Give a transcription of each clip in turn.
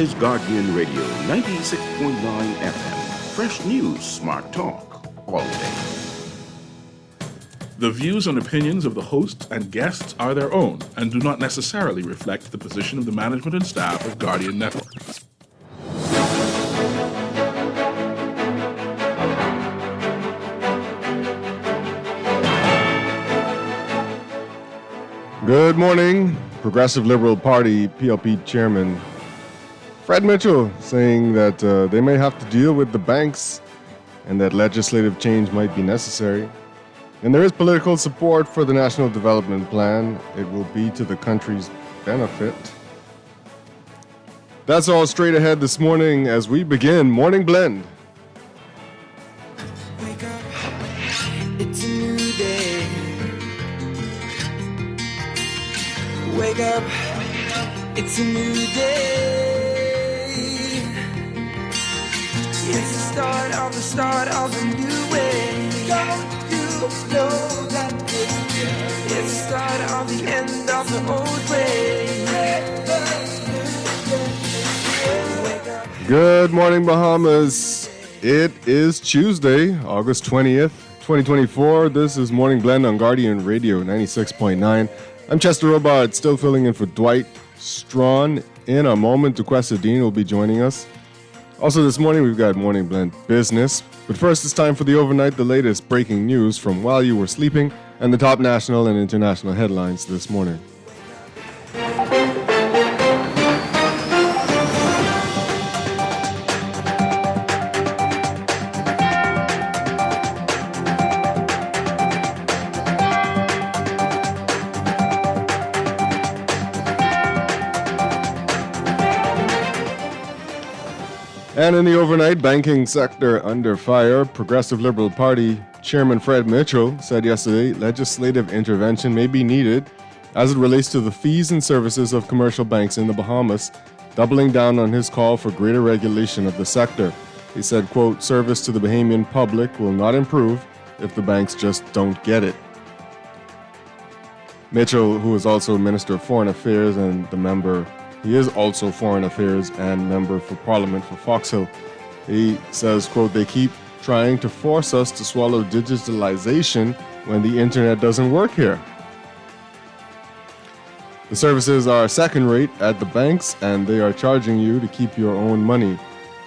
is Guardian Radio 96.9 FM. Fresh news, smart talk, all day. The views and opinions of the hosts and guests are their own and do not necessarily reflect the position of the management and staff of Guardian Network. Good morning. Progressive Liberal Party PLP Chairman Fred Mitchell saying that they may have to deal with the banks and that legislative change might be necessary. And there is political support for the National Development Plan. It will be to the country's benefit. That's all straight ahead this morning as we begin Morning Blend. Wake up, it's a new day. Wake up, it's a new day. It's the start of a new way. Don't you know that it's the start of the end of the old way. Wake up. Good morning, Bahamas. It is Tuesday, August 20th, 2024. This is Morning Blend on Guardian Radio 96.9. I'm Chester Robart, still filling in for Dwight. Strachan in a moment. Duquesa Dean will be joining us. Also this morning we've got Morning Blend Business. But first it's time for the overnight, the latest breaking news from while you were sleeping and the top national and international headlines this morning. And in the overnight, banking sector under fire. Progressive Liberal Party Chairman Fred Mitchell said yesterday legislative intervention may be needed as it relates to the fees and services of commercial banks in the Bahamas, doubling down on his call for greater regulation of the sector. He said, quote, service to the Bahamian public will not improve if the banks just don't get it. Mitchell, who is also Minister of Foreign Affairs and he is also Foreign Affairs and Member for Parliament for Fox Hill. He says, quote, they keep trying to force us to swallow digitalization when the internet doesn't work here. The services are second rate at the banks and they are charging you to keep your own money.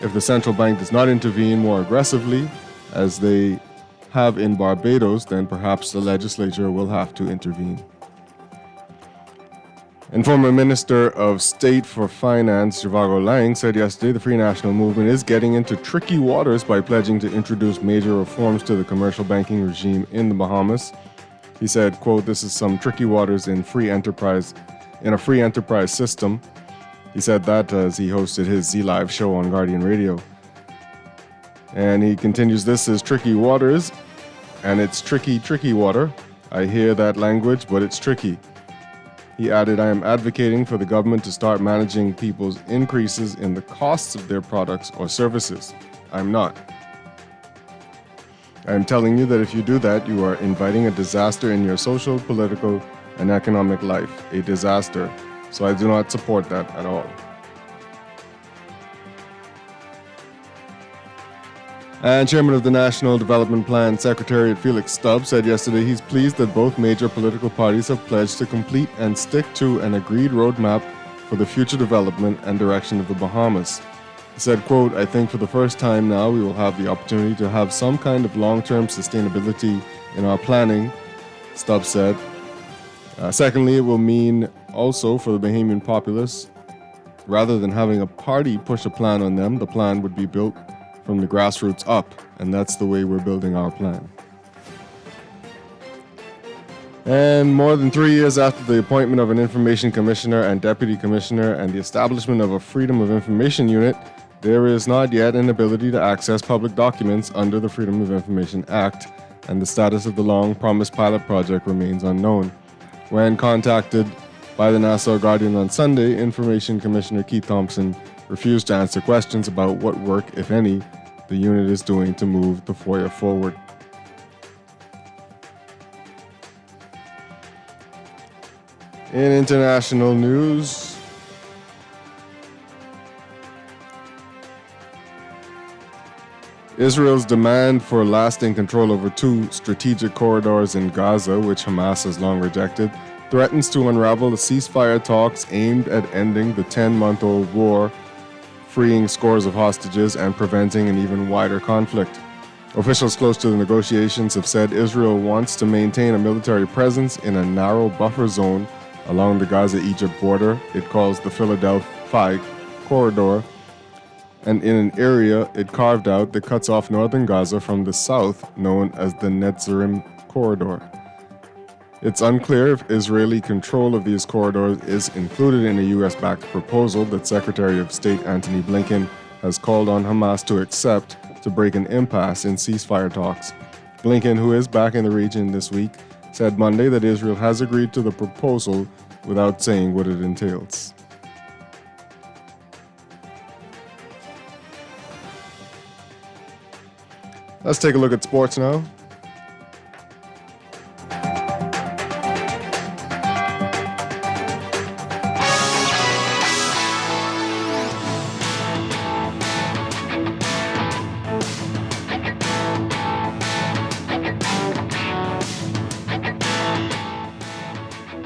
If the central bank does not intervene more aggressively, as they have in Barbados, then perhaps the legislature will have to intervene. And former Minister of State for Finance, Zhivago Lang, said yesterday the Free National Movement is getting into tricky waters by pledging to introduce major reforms to the commercial banking regime in the Bahamas. He said, quote, this is some tricky waters in a free enterprise system. He said that as he hosted his Z-Live show on Guardian Radio. And he continues, this is tricky waters, and it's tricky water. I hear that language, but it's tricky. He added, I am advocating for the government to start managing people's increases in the costs of their products or services. I'm not. I am telling you that if you do that, you are inviting a disaster in your social, political, and economic life. A disaster. So I do not support that at all. And Chairman of the National Development Plan Secretariat Felix Stubbs said yesterday he's pleased that both major political parties have pledged to complete and stick to an agreed roadmap for the future development and direction of the Bahamas. He said, quote, I think for the first time now we will have the opportunity to have some kind of long-term sustainability in our planning, Stubbs said. Secondly, it will mean also for the Bahamian populace, rather than having a party push a plan on them, the plan would be built from the grassroots up, and that's the way we're building our plan. And more than 3 years after the appointment of an information commissioner and deputy commissioner and the establishment of a Freedom of Information unit, there is not yet an ability to access public documents under the Freedom of Information Act, and the status of the long-promised pilot project remains unknown. When contacted by the Nassau Guardian on Sunday, Information Commissioner Keith Thompson refused to answer questions about what work, if any, the unit is doing to move the FOIA forward. In international news, Israel's demand for lasting control over two strategic corridors in Gaza, which Hamas has long rejected, threatens to unravel the ceasefire talks aimed at ending the 10-month-old war, freeing scores of hostages, and preventing an even wider conflict. Officials close to the negotiations have said Israel wants to maintain a military presence in a narrow buffer zone along the Gaza-Egypt border it calls the Philadelphia Corridor, and in an area it carved out that cuts off northern Gaza from the south, known as the Netzarim Corridor. It's unclear if Israeli control of these corridors is included in a U.S.-backed proposal that Secretary of State Antony Blinken has called on Hamas to accept to break an impasse in ceasefire talks. Blinken, who is back in the region this week, said Monday that Israel has agreed to the proposal without saying what it entails. Let's take a look at sports now.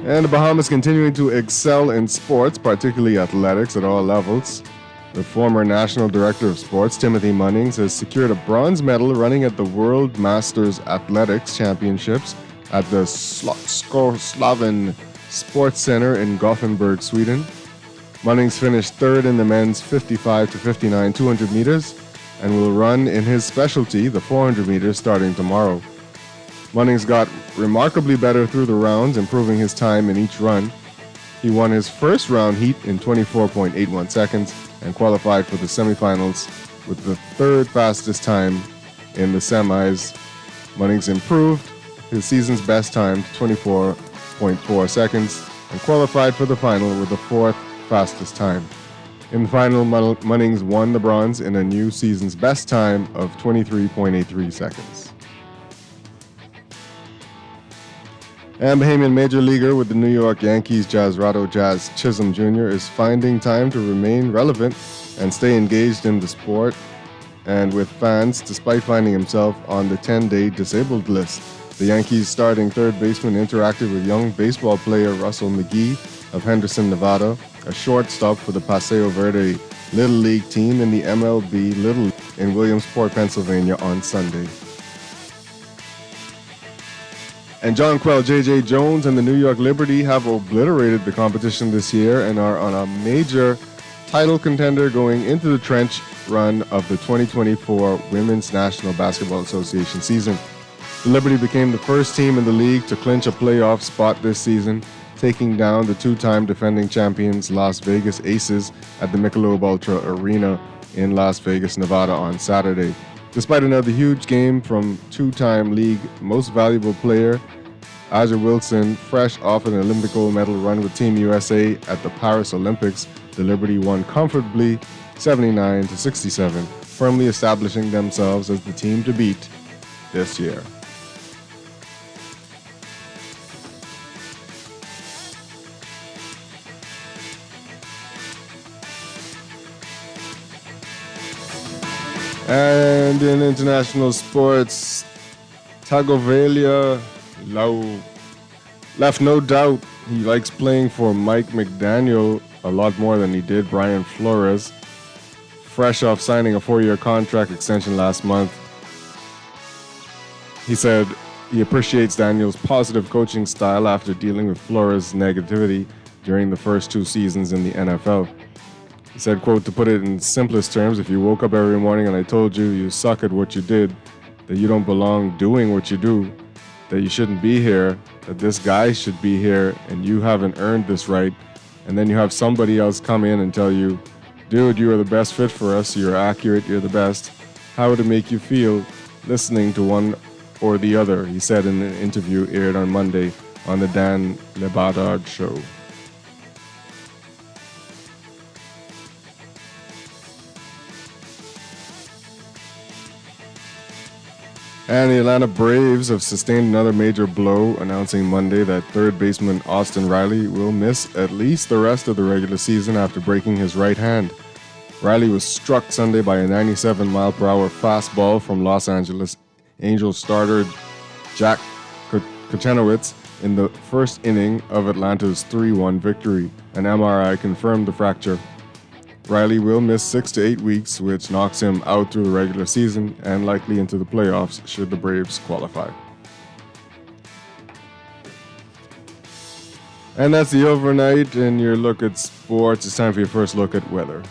And the Bahamas continuing to excel in sports, particularly athletics at all levels. The former National Director of Sports, Timothy Munnings, has secured a bronze medal running at the World Masters Athletics Championships at the Slaven Sports Center in Gothenburg, Sweden. Munnings finished third in the men's 55 to 59 200 meters and will run in his specialty, the 400 meters, starting tomorrow. Munnings got remarkably better through the rounds, improving his time in each run. He won his first round heat in 24.81 seconds and qualified for the semifinals with the third fastest time in the semis. Munnings improved his season's best time to 24.4 seconds and qualified for the final with the fourth fastest time. In the final, Munnings won the bronze in a new season's best time of 23.83 seconds. And Bahamian major leaguer with the New York Yankees, Jazzrado Jazz Chisholm Jr. is finding time to remain relevant and stay engaged in the sport and with fans despite finding himself on the 10-day disabled list. The Yankees starting third baseman interacted with young baseball player Russell McGee of Henderson, Nevada, a shortstop for the Paseo Verde Little League team in the MLB Little in Williamsport, Pennsylvania on Sunday. And Jonquel J.J. Jones and the New York Liberty have obliterated the competition this year and are on a major title contender going into the trench run of the 2024 Women's National Basketball Association season. The Liberty became the first team in the league to clinch a playoff spot this season, taking down the two-time defending champions Las Vegas Aces at the Michelob Ultra Arena in Las Vegas, Nevada on Saturday. Despite another huge game from two-time league most valuable player Aja Wilson, fresh off an Olympic gold medal run with Team USA at the Paris Olympics, the Liberty won comfortably 79-67, firmly establishing themselves as the team to beat this year. And in international sports, Tagovailoa left no doubt he likes playing for Mike McDaniel a lot more than he did Brian Flores. Fresh off signing a 4-year contract extension last month, he said he appreciates Daniel's positive coaching style after dealing with Flores' negativity during the first 2 seasons in the NFL. He said, quote, to put it in simplest terms, if you woke up every morning and I told you you suck at what you did, that you don't belong doing what you do, that you shouldn't be here, that this guy should be here and you haven't earned this right, and then you have somebody else come in and tell you, dude, you are the best fit for us, you're accurate, you're the best, how would it make you feel listening to one or the other, he said in an interview aired on Monday on the Dan Le Batard Show. And the Atlanta Braves have sustained another major blow, announcing Monday that third baseman Austin Riley will miss at least the rest of the regular season after breaking his right hand. Riley was struck Sunday by a 97-mile-per-hour fastball from Los Angeles Angels starter Jack Kochanowicz in the first inning of Atlanta's 3-1 victory. An MRI confirmed the fracture. Riley will miss 6 to 8 weeks, which knocks him out through the regular season and likely into the playoffs should the Braves qualify. And that's the overnight and your look at sports. It's time for your first look at weather.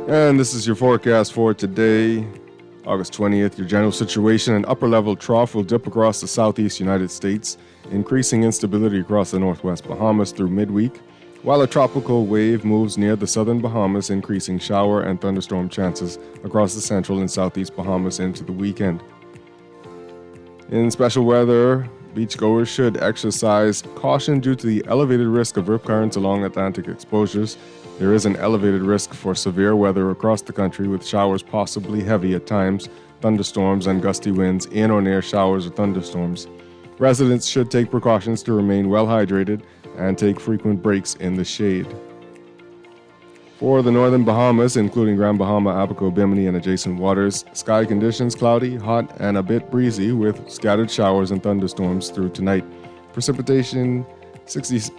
And this is your forecast for today, August 20th. Your general situation: an upper-level trough will dip across the southeast United States, increasing instability across the northwest Bahamas through midweek, while a tropical wave moves near the southern Bahamas, increasing shower and thunderstorm chances across the central and southeast Bahamas into the weekend. In special weather, beachgoers should exercise caution due to the elevated risk of rip currents along Atlantic exposures. There is an elevated risk for severe weather across the country, with showers possibly heavy at times, thunderstorms and gusty winds in or near showers or thunderstorms. Residents should take precautions to remain well hydrated and take frequent breaks in the shade. For the northern Bahamas, including Grand Bahama, Abaco, Bimini, and adjacent waters, sky conditions cloudy, hot, and a bit breezy with scattered showers and thunderstorms through tonight. Precipitation, 60%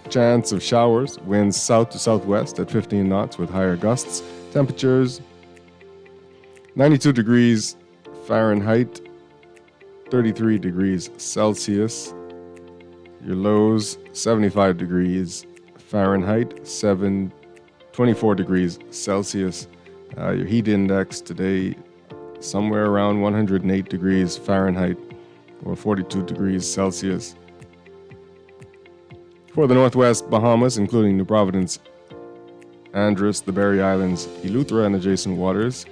chance of showers, winds south to southwest at 15 knots with higher gusts. Temperatures 92 degrees Fahrenheit, 33 degrees Celsius. Your lows 75 degrees Fahrenheit, 24 degrees Celsius. Your heat index today somewhere around 108 degrees Fahrenheit or 42 degrees Celsius. For the northwest Bahamas, including New Providence, Andros, the Berry Islands, Eleuthera, and adjacent waters,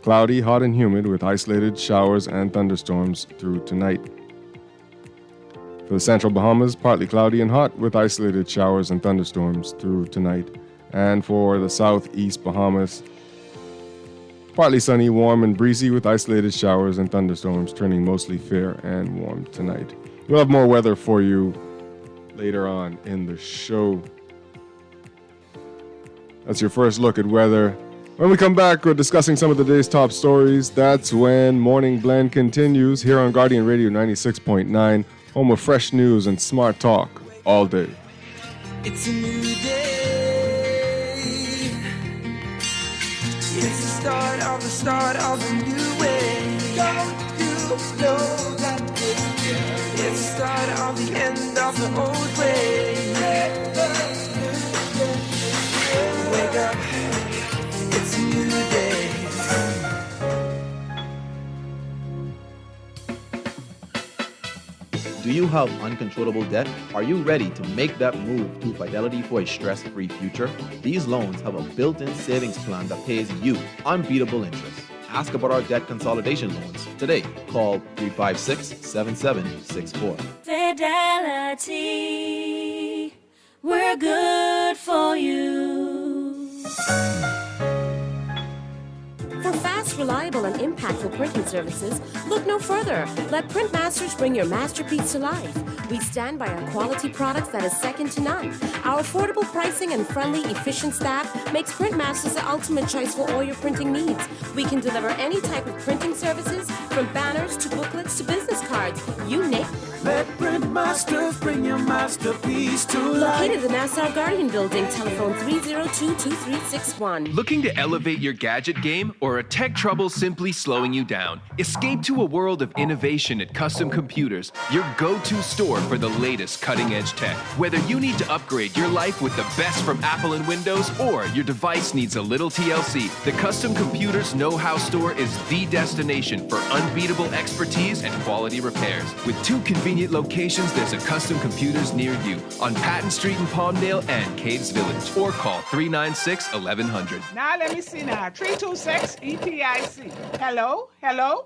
cloudy, hot, and humid with isolated showers and thunderstorms through tonight. For the central Bahamas, partly cloudy and hot with isolated showers and thunderstorms through tonight. And for the southeast Bahamas, partly sunny, warm, and breezy with isolated showers and thunderstorms, turning mostly fair and warm tonight. We'll have more weather for you later on in the show. That's your first look at weather. When we come back, we're discussing some of the day's top stories. That's when Morning Blend continues here on Guardian Radio 96.9, home of fresh news and smart talk all day. It's a new day. It's the start of a new way. Don't you know that it's the start of the end of the old way. Wake up, it's a new day. Do you have uncontrollable debt? Are you ready to make that move to Fidelity for a stress-free future? These loans have a built-in savings plan that pays you unbeatable interest. Ask about our debt consolidation loans today. Call 356-7764. Fidelity, we're good for you. For fast, reliable, and impactful printing services, look no further. Let Printmasters bring your masterpiece to life. We stand by our quality products that is second to none. Our affordable pricing and friendly, efficient staff makes Printmasters the ultimate choice for all your printing needs. We can deliver any type of printing services, from banners to booklets to business cards. You name it. Let Printmasters masters, bring your masterpiece to life. Located in the Nassau Guardian Building, telephone 302-2361. Looking to elevate your gadget game or a tech trouble simply slowing you down? Escape to a world of innovation at Custom Computers, your go-to store for the latest cutting-edge tech. Whether you need to upgrade your life with the best from Apple and Windows or your device needs a little TLC, the Custom Computers Know-How Store is the destination for unbeatable expertise and quality repairs. With 2 convenient locations, there's a Custom Computers near you on Patton Street in Palmdale and Caves Village, or call 396-1100. Now let me see now. 326 EPIC. Hello?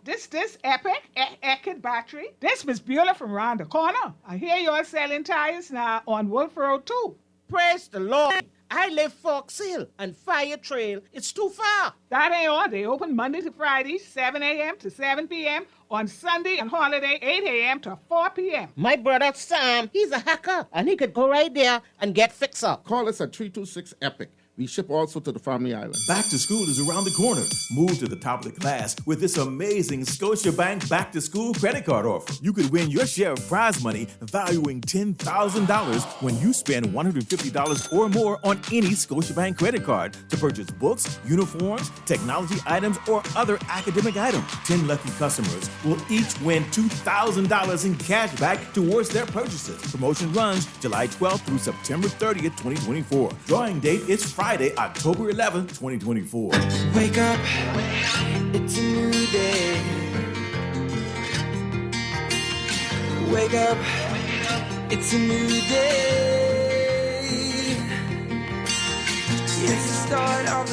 This Epic Eckert battery. This Miss Beulah from round the corner. I hear you're selling tires now on Wolf Road too. Praise the Lord. I live Fox Hill and Fire Trail. It's too far. That ain't all. They open Monday to Friday, 7 a.m. to 7 p.m. On Sunday and holiday, 8 a.m. to 4 p.m. My brother Sam, he's a hacker, and he could go right there and get fixed up. Call us at 326 EPIC. We ship also to the Family Island. Back to school is around the corner. Move to the top of the class with this amazing Scotiabank Back to School credit card offer. You could win your share of prize money valuing $10,000 when you spend $150 or more on any Scotiabank credit card to purchase books, uniforms, technology items, or other academic items. 10 lucky customers will each win $2,000 in cash back towards their purchases. Promotion runs July 12th through September 30th, 2024. Drawing date is Friday, October 11th, 2024. Wake up, it's a new day. Wake up, it's a new day. It's the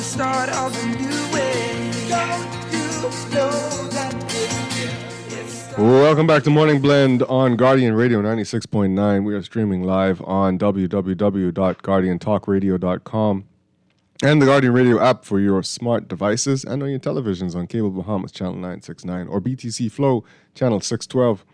start of a new way. Don't you know that it's Welcome back to Morning Blend on Guardian Radio 96.9. We are streaming live on www.guardiantalkradio.com and the Guardian Radio app for your smart devices and on your televisions on Cable Bahamas Channel 969 or BTC Flow Channel 612.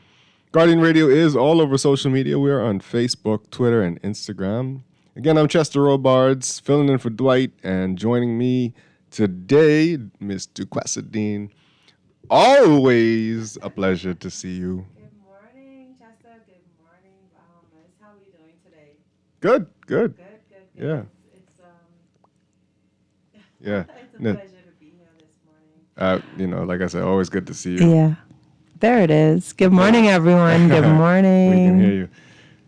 Guardian Radio is all over social media. We are on Facebook, Twitter, and Instagram. Again, I'm Chester Robards, filling in for Dwight, and joining me today, Miss Duquessadine. Always a pleasure to see you. Good morning, Chester. Good morning, Bahamas. How are you doing today? Good. Good. Yeah. Yeah. It's a pleasure to be here this morning. Like I said, always good to see you. Yeah. There it is. Good morning, everyone. Good morning. We can hear you.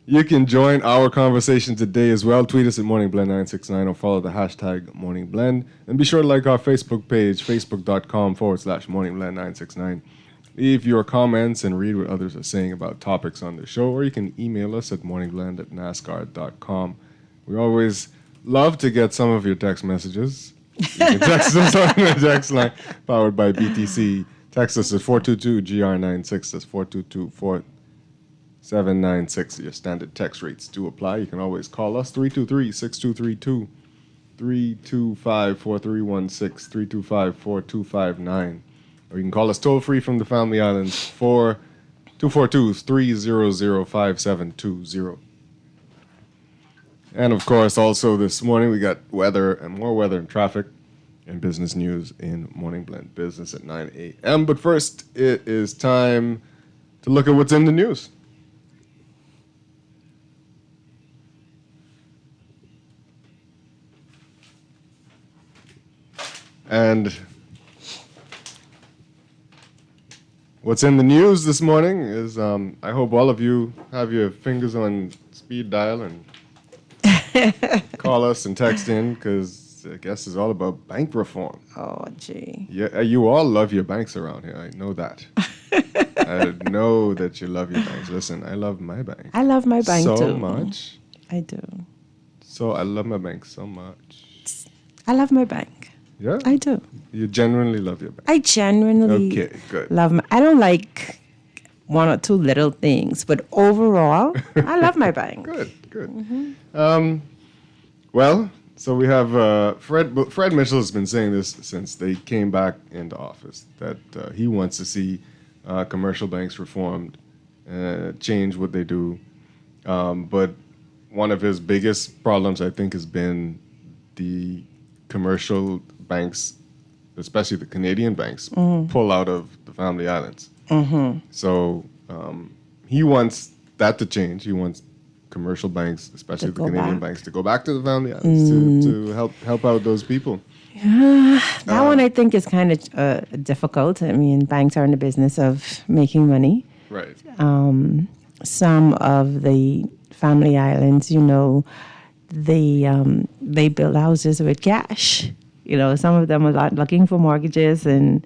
You can join our conversation today as well. Tweet us at MorningBlend969 or follow the hashtag MorningBlend. And be sure to like our Facebook page, facebook.com/MorningBlend969. Leave your comments and read what others are saying about topics on the show, or you can email us at morningblend@nascar.com. We always love to get some of your text messages. You can text us on the text line powered by BTC. Text us at 422-GR96. That's 422-4796. Your standard text rates do apply. You can always call us 323-6232, 325-4316, 325-4259. Or you can call us toll-free from the Family Islands, 242-300-5720. And, of course, also this morning we got weather and more weather and traffic and business news in Morning Blend Business at 9 a.m. But first, it is time to look at what's in the news. And what's in the news this morning is I hope all of you have your fingers on speed dial and call us and text in, because I guess it's all about bank reform. Oh, gee. Yeah, you all love your banks around here. I know that. I know that you love your banks. Listen, I love my bank. I love my bank so too. much. I do. So I love my bank so much. I love my bank. Yeah? I do. You genuinely love your bank. I genuinely good. love my... I don't like one or two little things, but overall, I love my bank. Good. Mm-hmm. Well, so we have Fred Mitchell has been saying this since they came back into office, that he wants to see commercial banks reformed, change what they do. But one of his biggest problems, I think, has been the commercial banks, especially the Canadian banks, pull out of the Family Islands. Mm-hmm. So he wants that to change. He wants commercial banks, especially the go Canadian back. banks, to go back to the family islands to help out those people. That one I think is kind of difficult. I mean, banks are in the business of making money. Right. Some of the family islands, they build houses with cash. Some of them are not looking for mortgages and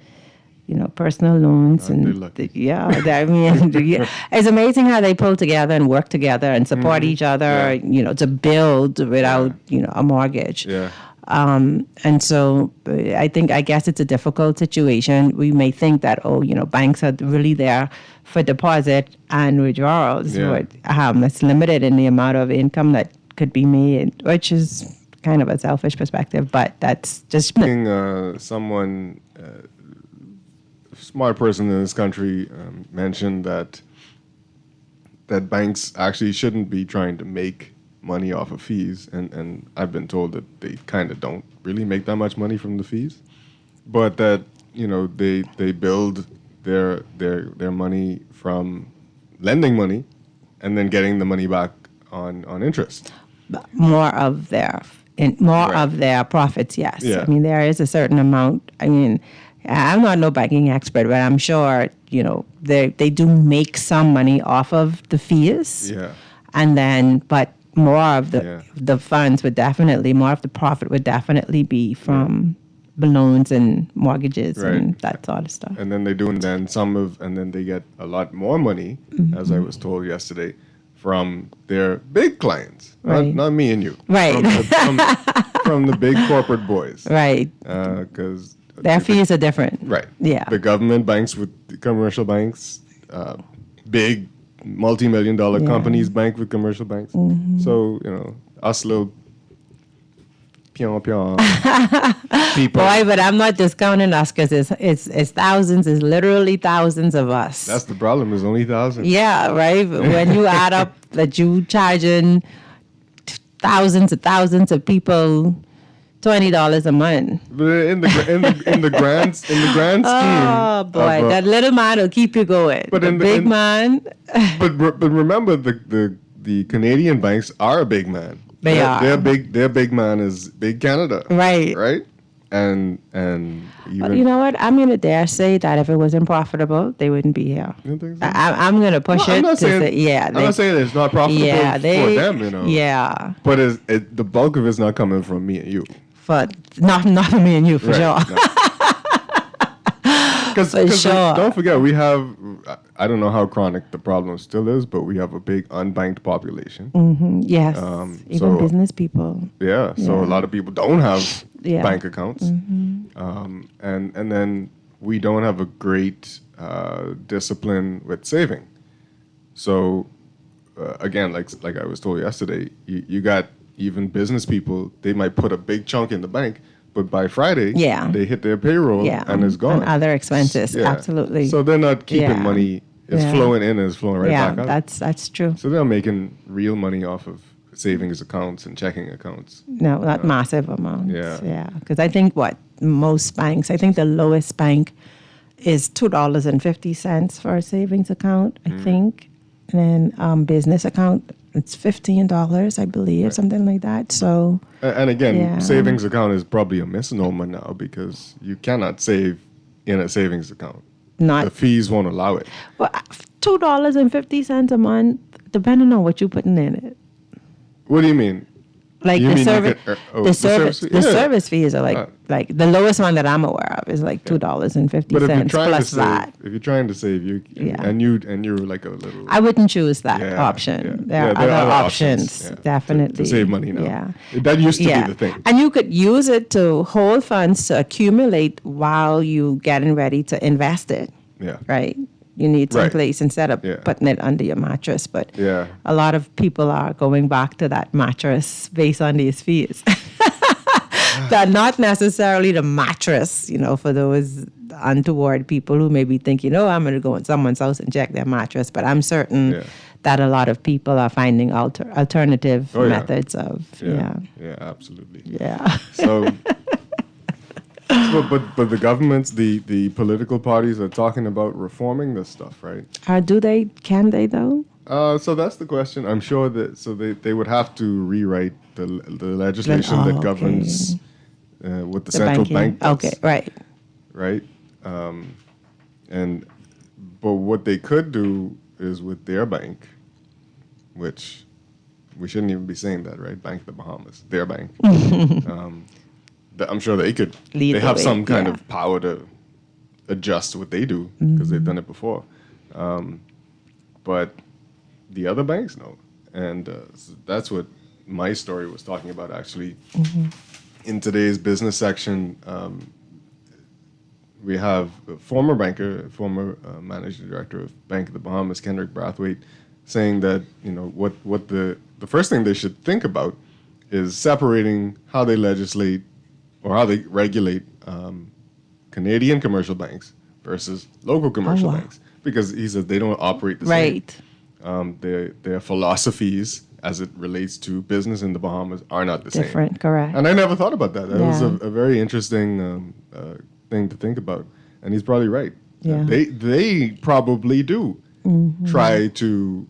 personal loans Aren't they lucky? It's amazing how they pull together and work together and support each other. To build without a mortgage. Yeah. And so I guess it's a difficult situation. We may think that, banks are really there for deposit and withdrawals, but it's limited in the amount of income that could be made, which is kind of a selfish perspective, but that's just... Someone, smart person in this country mentioned that banks actually shouldn't be trying to make money off of fees, and I've been told that they kind of don't really make that much money from the fees, but that they build their money from lending money and then getting the money back on interest. More of their profits, yes. Yeah. I mean, there is a certain amount. I mean, I'm not no banking expert, but I'm sure they do make some money off of the fees. Yeah. And then, but more of the funds would definitely, more of the profit would definitely be from loans and mortgages and that sort of stuff. And then they do, and then they get a lot more money, as I was told yesterday, from their big clients, not me and you, right? From the big corporate boys, right? Because their fees are different, right? Yeah, the government banks with the commercial banks, big multi-million-dollar companies bank with commercial banks. So us little people. Boy, but I'm not discounting us because it's thousands, it's literally thousands of us. That's the problem, there's only thousands. Yeah, right? When you add up that you charging thousands of people $20 a month. But in the grand scheme. Oh boy, that little man will keep you going. But the big man. But remember, the Canadian banks are a big man. They are. Their big man is Big Canada. Right. Right? And even, you know what? I'm going to dare say that if it wasn't profitable, they wouldn't be here. You don't think so? I'm going to push it. I'm not saying it's not profitable for them, Yeah. But the bulk of it's not coming from me and you. Not for me and you, for sure. Because don't forget, we have, I don't know how chronic the problem still is, but we have a big unbanked population. Mm-hmm. Yes. Even business people. Yeah. So a lot of people don't have bank accounts. Mm-hmm. And then we don't have a great discipline with saving. So again, like I was told yesterday, you got even business people, they might put a big chunk in the bank, but by Friday, they hit their payroll and it's gone. And other expenses, absolutely. So they're not keeping money. It's flowing in and it's flowing right back out. Yeah, that's true. So they're making real money off of savings accounts and checking accounts. No, not massive amounts. Yeah. Because I think most banks, I think the lowest bank is $2.50 for a savings account, I think. And then business account, it's $15, I believe, something like that. So, and again, savings account is probably a misnomer now because you cannot save in a savings account. The fees won't allow it. Well, $2.50 a month, depending on what you're putting in it. What do you mean? Like the service fees are like the lowest one that I'm aware of is like $2.50 plus VAT. If you're trying to save, and you're like a little. I wouldn't choose that option. There are other options, definitely to save money now. Yeah, that used to be the thing. And you could use it to hold funds to accumulate while you getting ready to invest it. Yeah, right. You need some place instead of putting it under your mattress. But a lot of people are going back to that mattress based on these fees. That not necessarily the mattress, for those untoward people who maybe think, I'm going to go in someone's house and check their mattress. But I'm certain that a lot of people are finding alternative methods of, Yeah, absolutely. Yeah. So... But the governments, the political parties are talking about reforming this stuff, right? Can they though? So that's the question. I'm sure that they would have to rewrite the legislation that governs what the central bank does. Okay, right. Right. But what they could do is with their bank, which we shouldn't even be saying that, right? Bank of the Bahamas, their bank. I'm sure they could. They have some kind of power to adjust what they do because they've done it before. But the other banks, no. And so that's what my story was talking about, actually. In today's business section, we have a former banker, former managing director of Bank of the Bahamas, Kendrick Brathwaite, saying that, what the first thing they should think about is separating how they legislate or how they regulate Canadian commercial banks versus local commercial banks. Because he says they don't operate the same. Their philosophies as it relates to business in the Bahamas are not the same. Different, correct. And I never thought about that. That was a very interesting thing to think about. And he's probably right. Yeah. They probably do try to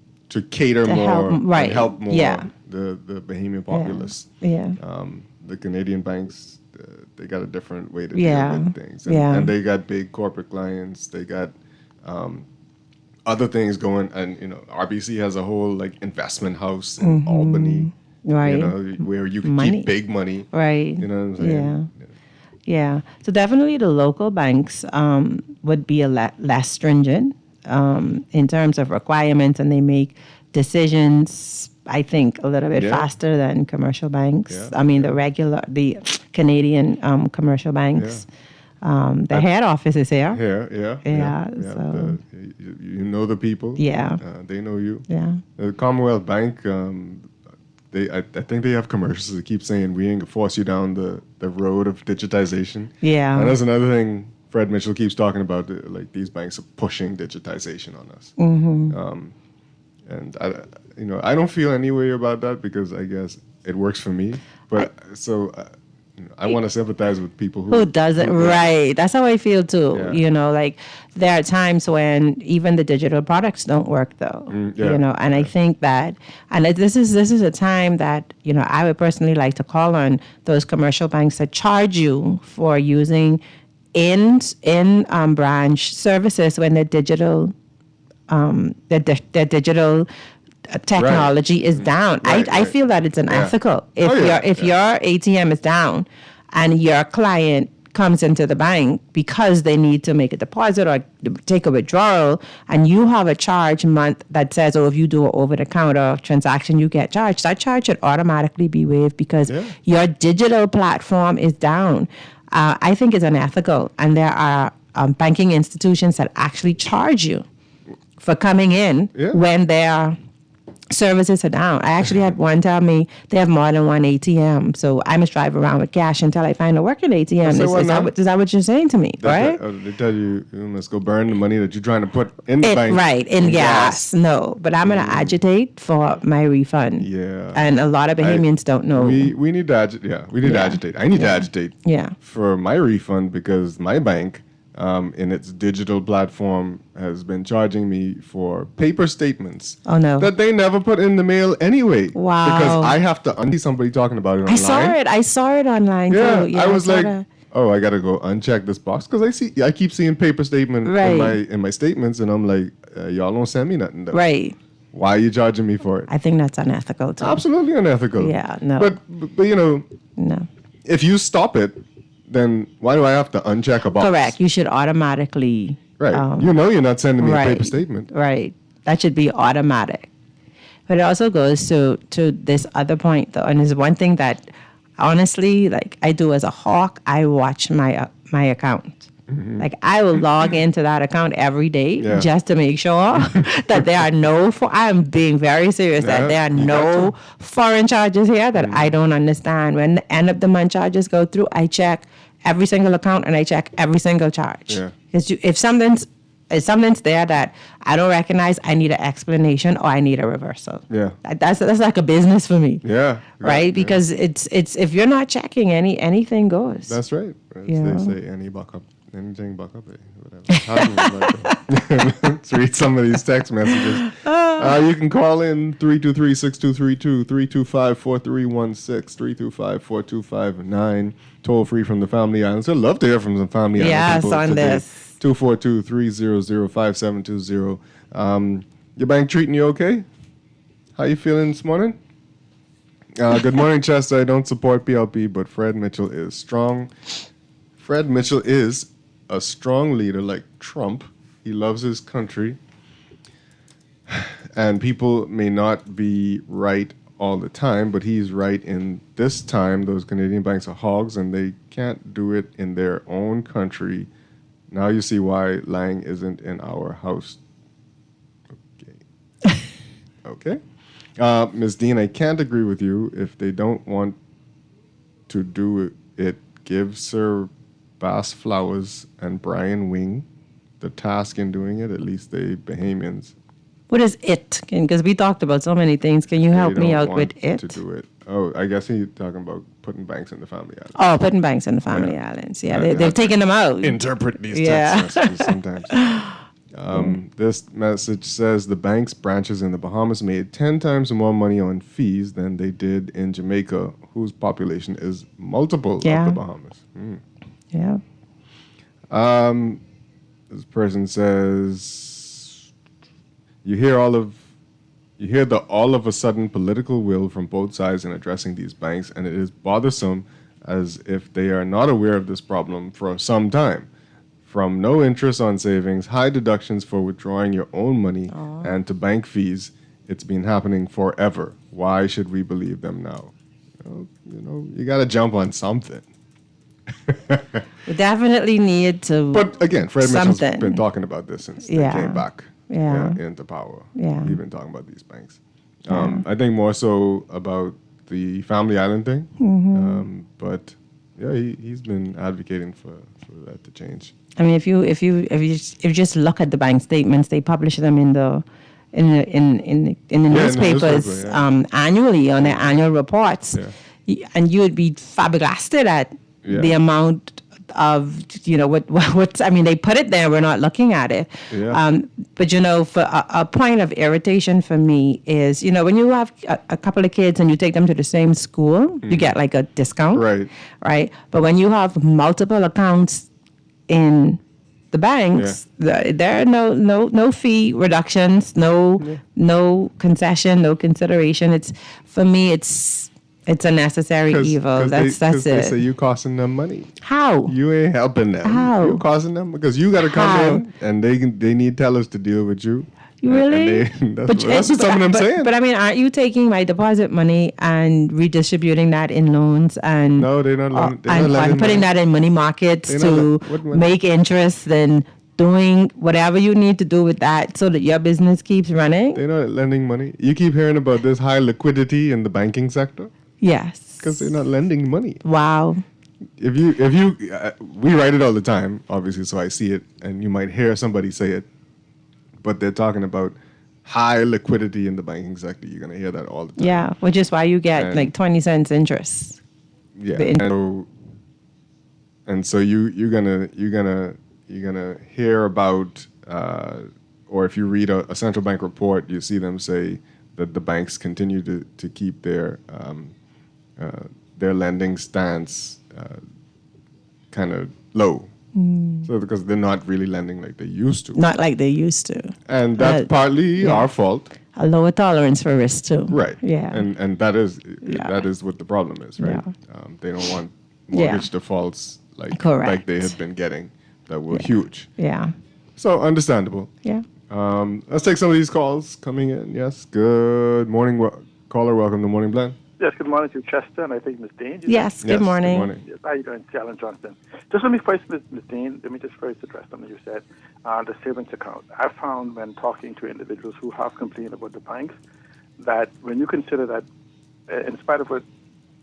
cater more and help more the Bahamian populace. Yeah. The Canadian banks, they got a different way to deal with things. And they got big corporate clients. They got other things going. And, RBC has a whole investment house in Albany. Right. Where you can keep big money. Right. You know what I'm saying? Yeah. So definitely the local banks would be less stringent in terms of requirements, and they make decisions, I think, a little bit faster than commercial banks. Yeah. I mean, the Canadian commercial banks. The head office is here. Yeah. So you know the people. Yeah. They know you. Yeah. The Commonwealth Bank, I think they have commercials that keep saying we ain't gonna force you down the road of digitization. Yeah. And that's another thing Fred Mitchell keeps talking about. These banks are pushing digitization on us. And I don't feel any way about that because I guess it works for me. But I want to sympathize with people who does it right. That's how I feel too. Yeah. There are times when even the digital products don't work though. And I think that, and this is a time that I would personally like to call on those commercial banks that charge you for using in branch services when the digital digital technology is down. I feel that it's unethical. If your ATM is down and your client comes into the bank because they need to make a deposit or take a withdrawal, and you have a charge month that says, if you do an over-the-counter transaction, you get charged. That charge should automatically be waived because your digital platform is down. I think it's unethical, and there are banking institutions that actually charge you for coming in when their services are down. I actually had one tell me they have more than one ATM, so I must drive around with cash until I find a working ATM. Is that what you're saying to me, right? They tell you must go burn the money that you're trying to put in the bank. Right, in gas. No, but I'm going to agitate for my refund. Yeah. And a lot of Bahamians don't know. We need to agitate. We need to agitate. I need to agitate for my refund because my bank in its digital platform has been charging me for paper statements. Oh, no. That they never put in the mail anyway. Wow. Because I have to see somebody talking about it online. I saw it online too. Yeah, I was like, I got to go uncheck this box because I keep seeing paper statement in my statements, and I'm like, y'all don't send me nothing though. Right. Why are you charging me for it? I think that's unethical too. Absolutely unethical. Yeah, no. But no. If you stop it, then why do I have to uncheck a box? Correct. You should automatically. Right. You're not sending me a paper statement. Right. That should be automatic. But it also goes to this other point, though. And there's one thing that, honestly, I do as a hawk, I watch my account. Mm-hmm. I will log into that account every day just to make sure that there are I'm being very serious, that there are no foreign charges here that I don't understand. When the end of the month charges go through, I check every single account and I check every single charge. Yeah. Because if something's there that I don't recognize, I need an explanation or I need a reversal. Yeah. That's like a business for me. Yeah. Right? Because it's if you're not checking anything goes. That's right. They say any buck up. anything buck up, whatever. Let's read some of these text messages. You can call in 323-6232, 325-4316, 325-4259, toll free from the Family Islands. I'd love to hear from some Family Island people on today. this. 242-300-5720. Your bank treating you okay? How you feeling this morning? Good morning, Chester. I don't support PLP, but Fred Mitchell is strong. Fred Mitchell is a strong leader like Trump. He loves his country. And people may not be right all the time, but he's right in this time. Those Canadian banks are hogs, and they can't do it in their own country. Now you see why Lang isn't in our house. Okay. Ms. Dean, I can't agree with you. If they don't want to do it, give Sir Bass Flowers and Brian Wing the task in doing it. At least they Bahamians. What is it? Because we talked about so many things. Can you help me out with it? To do it. Oh, I guess he's talking about putting banks in the Family Islands. Oh, putting banks in the Family Islands. Yeah, they've taken them out. Interpret these text messages sometimes. This message says the bank's branches in the Bahamas made 10 times more money on fees than they did in Jamaica, whose population is multiple of the Bahamas. Yeah. This person says you hear the all of a sudden political will from both sides in addressing these banks, and it is bothersome as if they are not aware of this problem for some time. From no interest on savings, high deductions for withdrawing your own money, and to bank fees, it's been happening forever. Why should we believe them now? You got to jump on something. We definitely need to. But again, Fred Mitchell's been talking about this since they came back into power. Yeah. He's been talking about these banks. I think more so about the Family Island thing. Mm-hmm. But yeah, he's been advocating for that to change. I mean, if you just look at the bank statements, they publish them in the newspapers annually on their annual reports, and you would be flabbergasted at the amount of what I mean. They put it there. We're not looking at it. But for a point of irritation for me is when you have a couple of kids and you take them to the same school, you get like a discount, right? But when you have multiple accounts in the banks, there are no fee reductions, no concession, no consideration. It's for me, it's a necessary evil. That's it. They say you costing them money. How? You ain't helping them. How? You costing them because you got to come in and they need tellers to deal with you. You really? That's what some of them saying. But I mean, aren't you taking my deposit money and redistributing that in loans and no, they're not. And putting that in money markets to make interest and doing whatever you need to do with that so that your business keeps running? They're not lending money. You keep hearing about this high liquidity in the banking sector. Yes. Because they're not lending money. Wow. If you, we write it all the time, obviously, so I see it, and you might hear somebody say it. But they're talking about high liquidity in the banking sector. You're going to hear that all the time. Yeah, which is why you get like 20 cents interest. Yeah. And so you're gonna hear about or if you read a central bank report, you see them say that the banks continue to keep their lending stance kind of low. So because they're not really lending like they used to. Not like they used to. And that's partly our fault. A lower tolerance for risk too. Right. Yeah. And that is what the problem is, right? Yeah. They don't want mortgage defaults like they had been getting that were huge. Yeah. So understandable. Yeah. Let's take some of these calls coming in. Yes. Good morning, caller. Welcome to Morning Blend. Yes, good morning to Chester, and I think Ms. Dean. Yes, good morning. Good morning. Yes, how are you doing, Alan Johnston? Just let me first, Ms. Dean, let me just first address something you said, the savings account. I found when talking to individuals who have complained about the banks that when you consider that, in spite of what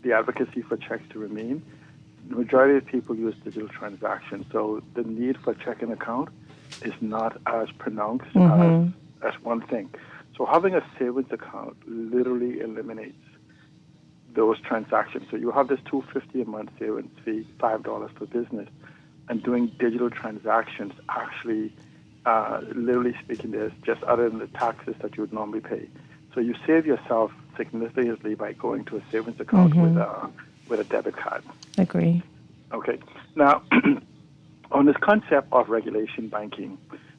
the advocacy for checks to remain, the majority of people use digital transactions, so the need for a checking account is not as pronounced as one thing. So having a savings account literally eliminates those transactions. So you have this $250 a month savings fee, $5 for business. and doing digital transactions actually, literally speaking, there's just other than the taxes that you would normally pay. So you save yourself significantly by going to a savings account with a debit card. Agree. Okay. Now, on this concept of regulation banking,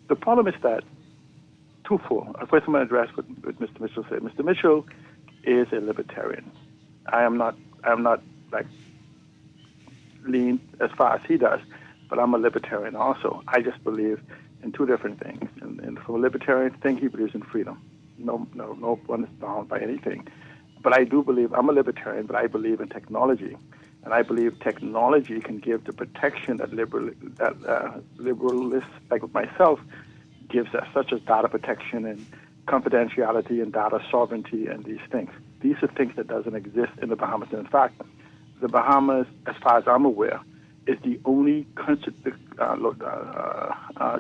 the problem is that twofold. First, I'm going to address what Mr. Mitchell said. Mr. Mitchell is a libertarian. I am not like lean as far as he does, but I'm a libertarian also. I just believe in two different things. And for a libertarian thing, he believes in freedom. No one is bound by anything. But I do believe, I'm a libertarian, but I believe in technology. And I believe technology can give the protection that liberalists like myself gives us, such as data protection and confidentiality and data sovereignty and these things. These are things that doesn't exist in the Bahamas. And in fact, the Bahamas, as far as I'm aware, is the only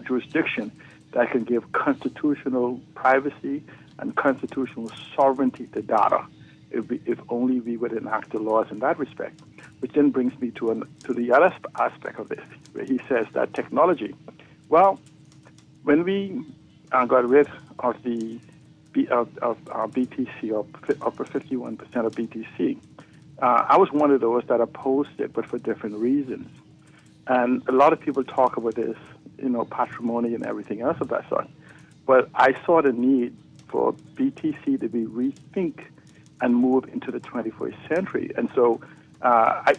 jurisdiction that can give constitutional privacy and constitutional sovereignty to data, if only we would enact the laws in that respect. Which then brings me to the other aspect of this, where he says that technology, well, when we got rid of our BTC, or 51% of BTC, I was one of those that opposed it, but for different reasons. And a lot of people talk about this, patrimony and everything else of that sort. But I saw the need for BTC to be rethink and move into the 21st century. And so, I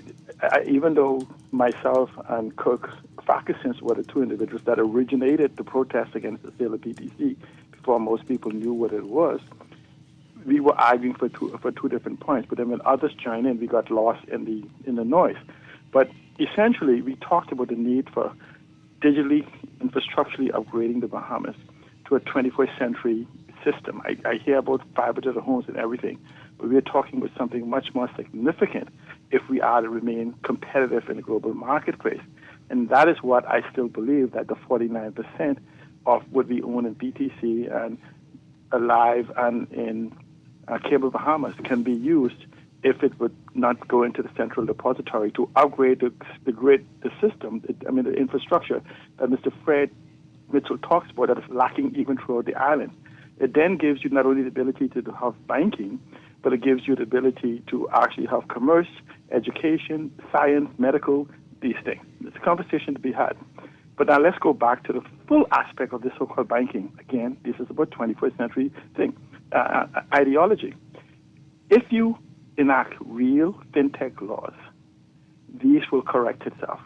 even though myself and Kirk Farquharson were the two individuals that originated the protest against the sale of BTC before most people knew what it was, we were arguing for two different points. But then when others joined in, we got lost in the noise. But essentially, we talked about the need for digitally, infrastructurally upgrading the Bahamas to a 21st century system. I hear about fiber to the homes and everything, but we're talking about something much more significant if we are to remain competitive in the global marketplace. And that is what I still believe, that the 49% of what we own in BTC and Alive and in Cable Bahamas can be used if it would not go into the central depository to upgrade the grid, the system, the infrastructure that Mr. Fred Mitchell talks about that is lacking even throughout the island. It then gives you not only the ability to have banking, but it gives you the ability to actually have commerce, education, science, medical, these things. It's a conversation to be had. But now let's go back to the full aspect of this so-called banking. Again, this is about 21st century thing, ideology. If you enact real fintech laws, these will correct itself.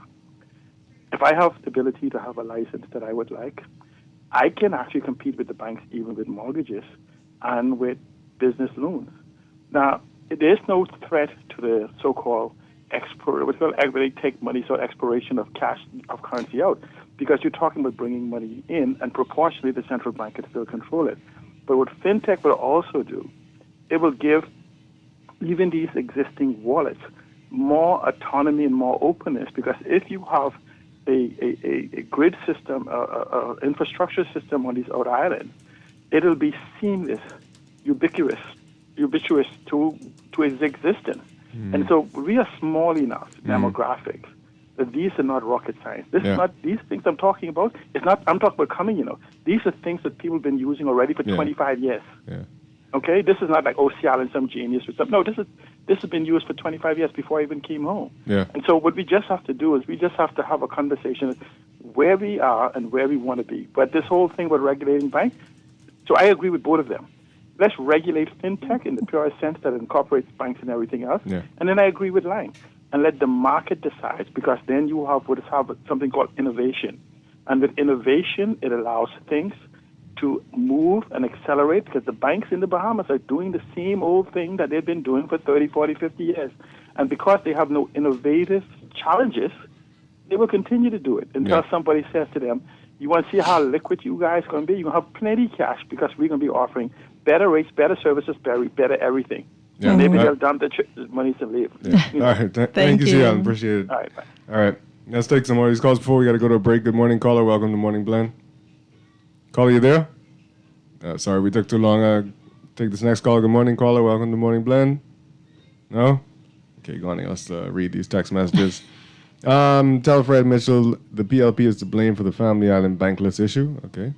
If I have the ability to have a license that I would like, I can actually compete with the banks even with mortgages and with business loans. Now, there's no threat to the so-called take money, so expiration of cash, of currency out, because you're talking about bringing money in, and proportionally the central bank can still control it. But what fintech will also do, it will give even these existing wallets more autonomy and more openness, because if you have a grid system, infrastructure system on these outer islands, it'll be seamless, ubiquitous to its existence. And so we are small enough demographic that these are not rocket science. This is not these things I'm talking about. It's not. I'm talking about coming. These are things that people have been using already for 25 years. Yeah. Okay, this is not like Seattle and some genius or something. No, this has been used for 25 years before I even came home. Yeah. And so what we just have to do is we just have to have a conversation where we are and where we want to be. But this whole thing about regulating banks, so I agree with both of them. Let's regulate fintech in the purest sense that incorporates banks and everything else. Yeah. And then I agree with Lang. And let the market decide, because then you have something called innovation. And with innovation, it allows things to move and accelerate, because the banks in the Bahamas are doing the same old thing that they've been doing for 30, 40, 50 years. And because they have no innovative challenges, they will continue to do it until somebody says to them, you want to see how liquid you guys are going to be? You're going to have plenty of cash, because we're going to be offering better rates, better services, better everything. Yeah. Maybe they'll dump the monies and leave. Yeah. All right. Thank you, Sian. Appreciate it. All right, bye. All right. Let's take some more of these calls before we got to go to a break. Good morning, caller. Welcome to Morning Blend. Caller, you there? Sorry, we took too long. Take this next call. Good morning, caller. Welcome to Morning Blend. No? Okay, go on. Let's read these text messages. Tell Fred Mitchell the PLP is to blame for the Family Island bankless issue. Okay.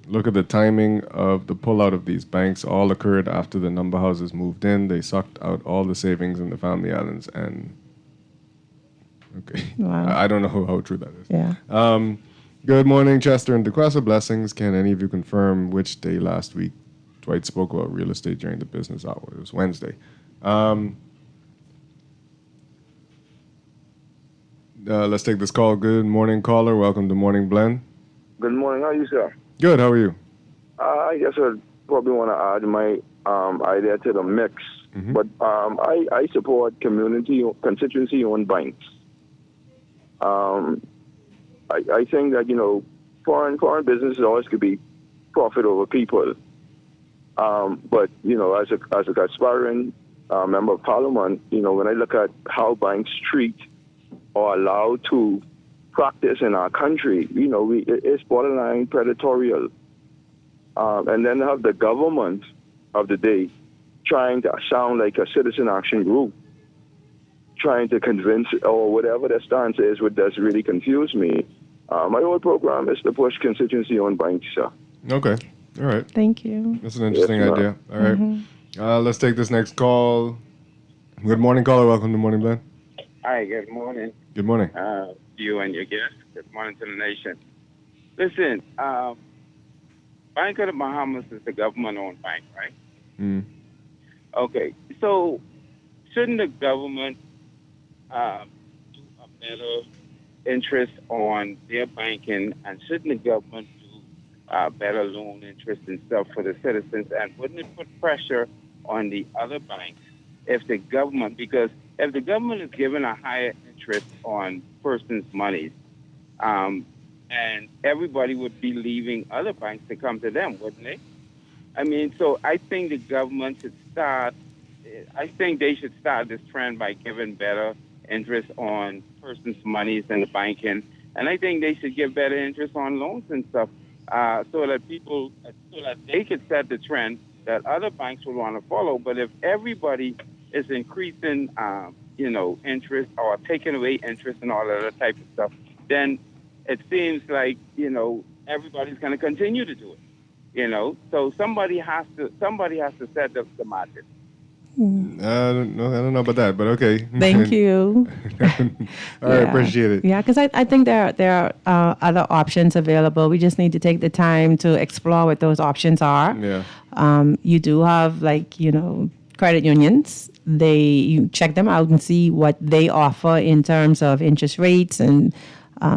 Look at the timing of the pullout of these banks. All occurred after the number houses moved in. They sucked out all the savings in the Family Islands. And okay, wow. I don't know how true that is. Yeah. Good morning, Chester and DeQuesta. Blessings. Can any of you confirm which day last week Dwight spoke about real estate during the business hour? It was Wednesday. Let's take this call. Good morning, caller. Welcome to Morning Blend. Good morning. How are you, sir? Good. How are you? I guess I probably want to add my idea to the mix. Mm-hmm. But I support constituency-owned banks. I think that, foreign businesses always could be profit over people. But, as a aspiring member of parliament, when I look at how banks treat or allowed to practice in our country, it's borderline predatorial. And then have the government of the day trying to sound like a citizen action group, trying to convince or whatever their stance is, which does really confuse me. My whole program is to push constituency-owned banks, sir. Okay. All right. Thank you. That's an interesting idea. All right. Let's take this next call. Good morning, caller. Welcome to Morning Blend. Hi, good morning. Good morning. You and your guest. Good morning to the nation. Listen, Bank of the Bahamas is a government-owned bank, right? Mm. Okay, so shouldn't the government do a better interest on their banking, and shouldn't the government do better loan interest and stuff for the citizens? And wouldn't it put pressure on the other banks if the government, because if the government is giving a higher interest on persons' monies, and everybody would be leaving other banks to come to them, wouldn't they? I mean, so I think the government should they should start this trend by giving better interest on persons' monies in the banking. And I think they should give better interest on loans and stuff so that they could set the trend that other banks would want to follow. But if everybody is increasing, interest or taking away interest and all that other type of stuff, then it seems like, everybody's going to continue to do it, So somebody has to set up the market. I don't know about that, but okay. Thank you. All right, appreciate it. Yeah, because I think there are other options available. We just need to take the time to explore what those options are. Yeah. You do have credit unions. You check them out and see what they offer in terms of interest rates and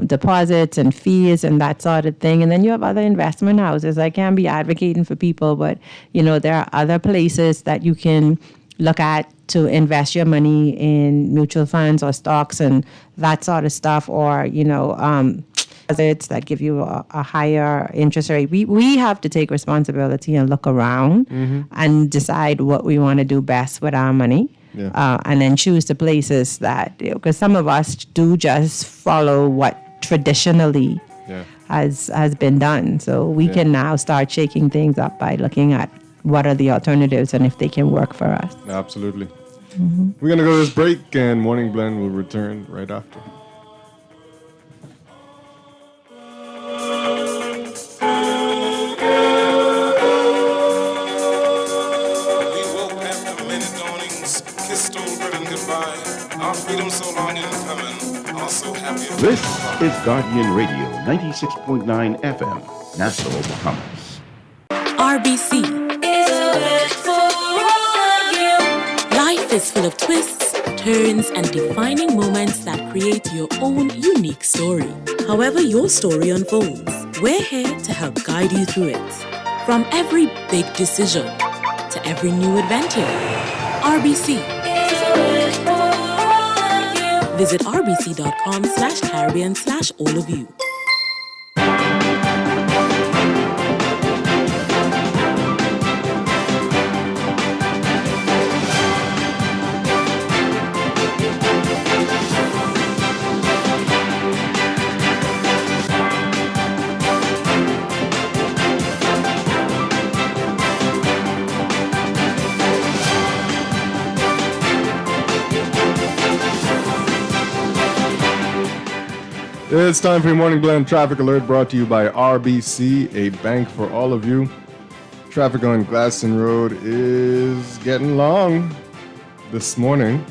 deposits and fees and that sort of thing. And then you have other investment houses. I can't be advocating for people, but, there are other places that you can look at to invest your money in mutual funds or stocks and that sort of stuff, or, deposits that give you a higher interest rate. We have to take responsibility and look around and decide what we want to do best with our money. Yeah. And then choose the places that, because some of us do just follow what traditionally has been done. So we can now start shaking things up by looking at what are the alternatives and if they can work for us. Absolutely. We're going to go to this break, and Morning Blend will return right after. This is Guardian Radio 96.9 FM, Nassau, Bahamas. RBC. Life is full of twists, turns, and defining moments that create your own unique story. However your story unfolds, we're here to help guide you through it. From every big decision to every new adventure, RBC. Visit rbc.com/Caribbean/all of you. It's time for your Morning Blend Traffic Alert brought to you by RBC, a bank for all of you. Traffic on Gladstone Road is getting long this morning.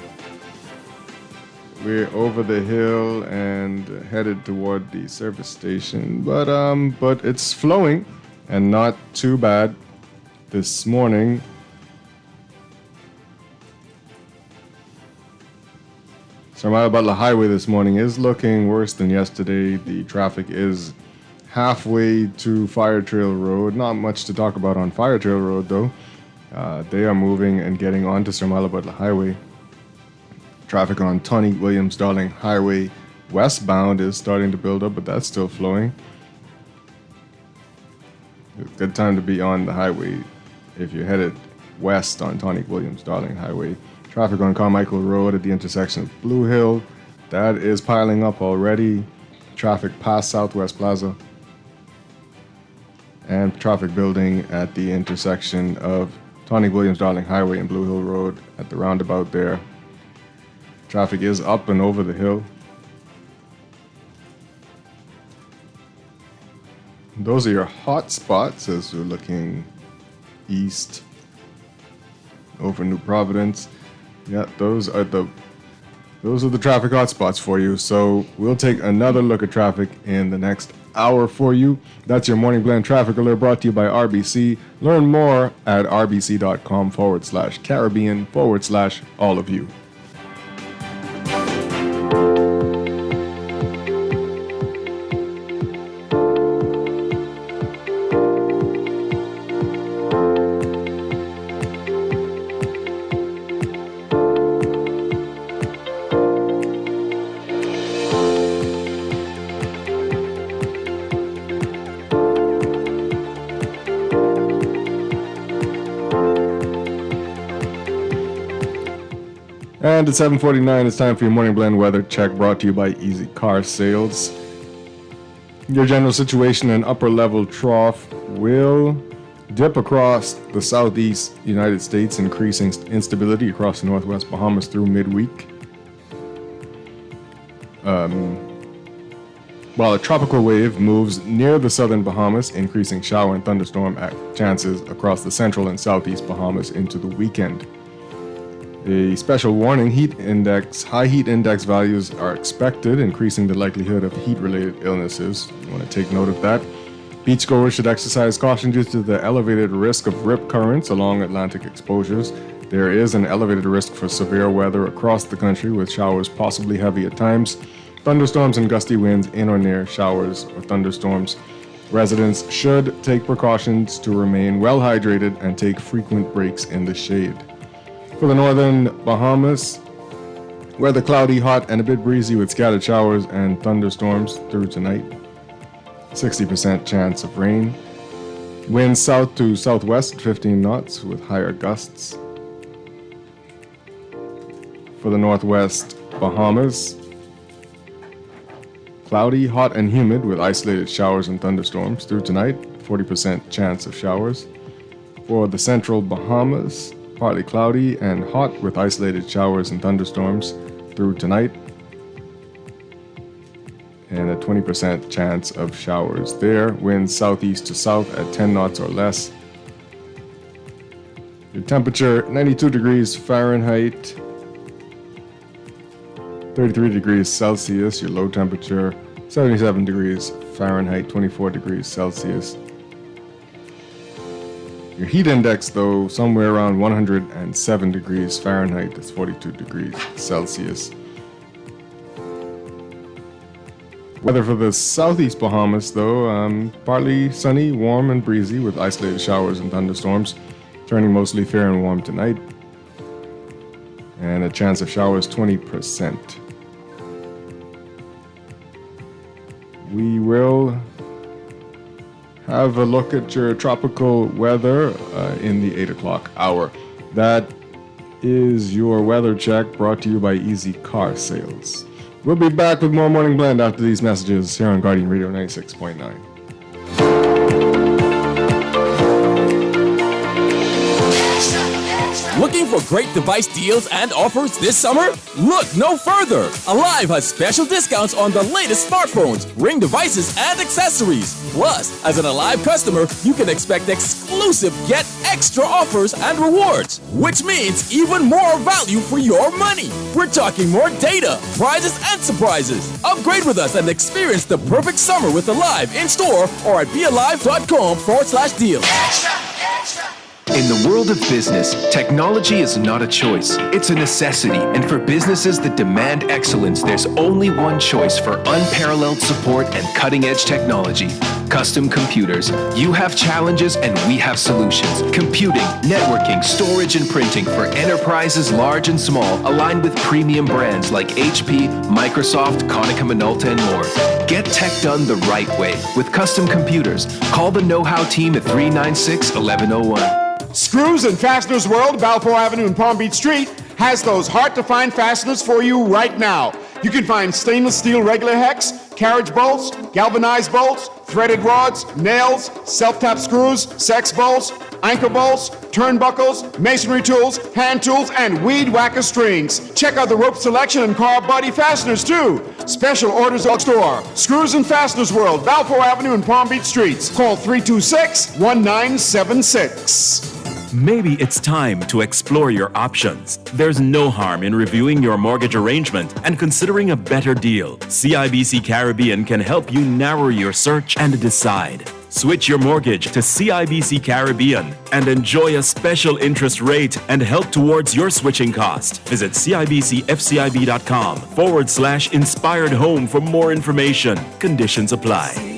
We're over the hill and headed toward the service station, but it's flowing and not too bad this morning. Sarmada Butler Highway this morning is looking worse than yesterday. The traffic is halfway to Fire Trail Road. Not much to talk about on Fire Trail Road, though. They are moving and getting onto Sarmada Butler Highway. Traffic on Tawny Williams Darling Highway westbound is starting to build up, but that's still flowing. It's a good time to be on the highway if you're headed west on Tawny Williams Darling Highway. Traffic on Carmichael Road at the intersection of Blue Hill, that is piling up already. Traffic past Southwest Plaza. And traffic building at the intersection of Tawny Williams Darling Highway and Blue Hill Road at the roundabout there. Traffic is up and over the hill. Those are your hot spots as we're looking east over New Providence. Yeah, those are the traffic hotspots for you. So we'll take another look at traffic in the next hour for you. That's your Morning Blend Traffic Alert brought to you by RBC. Learn more at rbc.com/Caribbean/all of you. And at 7:49, it's time for your Morning Blend weather check brought to you by Easy Car Sales. Your general situation and upper level trough will dip across the southeast United States, increasing instability across the northwest Bahamas through midweek. While a tropical wave moves near the southern Bahamas, increasing shower and thunderstorm chances across the central and southeast Bahamas into the weekend. A special warning, high heat index values are expected, increasing the likelihood of heat-related illnesses. You want to take note of that. Beachgoers should exercise caution due to the elevated risk of rip currents along Atlantic exposures. There is an elevated risk for severe weather across the country, with showers possibly heavy at times, thunderstorms and gusty winds in or near showers or thunderstorms. Residents should take precautions to remain well hydrated and take frequent breaks in the shade. For the northern Bahamas, weather cloudy, hot, and a bit breezy with scattered showers and thunderstorms through tonight. 60% chance of rain. Winds south to southwest, 15 knots with higher gusts. For the northwest Bahamas, cloudy, hot, and humid with isolated showers and thunderstorms through tonight. 40% chance of showers. For the central Bahamas, partly cloudy and hot with isolated showers and thunderstorms through tonight. And a 20% chance of showers there. Winds southeast to south at 10 knots or less. Your temperature, 92 degrees Fahrenheit, 33 degrees Celsius. Your low temperature, 77 degrees Fahrenheit, 24 degrees Celsius. Your heat index, though, somewhere around 107 degrees Fahrenheit, that's 42 degrees Celsius. Weather for the southeast Bahamas, though, partly sunny, warm, and breezy with isolated showers and thunderstorms, turning mostly fair and warm tonight. And a chance of showers, 20%. We will have a look at your tropical weather in the 8 o'clock hour. That is your weather check brought to you by Easy Car Sales. We'll be back with more Morning Blend after these messages here on Guardian Radio 96.9. Extra, extra. Looking for great device deals and offers this summer? Look no further. Alive has special discounts on the latest smartphones, Ring devices, and accessories. Plus, as an Alive customer, you can expect exclusive Get Extra offers and rewards, which means even more value for your money. We're talking more data, prizes, and surprises. Upgrade with us and experience the perfect summer with Alive in store or at bealive.com/deal. In the world of business, technology is not a choice, it's a necessity. And for businesses that demand excellence, there's only one choice for unparalleled support and cutting-edge technology. Custom Computers. You have challenges and we have solutions. Computing, networking, storage, and printing for enterprises large and small, aligned with premium brands like HP, Microsoft, Konica Minolta, and more. Get tech done the right way with Custom Computers. Call the know-how team at 396-1101. Screws and Fasteners World, Balfour Avenue and Palm Beach Street, has those hard-to-find fasteners for you right now. You can find stainless steel regular hex, carriage bolts, galvanized bolts, threaded rods, nails, self-tap screws, sex bolts, anchor bolts, turnbuckles, masonry tools, hand tools, and weed whacker strings. Check out the rope selection and car body fasteners, too. Special orders at store. Screws and Fasteners World, Balfour Avenue and Palm Beach Streets. Call 326-1976. Maybe it's time to explore your options. There's no harm in reviewing your mortgage arrangement and considering a better deal. CIBC Caribbean can help you narrow your search and decide. Switch your mortgage to CIBC Caribbean and enjoy a special interest rate and help towards your switching cost. Visit CIBCFCIB.com/inspired home for more information. Conditions apply.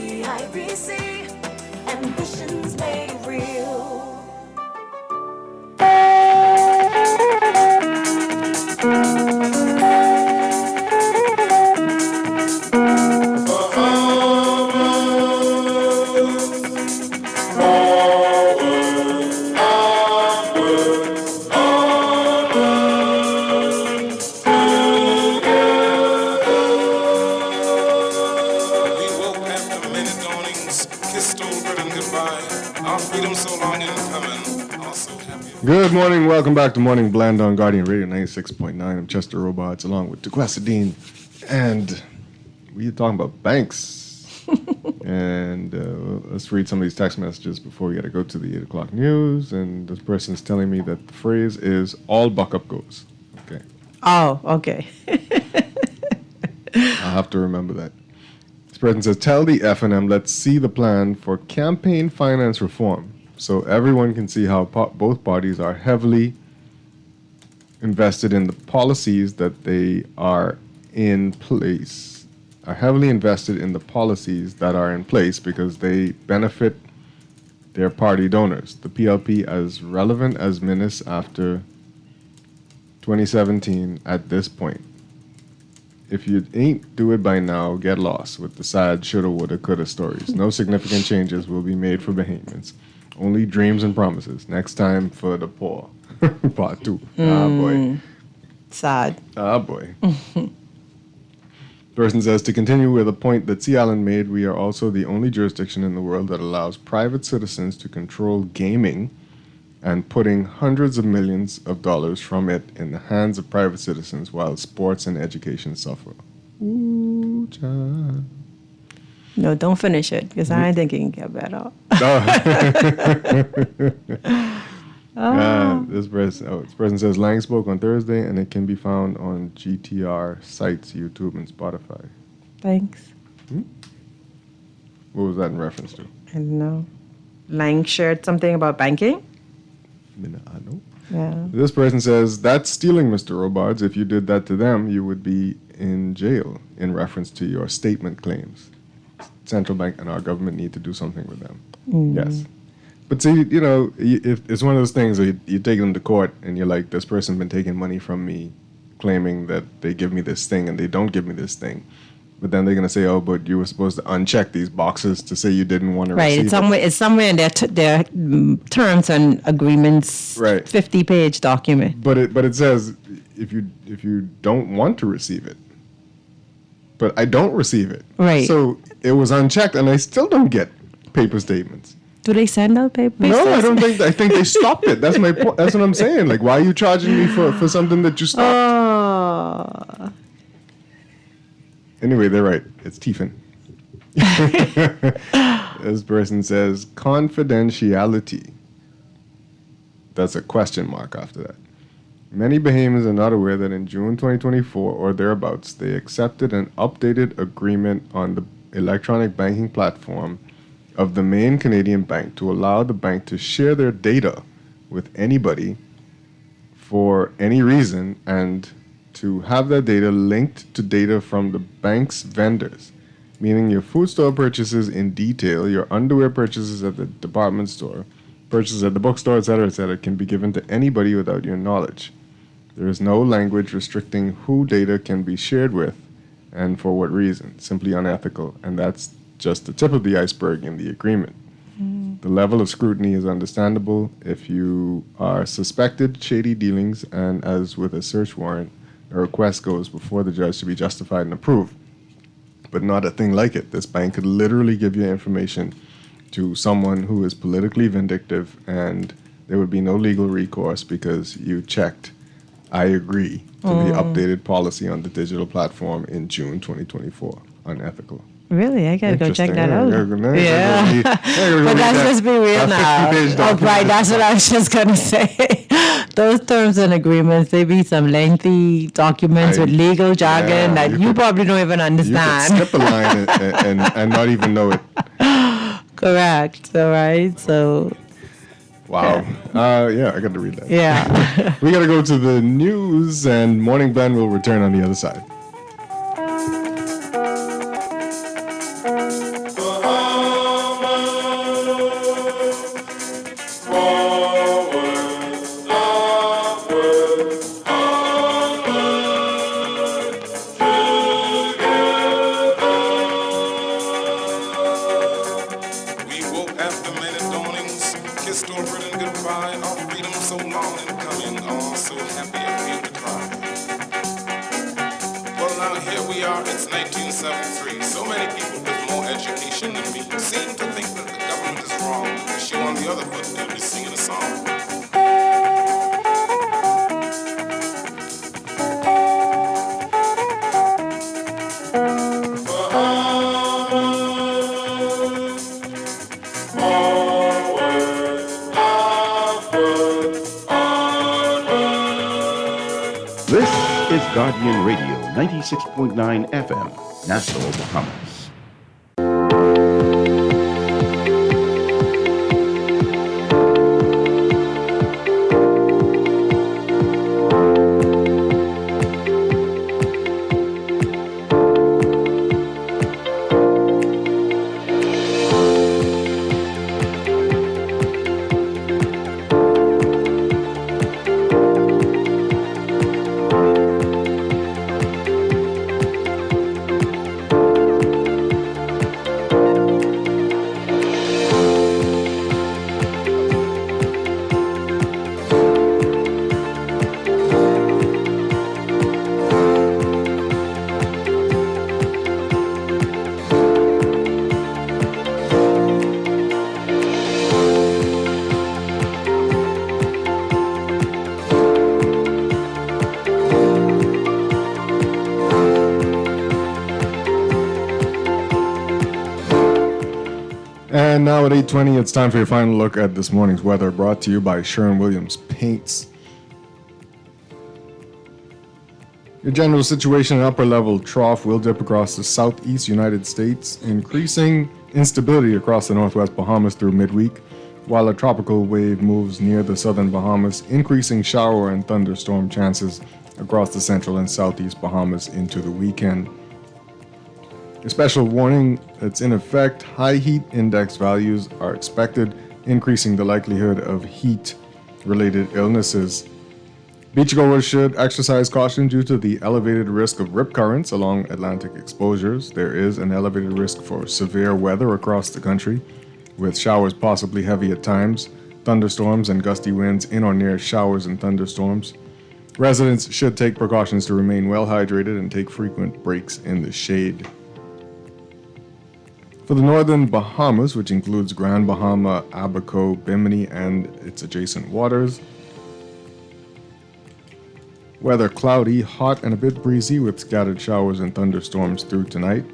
Good morning, welcome back to Morning Blend on Guardian Radio 96.9. I'm Chester Robots along with Dequessadine, and we're talking about banks. And let's read some of these text messages before we got to go to the 8 o'clock news. And this person's telling me that the phrase is all buck up goes. Okay. Oh, okay. I'll have to remember that. This person says, tell the F&M, let's see the plan for campaign finance reform, so everyone can see how both parties are heavily invested in the policies that they are in place, because they benefit their party donors. The PLP as relevant as minutes after 2017 at this point. If you ain't do it by now, get lost with the sad shoulda, woulda, coulda stories. No significant changes will be made for Bahamians. Only dreams and promises. Next time for the poor. Part 2. Ah, boy. Sad. Ah, boy. Person says, to continue with a point that C. Allen made, we are also the only jurisdiction in the world that allows private citizens to control gaming and putting hundreds of millions of dollars from it in the hands of private citizens while sports and education suffer. Ooh, child. No, don't finish it, because I think it can get better. This person says, Lang spoke on Thursday, and it can be found on GTR sites, YouTube, and Spotify. Thanks. What was that in reference to? I don't know. Lang shared something about banking? I know. Yeah. This person says, that's stealing, Mr. Robards. If you did that to them, you would be in jail, in reference to your statement claims. Central bank and our government need to do something with them. Yes. But see, you know, if it's one of those things that you take them to court and you're like, this person been taking money from me, claiming that they give me this thing and they don't give me this thing. But then they're going to say, oh, but you were supposed to uncheck these boxes to say you didn't want to receive it. Right, it's somewhere in their terms and agreements, 50-page document. But it says, if you don't want to receive it, but I don't receive it. Right. So it was unchecked, and I still don't get paper statements. Do they send out papers? No, I don't think. I think they stopped it. That's my point. That's what I'm saying. Like, why are you charging me for something that you stopped? Anyway, they're right. It's Tiefin. This person says confidentiality. That's a question mark after that. Many Bahamians are not aware that in June 2024 or thereabouts, they accepted an updated agreement on the electronic banking platform of the main Canadian bank to allow the bank to share their data with anybody for any reason and to have that data linked to data from the bank's vendors, meaning your food store purchases in detail, your underwear purchases at the department store, purchases at the bookstore, etc., can be given to anybody without your knowledge. There is no language restricting who data can be shared with and for what reason. Simply unethical, and that's just the tip of the iceberg in the agreement. The level of scrutiny is understandable if you are suspected shady dealings, and as with a search warrant, a request goes before the judge to be justified and approved. But not a thing like it. This bank could literally give you information to someone who is politically vindictive, and there would be no legal recourse because you checked, I agree, to the updated policy on the digital platform in June 2024. Unethical. Really? I gotta go check that out. Yeah. But let's just be real now. Oh, right, that's what I was just gonna say. Those terms and agreements, they be some lengthy documents with legal jargon that you probably don't even understand. You could skip a line and not even know it. Correct. All right. So. Wow. Yeah, I got to read that. Yeah. We got to go to the news, and Morning Blend will return on the other side. Guardian Radio 96.9 FM, Nassau, Bahamas. And now at 8:20, it's time for your final look at this morning's weather, brought to you by Sherwin-Williams Paints. Your general situation, an upper-level trough will dip across the southeast United States, increasing instability across the northwest Bahamas through midweek, while a tropical wave moves near the southern Bahamas, increasing shower and thunderstorm chances across the central and southeast Bahamas into the weekend. A special warning that's in effect: high heat index values are expected, increasing the likelihood of heat-related illnesses. Beachgoers should exercise caution due to the elevated risk of rip currents along Atlantic exposures. There is an elevated risk for severe weather across the country, with showers possibly heavy at times, thunderstorms and gusty winds in or near showers and thunderstorms. Residents should take precautions to remain well hydrated and take frequent breaks in the shade. For the northern Bahamas, which includes Grand Bahama, Abaco, Bimini, and its adjacent waters, weather cloudy, hot, and a bit breezy with scattered showers and thunderstorms through tonight.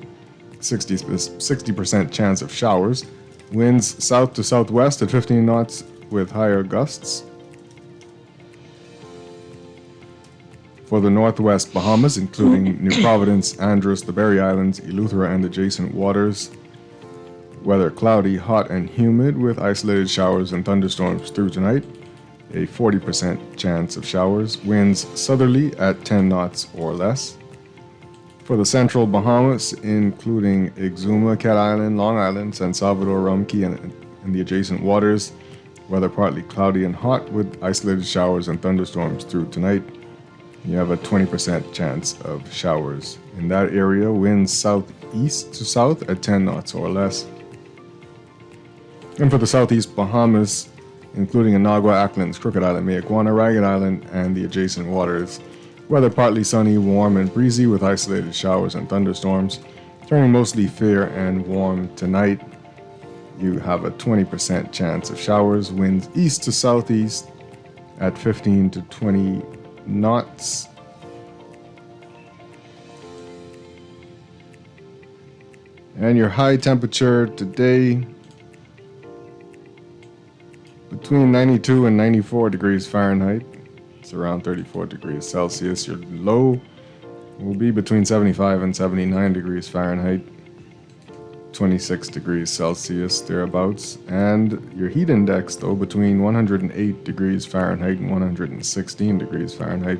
60% chance of showers. Winds south to southwest at 15 knots with higher gusts. For the northwest Bahamas, including New Providence, Andros, the Berry Islands, Eleuthera, and adjacent waters, weather cloudy, hot, and humid with isolated showers and thunderstorms through tonight. A 40% chance of showers. Winds southerly at 10 knots or less. For the central Bahamas, including Exuma, Cat Island, Long Island, San Salvador, Rum Cay, and the adjacent waters, weather partly cloudy and hot with isolated showers and thunderstorms through tonight. You have a 20% chance of showers. In that area, winds southeast to south at 10 knots or less. And for the southeast Bahamas, including Inagua, Acklands, Crooked Island, Mayaguana, Ragged Island, and the adjacent waters, weather partly sunny, warm, and breezy with isolated showers and thunderstorms, turning mostly fair and warm tonight. You have a 20% chance of showers, winds east to southeast at 15 to 20 knots. And your high temperature today, between 92 and 94 degrees Fahrenheit. It's around 34 degrees Celsius. Your low will be between 75 and 79 degrees Fahrenheit. 26 degrees Celsius, thereabouts. And your heat index, though, between 108 degrees Fahrenheit and 116 degrees Fahrenheit.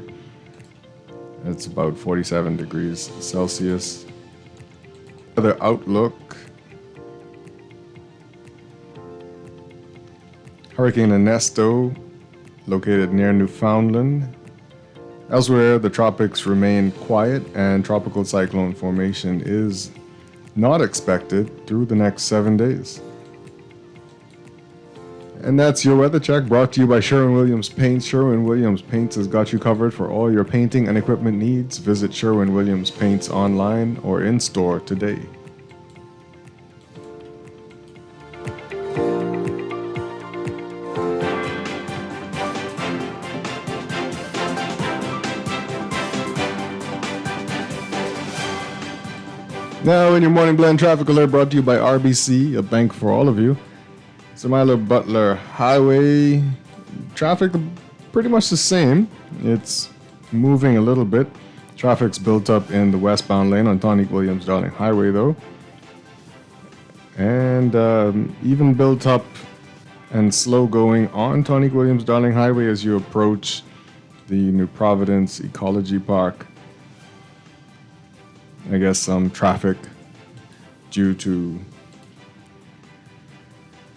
That's about 47 degrees Celsius. Weather outlook. Hurricane Ernesto, located near Newfoundland. Elsewhere, the tropics remain quiet and tropical cyclone formation is not expected through the next 7 days. And that's your weather check, brought to you by Sherwin-Williams Paints. Sherwin-Williams Paints has got you covered for all your painting and equipment needs. Visit Sherwin-Williams Paints online or in store today. Now, in your morning blend traffic alert, brought to you by RBC, a bank for all of you. Samila Butler Highway traffic pretty much the same. It's moving a little bit. Traffic's built up in the westbound lane on Tonique Williams Darling Highway, though, and even built up and slow going on Tonique Williams Darling Highway as you approach the New Providence Ecology Park. I guess some traffic due to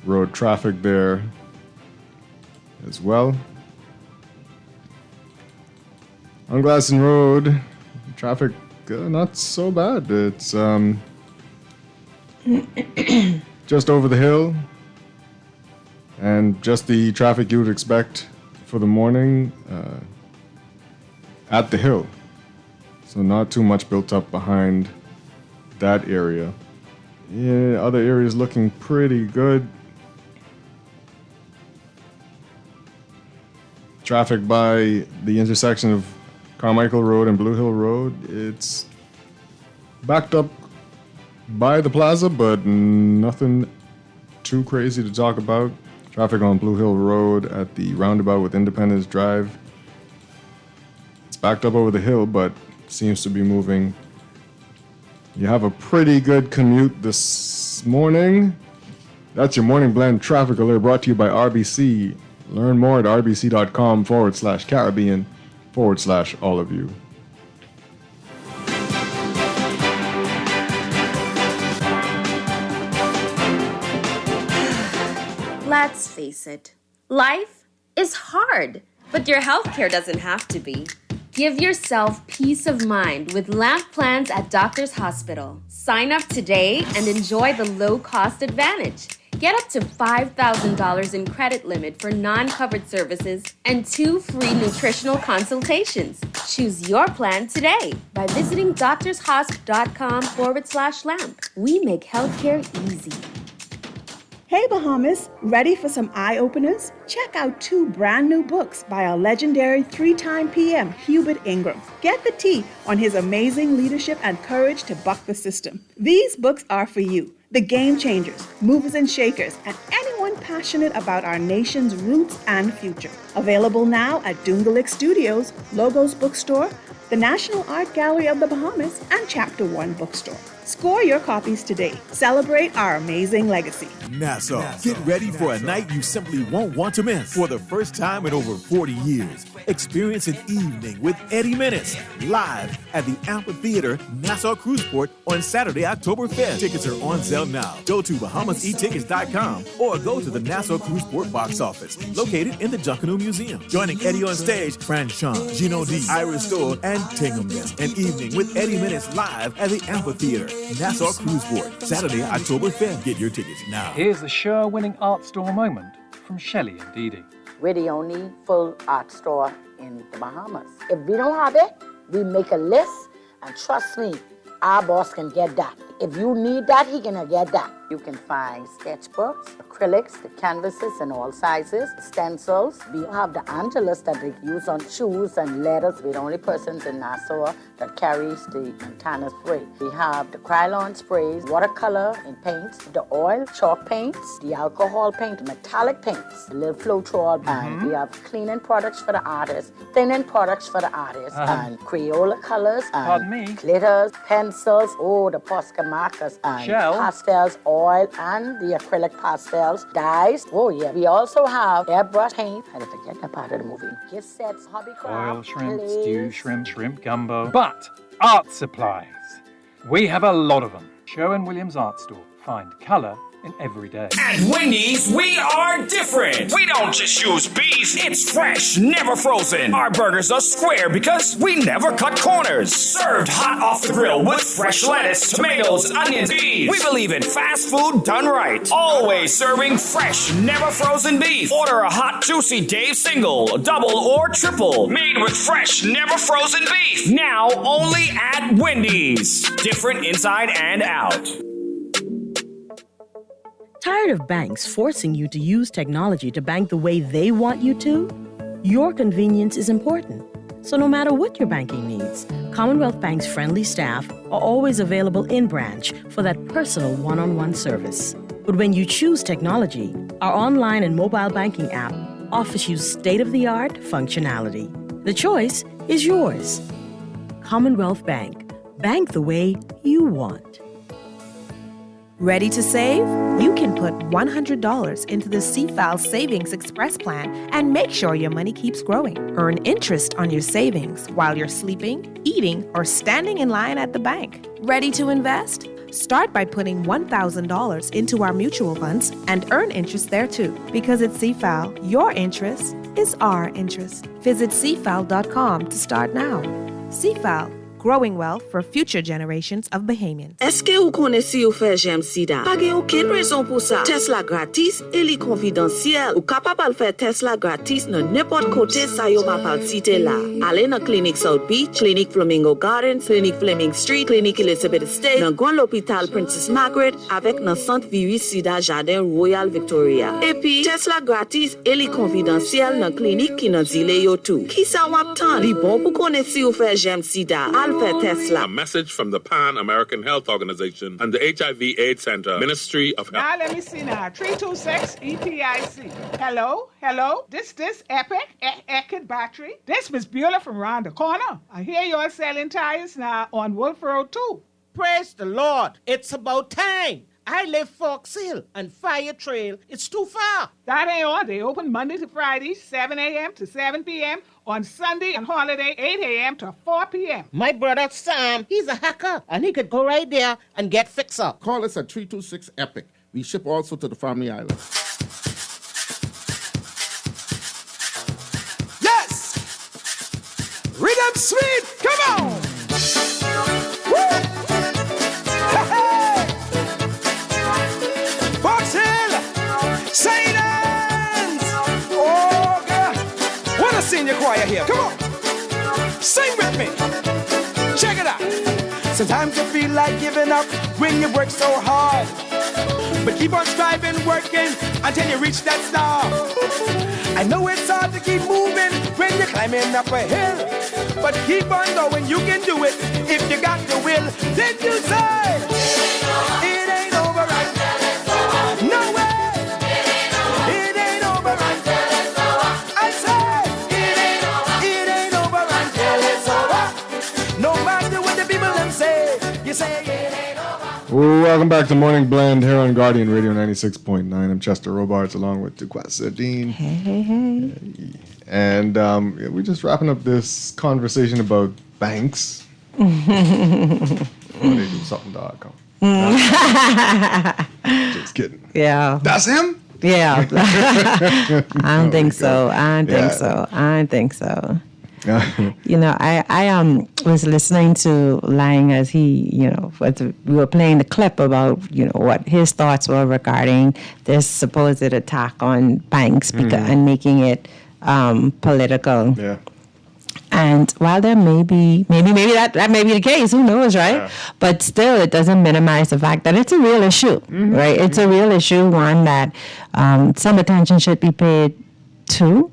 road traffic there as well. On Glasson Road, traffic not so bad. It's just over the hill and just the traffic you would expect for the morning at the hill. So not too much built up behind that area. Yeah, other areas looking pretty good. Traffic by the intersection of Carmichael Road and Blue Hill Road, it's backed up by the plaza, but nothing too crazy to talk about. Traffic on Blue Hill Road at the roundabout with Independence Drive. It's backed up over the hill, but seems to be moving. You have a pretty good commute this morning. That's your morning blend traffic alert, brought to you by RBC. Learn more at rbc.com/Caribbean/all of you. Let's face it, life is hard, but your healthcare doesn't have to be. Give yourself peace of mind with LAMP plans at Doctors Hospital. Sign up today and enjoy the low-cost advantage. Get up to $5,000 in credit limit for non-covered services and 2 free nutritional consultations. Choose your plan today by visiting doctorshosp.com/lamp. We make healthcare easy. Hey Bahamas, ready for some eye-openers? Check out 2 brand new books by our legendary 3-time PM, Hubert Ingram. Get the tea on his amazing leadership and courage to buck the system. These books are for you, the game changers, movers and shakers, and anyone passionate about our nation's roots and future. Available now at Dungalik Studios, Logos Bookstore, the National Art Gallery of the Bahamas, and Chapter 1 Bookstore. Score your copies today. Celebrate our amazing legacy. Nassau, get ready for a night you simply won't want to miss. For the first time in over 40 years, experience an evening with Eddie Menace live at the Amphitheater, Nassau Cruise Port on Saturday, October 5th. Tickets are on sale now. Go to BahamasEtickets.com or go to the Nassau Cruise Port box office, located in the Junkanoo Museum. Joining Eddie on stage, Strachan, Gino D, Iris Store, and Tinghamden. An evening with Eddie Menace live at the Amphitheater, Nassau Cruise Port, Saturday, October 5th. Get your tickets now. Here's a sure-winning art store moment from Shelley and Dee Dee. We're the only full art store in the Bahamas. If we don't have it, we make a list, and trust me, our boss can get that. If you need that, he can get that. You can find sketchbooks, acrylics, the canvases in all sizes, stencils. We have the Angelus that they use on shoes and letters. We're the only persons in Nassau that carries the Montana spray. We have the Krylon sprays, watercolor and paints, the oil, chalk paints, the alcohol paint, metallic paints, the little Floetrol, and we have cleaning products for the artists, thinning products for the artists, and Crayola colors, and glitters, pencils, the Posca markers, and pastels, oil, and the acrylic pastels, dyes. Oh yeah, we also have airbrush paint. I didn't forget that part of the movie. Gift sets, hobby craft, Oil shrimp, glaze. stew shrimp, shrimp gumbo. But art supplies. We have a lot of them. Sherwin-Williams Art Store. Find colour in every day. At Wendy's, we are different. We don't just use beef. It's fresh, never frozen. Our burgers are square because we never cut corners. Served hot off the grill with fresh lettuce, tomatoes, onions, beef. We believe in fast food done right. Always serving fresh, never frozen beef. Order a hot, juicy Dave single, double, or triple. Made with fresh, never frozen beef. Now only at Wendy's. Different inside and out. Tired of banks forcing you to use technology to bank the way they want you to? Your convenience is important. So no matter what your banking needs, Commonwealth Bank's friendly staff are always available in branch for that personal one-on-one service. But when you choose technology, our online and mobile banking app offers you state-of-the-art functionality. The choice is yours. Commonwealth Bank. Bank the way you want. Ready to save? You can put $100 into the CFAL Savings Express Plan and make sure your money keeps growing. Earn interest on your savings while you're sleeping, eating, or standing in line at the bank. Ready to invest? Start by putting $1,000 into our mutual funds and earn interest there too. Because at CFAL, your interest is our interest. Visit CFAL.com to start now. CFAL. Growing wealth for future generations of Bahamians. Est-ce que vous connaissez ou fait j'aime sida? Pas gen aucune raison pour ça. Tesla gratis et li confidentiel. Ou capable faire Tesla gratis dans n'importe côté ça yo m'appelle cité là. Allez dans Clinique South Beach, Clinique Flamingo Gardens, Clinique Fleming Street, Clinique Elizabeth State, dans Grand l'hôpital Princess Margaret avec dans Centre Virus Sida Jardin Royal Victoria. Et puis Tesla gratis et li confidentiel dans clinique qui dans zile yo tout. Qui ça wap tan? Li bon pour connaître ou faire j'aime sida. A message from the Pan American Health Organization and the HIV/AIDS Center, Ministry of Health. Now let me see now. 326 ETIC. Hello? This Epic Eckert battery. This Miss Beulah from round the corner. I hear you're selling tires now on Wolf Road too. Praise the Lord. It's about time. I live Fox Hill and Fire Trail. It's too far. That ain't all. They open Monday to Friday, 7 a.m. to 7 p.m. On Sunday and holiday, 8 a.m. to 4 p.m. My brother Sam, he's a hacker, and he could go right there and get fixed up. Call us at 326 EPIC. We ship also to the Family Island. Yes! Rhythm sweet, come on! Woo! Hey! Fox Hill! Silence! Oh, God! Wanna sing your choir here, come on! Sing Sometimes you feel like giving up when you work so hard. But keep on striving, working until you reach that star. I know it's hard to keep moving when you're climbing up a hill. But keep on going, you can do it if you got the will. Then you say, it ain't over until it's over. No way. It ain't over until it's over. I say, it ain't over until it's over. No matter what the people them say, you say it ain't over. Welcome back to Morning Blend here on Guardian Radio 96.9. I'm Chester Robards along with Duquesa Dean. Hey. And we're just wrapping up this conversation about banks. Something.com. Just kidding. Yeah. That's him? Yeah. I don't think so. I don't think so. You know, I was listening to Lang as he, we were playing the clip about, what his thoughts were regarding this supposed attack on banks and making it political. Yeah. And while there may be, maybe that may be the case, who knows, right? Yeah. But still, it doesn't minimize the fact that it's a real issue, right? It's a real issue, one that some attention should be paid to,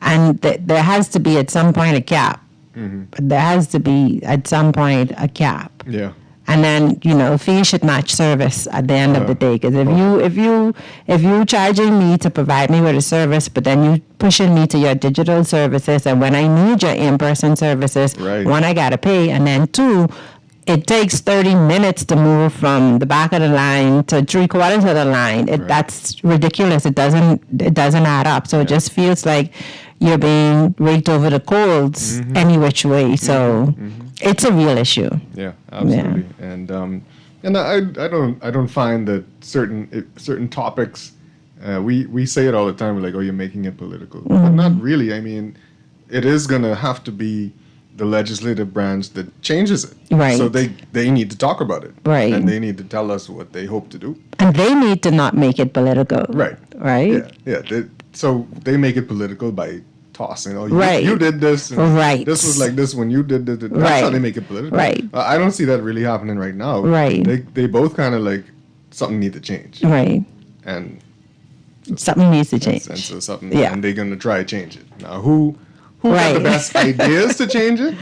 and there has to be at some point a cap. There has to be at some point a cap. Yeah. And then, fees should match service at the end of the day. Because if you charging me to provide me with a service, but then you pushing me to your digital services, and when I need your in-person services, one, I gotta pay, and then two, it takes 30 minutes to move from the back of the line to 3/4 of the line. That's ridiculous. It doesn't add up. So it just feels like you're being raked over the coals any which way. So it's a real issue. Yeah, absolutely. Yeah. And I don't find that certain topics we say it all the time. We're like, oh, you're making it political, but not really. I mean, it is gonna have to be the legislative branch that changes it. Right. So they need to talk about it. Right. And they need to tell us what they hope to do. And they need to not make it political. Right. Right. Yeah. So they make it political by tossing. Oh, right. You did this. And right. This was like this when you did this. That's right. how they make it political. Right. I don't see that really happening right now. Right. They both kind of like something need to change. Right. And something needs to change. And so something. Yeah. And they're gonna try to change it. Now who got the best ideas to change it?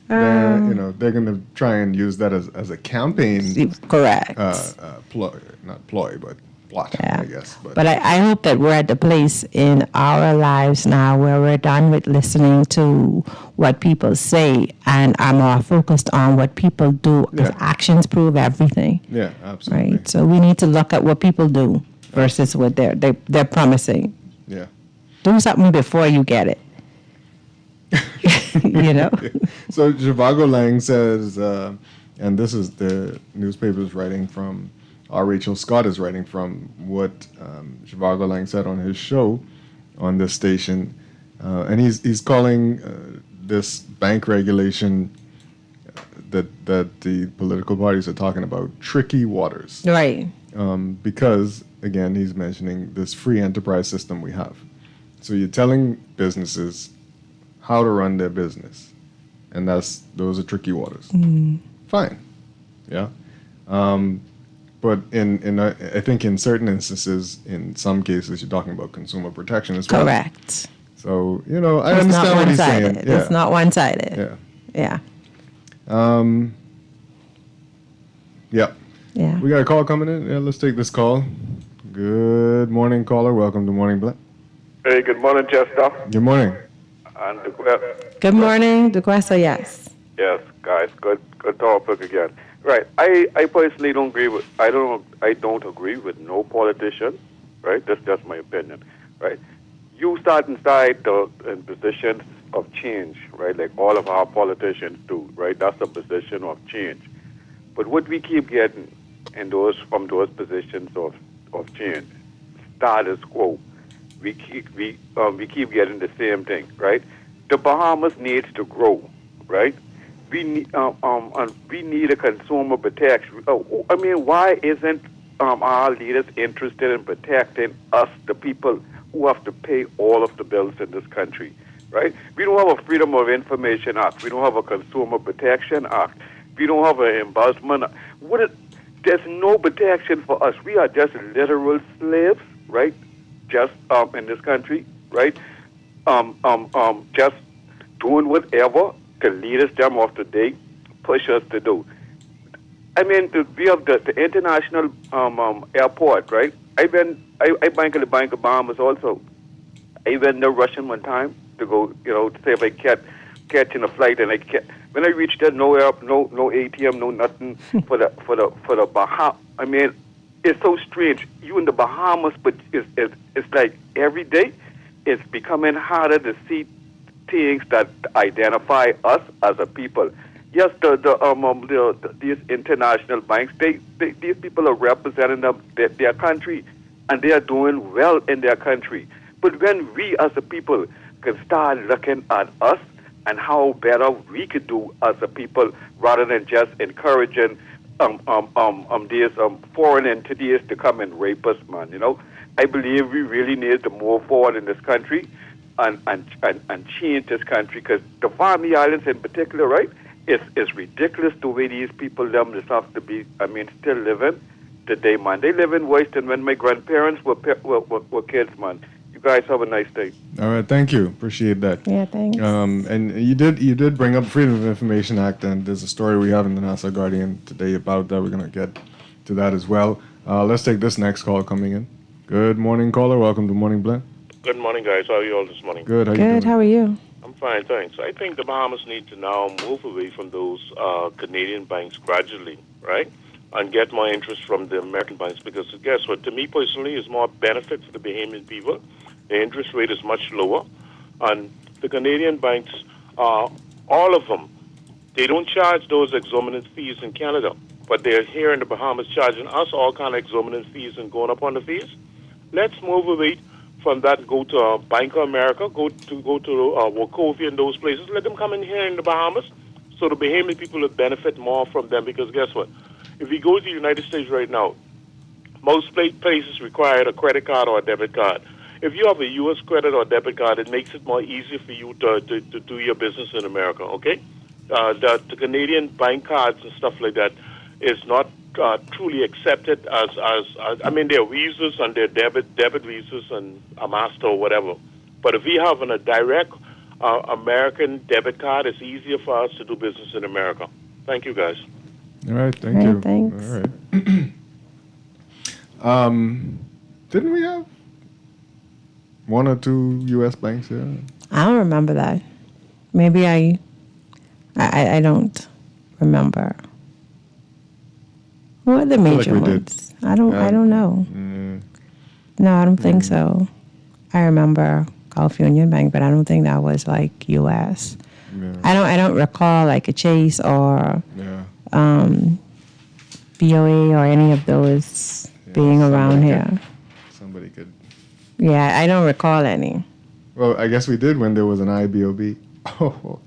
They're going to try and use that as a campaign. Correct. Not ploy, but plot, I guess. But I hope that we're at the place in our lives now where we're done with listening to what people say and are more focused on what people do, because actions prove everything. Yeah, absolutely. Right. So we need to look at what people do versus what they're promising. Yeah. Do something before you get it. So Zhivago Lang says, and this is the newspaper's writing from, Rachel Scott is writing from what Zhivago Lang said on his show on this station, and he's calling this bank regulation that the political parties are talking about tricky waters. Right. Because again, he's mentioning this free enterprise system we have. So you're telling businesses how to run their business, and those are tricky waters. Fine, yeah, but in I think in certain instances, in some cases, you're talking about consumer protection as well. Correct. So I understand what he's saying. Yeah. It's not one-sided. Yeah. Yeah. Yeah. We got a call coming in. Yeah, let's take this call. Good morning, caller. Welcome to Morning Blend. Hey, good morning, Chester. Good morning. And good morning, Duquesa. Yes. Yes, guys. Good topic again. Right. I personally don't agree with. I don't agree with no politician. Right. That's just my opinion. Right. You start inside in positions of change. Right. Like all of our politicians do. Right. That's a position of change. But what we keep getting from those positions of change, status quo. We keep getting the same thing, right? The Bahamas needs to grow, right? We need a consumer protection. I mean, why isn't our leaders interested in protecting us, the people who have to pay all of the bills in this country, right? We don't have a Freedom of Information Act. We don't have a Consumer Protection Act. We don't have an embezzlement. There's no protection for us. We are just literal slaves, right? Just in this country, right? Just doing whatever to lead us them off the day, push us to do. I mean, we have the international airport, right? I bank at the Bank of Bahamas also. I went there Russian one time to go, to say if I catching a flight, and when I reached there, no ATM, no nothing for the Bahamas. I mean, it's so strange. You in the Bahamas, but it's like every day, it's becoming harder to see things that identify us as a people. Yes, these international banks, these people are representing their country, and they are doing well in their country. But when we as a people can start looking at us and how better we could do as a people, rather than just encouraging these foreign entities to come and rape us, man. I believe we really need to move forward in this country and change this country, because the Family Islands in particular, right? It's ridiculous the way these people just have to be, still living today, man. They live in worse than when my grandparents were kids, man. You guys have a nice day. All right, thank you. Appreciate that. Yeah, thanks. And you did bring up Freedom of Information Act, and there's a story we have in the Nassau Guardian today about that. We're going to get to that as well. Let's take this next call coming in. Good morning, caller. Welcome to Morning Blend. Good morning, guys. How are you all this morning? Good. How you Good. doing? How are you? I'm fine, thanks. I think the Bahamas need to now move away from those Canadian banks gradually, right? And get more interest from the American banks, because guess what? To me personally, it's more benefit for the Bahamian people. The interest rate is much lower. And the Canadian banks, all of them, they don't charge those exorbitant fees in Canada, but they're here in the Bahamas charging us all kind of exorbitant fees and going up on the fees. Let's move away from that, go to Bank of America, go to Wachovia and those places. Let them come in here in the Bahamas, so the Bahamian people will benefit more from them. Because guess what? If we go to the United States right now, most places require a credit card or a debit card. If you have a U.S. credit or debit card, it makes it more easier for you to do your business in America, okay? The Canadian bank cards and stuff like that is not truly accepted as they're visas and they're debit visas and a master or whatever. But if we have a direct American debit card, it's easier for us to do business in America. Thank you, guys. All right, thank you. Thanks. All right. Didn't we have one or two U.S. banks here? I don't remember that. Maybe I don't remember. What are the major ones? I don't know. No, I don't think so. I remember Gulf Union Bank, but I don't think that was like U.S. Yeah. I don't recall like a Chase or BOA or any of those being around here. Somebody could. Yeah, I don't recall any. Well, I guess we did when there was an IBOB. Oh.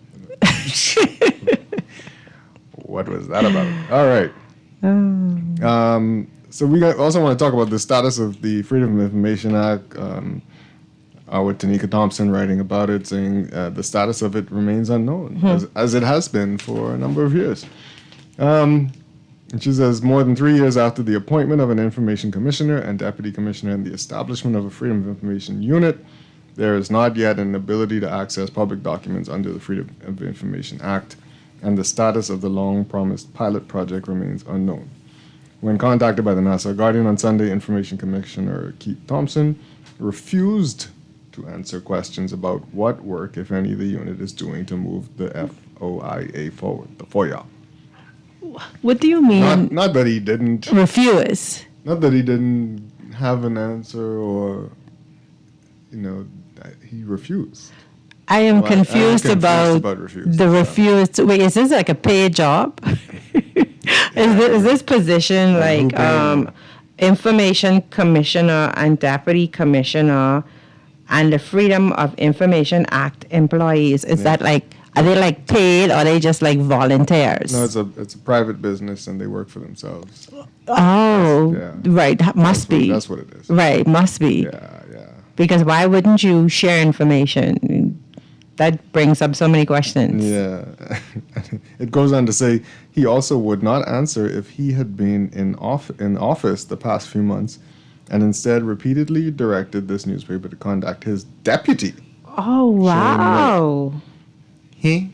What was that about? All right. So we also want to talk about the status of the Freedom of Information Act, with Tanika Thompson writing about it, saying the status of it remains unknown, as it has been for a number of years. And she says, more than 3 years after the appointment of an information commissioner and deputy commissioner and the establishment of a Freedom of Information unit, there is not yet an ability to access public documents under the Freedom of Information Act, and the status of the long-promised pilot project remains unknown. When contacted by the Nassau Guardian on Sunday, Information Commissioner Keith Thompson refused to answer questions about what work, if any, the unit is doing to move the FOIA forward, the FOIA. What do you mean? Not that he didn't refuse. Not that he didn't have an answer, or he refused. I am confused about refused. The refused. Wait, is this like a paid job? Is this position like information commissioner and deputy commissioner and the Freedom of Information Act employees? Is that like, are they like paid, or are they just like volunteers? No, it's a private business and they work for themselves. Oh, right. Must be. That's what it is. Right, must be. Yeah. Because why wouldn't you share information? that brings up so many questions. Yeah. It goes on to say he also would not answer if he had been in office the past few months and instead repeatedly directed this newspaper to contact his deputy. Oh, wow. He?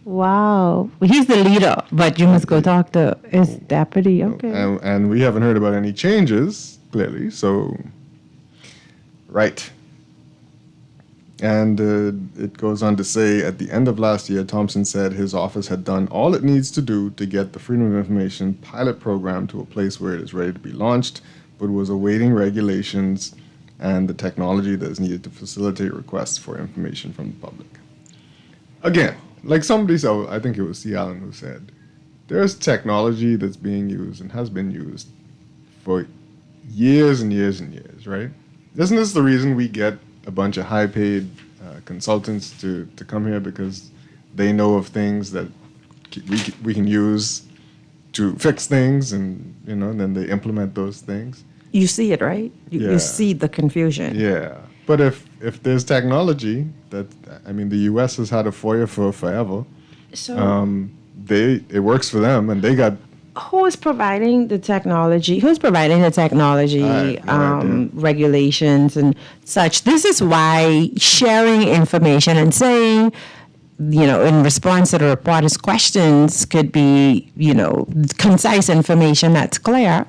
Wow. Well, he's the leader, but you must go talk to his deputy. Okay. And we haven't heard about any changes, clearly, so... Right. And it goes on to say, at the end of last year, Thompson said his office had done all it needs to do to get the Freedom of Information pilot program to a place where it is ready to be launched, but was awaiting regulations and the technology that is needed to facilitate requests for information from the public. Again, like somebody said, I think it was C. Allen who said, there's technology that's being used and has been used for years and years and years, right? Isn't this the reason we get a bunch of high-paid consultants to come here, because they know of things that we can use to fix things, and then they implement those things. You see it, right? You see the confusion. Yeah, but if there's technology that, I mean, the U.S. has had a FOIA for forever. So it works for them, and they got. Who's providing the technology? Regulations and such? This is why sharing information and saying, in response to the reporter's questions could be, concise information that's clear.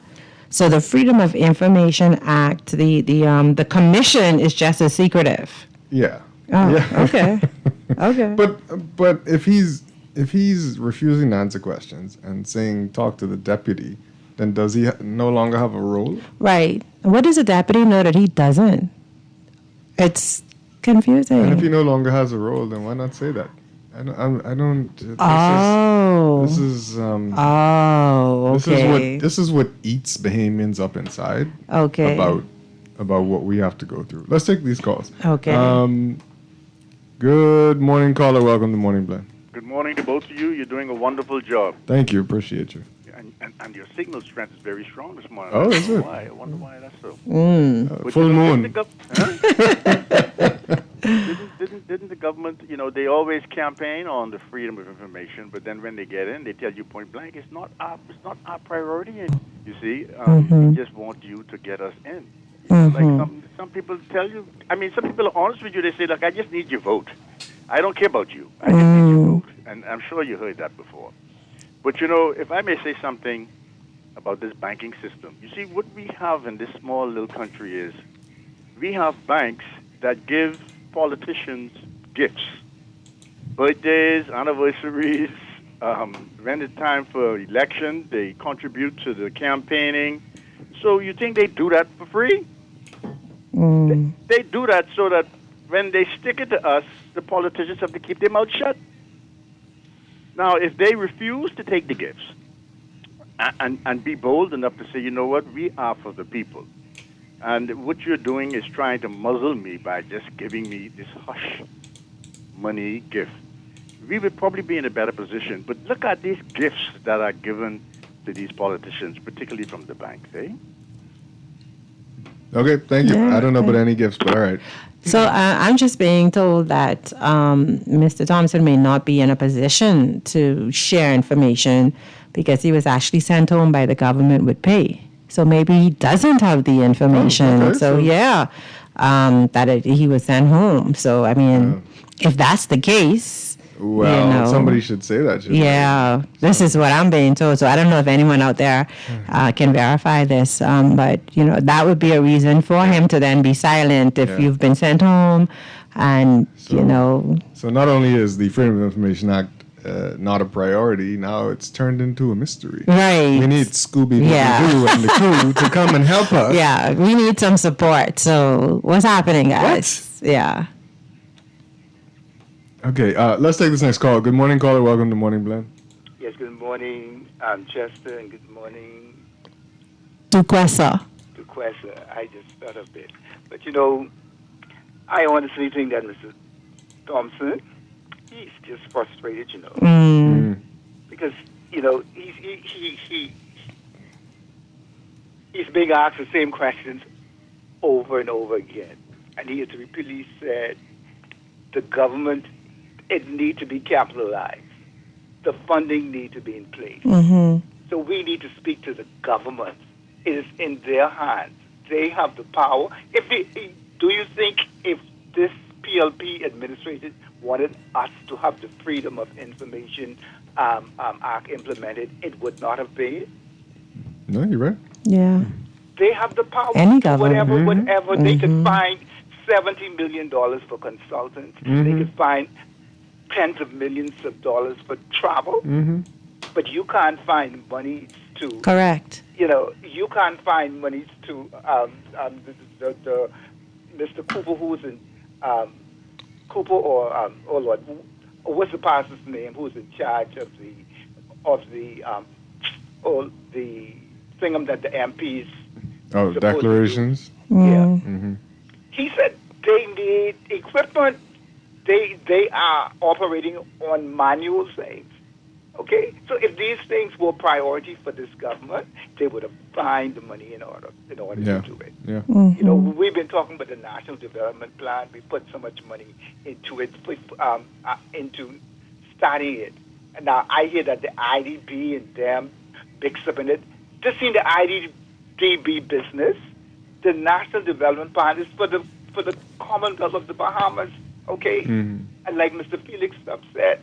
So the Freedom of Information Act, the commission is just as secretive. Yeah. Oh, yeah. Okay. Okay. But if he's refusing to answer questions and saying talk to the deputy, then does he no longer have a role? Right. What does a deputy know that he doesn't? It's confusing. And if he no longer has a role, then why not say that? I don't. This is okay. This is what eats Bahamians up inside. Okay. About what we have to go through. Let's take these calls. Okay. Good morning, caller. Welcome to Morning Blend. Good morning to both of you. You're doing a wonderful job. Thank you. Appreciate you. And your signal strength is very strong this morning. Oh, is it? I wonder why that's so. Full moon. Didn't the government, they always campaign on the freedom of information, but then when they get in, they tell you point blank, it's not our priority. You see, we just want you to get us in. Like some people tell you, some people are honest with you. They say, look, I just need your vote. I don't care about you. I just need your vote. And I'm sure you heard that before. But, if I may say something about this banking system, you see, what we have in this small little country is we have banks that give politicians gifts, birthdays, anniversaries, when it's time for election, they contribute to the campaigning. So you think they do that for free? They do that so that when they stick it to us, the politicians have to keep their mouth shut. Now, if they refuse to take the gifts and be bold enough to say, you know what, we are for the people, and what you're doing is trying to muzzle me by just giving me this hush money gift, we would probably be in a better position. But look at these gifts that are given to these politicians, particularly from the banks, eh? Okay, thank you. Yeah, I don't know about any gifts, but all right. So I'm just being told that Mr. Thompson may not be in a position to share information because he was actually sent home by the government with pay. So maybe he doesn't have the information. He was sent home. So, if that's the case, well, somebody should say that. This is what I'm being told. So I don't know if anyone out there can verify this. But, that would be a reason for him to then be silent if you've been sent home. And, So not only is the Freedom of Information Act not a priority, now it's turned into a mystery. Right. We need Scooby-Doo and the crew to come and help us. Yeah, we need some support. So what's happening, guys? Yeah. Okay, let's take this next call. Good morning, caller. Welcome to Morning Blend. Yes, good morning. I'm Chester, and good morning. Duquesa. I just thought of it. But, I honestly think that Mr. Thompson, he's just frustrated, because, he's being asked the same questions over and over again. And he has repeatedly said the government it needs to be capitalized. The funding needs to be in place. So we need to speak to the government. It is in their hands. They have the power. Do you think if this PLP administration wanted us to have the Freedom of Information Act implemented, it would not have been? No, you're right. Yeah. They have the power Any to government. whatever. They could find $70 million for consultants. They could find tens of millions of dollars for travel. But you can't find money to... Correct. You can't find money to the Mr. Cooper, who's in... Cooper or Lord, what's the pastor's name? Who's in charge of the thingam that the MPs... Oh, declarations? Yeah. He said they need equipment. They are operating on manual things. Okay? So if these things were priority for this government, they would have found the money in order to do it. Yeah. We've been talking about the National Development Plan. We put so much money into it, into starting it. And now I hear that the IDB and them mix up in it. Just in the IDB business, the National Development Plan is for the Commonwealth of the Bahamas. Okay? And like Mr. Felix said,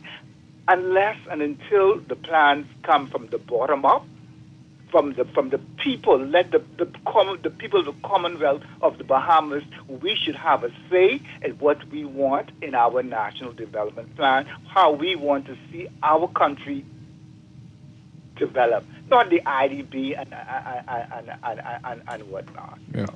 unless and until the plans come from the bottom up, from the people, let the people of the Commonwealth of the Bahamas, we should have a say in what we want in our National Development Plan, how we want to see our country develop, not the IDB and whatnot. Yeah.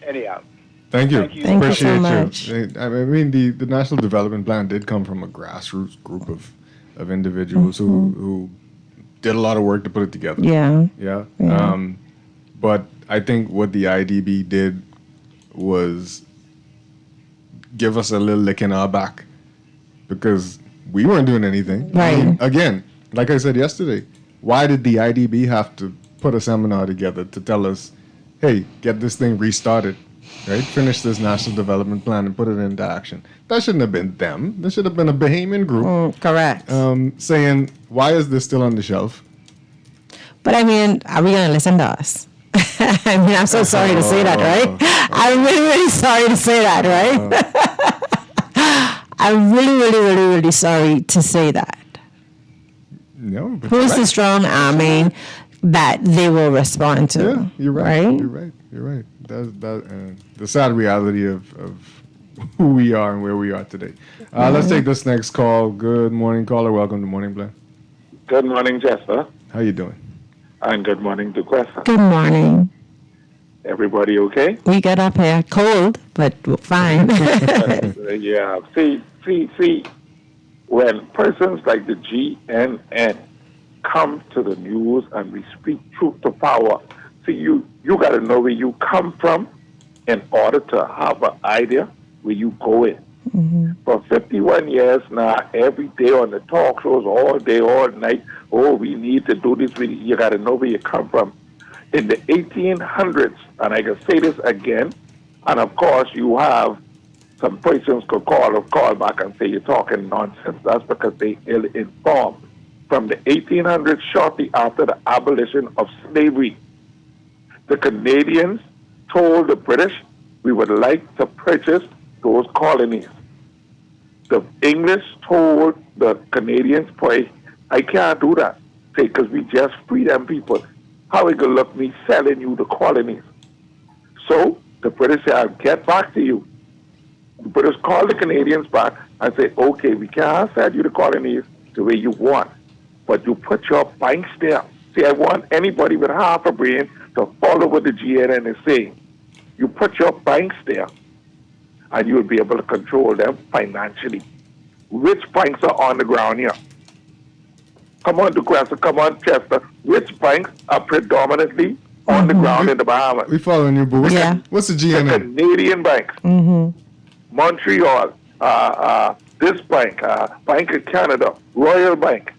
Anyhow. Thank you. Thank you so much. I mean, the National Development Plan did come from a grassroots group of individuals who did a lot of work to put it together. Yeah. But I think what the IDB did was give us a little lick in our back because we weren't doing anything. Right. I mean, again, like I said yesterday, why did the IDB have to put a seminar together to tell us, hey, get this thing restarted? Right? Finish this National Development Plan and put it into action. That shouldn't have been them. There should have been a Bahamian group. Correct. Saying, why is this still on the shelf? But I mean, are we going to listen to us? I mean, I'm so sorry to say that, right? I'm really, really sorry to say that, right? I'm really, really, really, really sorry to say that. No. But who's the strong arming that they will respond to? Yeah, you're right. You're right. That's the sad reality of who we are and where we are today. Let's take this next call. Good morning, caller. Welcome to Morning Blend. Good morning, Jasper. How you doing? And good morning to Quessa. Good morning. Everybody okay? We got up here cold, but we're fine. Yeah. See, when persons like the GNN come to the news and we speak truth to power, see, you got to know where you come from in order to have an idea where you go in. For 51 years now, every day on the talk shows, all day, all night, we need to do this. You got to know where you come from. In the 1800s, and I can say this again, and of course you have some persons could call back and say you're talking nonsense. That's because they ill-informed. From the 1800s, shortly after the abolition of slavery, the Canadians told the British we would like to purchase those colonies. The English told the Canadians, boy, I can't do that. Say, because we just free them people. How it going to look me selling you the colonies? So the British said, I'll get back to you. The British called the Canadians back and say, okay, we can't sell you the colonies the way you want, but you put your banks there. See, I want anybody with half a brain to follow what the GNN is saying. You put your banks there, and you'll be able to control them financially. Which banks are on the ground here? Come on, DeQuesta, come on, Chester. Which banks are predominantly on the ground in the Bahamas? We following you, boo. What's the GNN? The Canadian banks. Montreal, this bank, Bank of Canada, Royal Bank.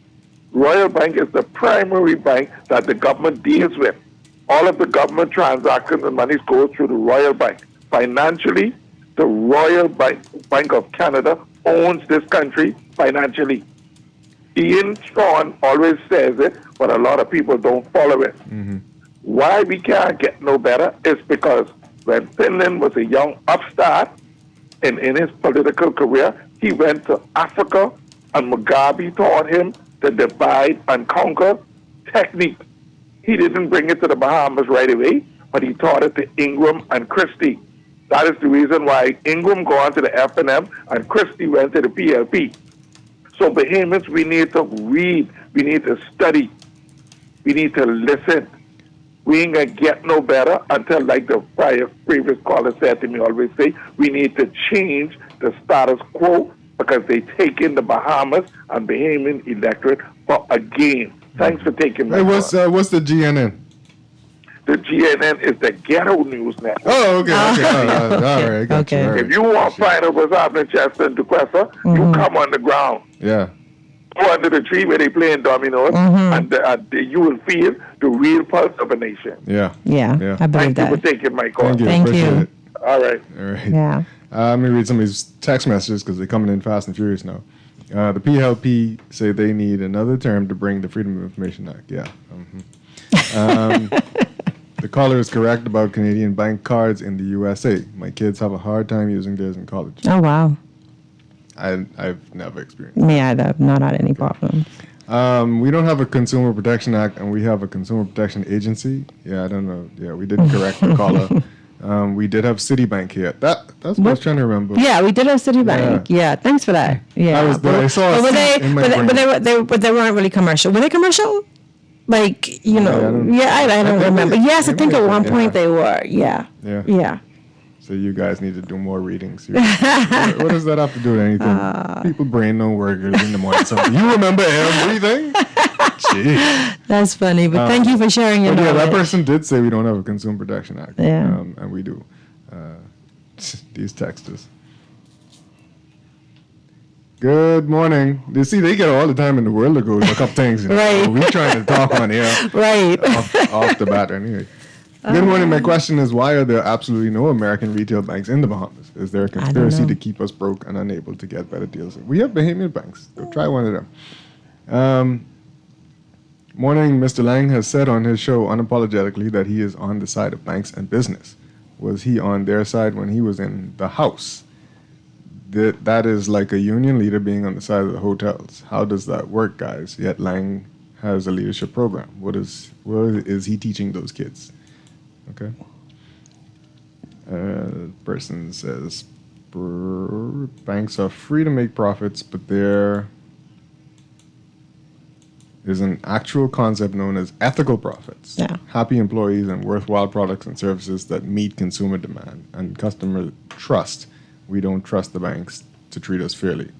Royal Bank is the primary bank that the government deals with. All of the government transactions and monies go through the Royal Bank. Financially, the Royal Bank of Canada owns this country financially. Ian Strachan always says it, but a lot of people don't follow it. Why we can't get no better is because when Finland was a young upstart in his political career, he went to Africa and Mugabe taught him the divide and conquer technique. He didn't bring it to the Bahamas right away, but he taught it to Ingram and Christie. That is the reason why Ingram gone to the FNM and Christie went to the PLP. So Bahamians, we need to read, we need to study, we need to listen. We ain't gonna get no better until, like the previous caller said to me, always say, we need to change the status quo because they take in the Bahamas and Bahamian electorate for a game. Thanks for taking my Hey, what's the GNN? The GNN is the Ghetto News Network. Oh, okay. All right, got you. All right. If you want to find out what's happening in Chester and DeQuesta, you come on the ground. Yeah. Go under the tree where they playing dominoes, and you will feel the real pulse of a nation. Yeah. Yeah, I believe Thank you that. for taking my call. Thank you. Appreciate it. All right. All right. Yeah. Let me read some of these text messages because they're coming in fast and furious now. The PLP say they need another term to bring the Freedom of Information Act. Yeah. The caller is correct about Canadian bank cards in the USA. My kids have a hard time using theirs in college. Oh, wow. I've never experienced Me either. I've not had any problems. we don't have a Consumer Protection Act, and we have a Consumer Protection Agency. Yeah, I don't know. Yeah, we didn't correct the caller. We did have Citibank here. That's what I was trying to remember. Yeah, we did have Citibank. Yeah, thanks for that. Yeah, I saw a seat in my brain. but they weren't really commercial. Were they commercial? Like, you know, I don't remember. Yes, I think at one point they were. Yeah. Yeah. So you guys need to do more readings. What does that have to do with anything? People brain no workers in the morning. So you remember everything? Gee. That's funny, but thank you for sharing your knowledge. That person did say we don't have a Consumer Protection Act. Yeah. And we do. These texters. Good morning. You see, they get all the time in the world to go look up things. Right. So we're trying to talk on here. Right. Off the bat, anyway. Good morning. My question is, why are there absolutely no American retail banks in the Bahamas? Is there a conspiracy to keep us broke and unable to get better deals? We have Bahamian banks. So try one of them. Morning, Mr. Lang has said on his show unapologetically that he is on the side of banks and business. Was he on their side when he was in the House? That is like a union leader being on the side of the hotels. How does that work, guys? Yet Lang has a leadership program. What is he teaching those kids? Okay. Person says, banks are free to make profits, but there is an actual concept known as ethical profits. Yeah. Happy employees and worthwhile products and services that meet consumer demand and customer trust. We don't trust the banks to treat us fairly.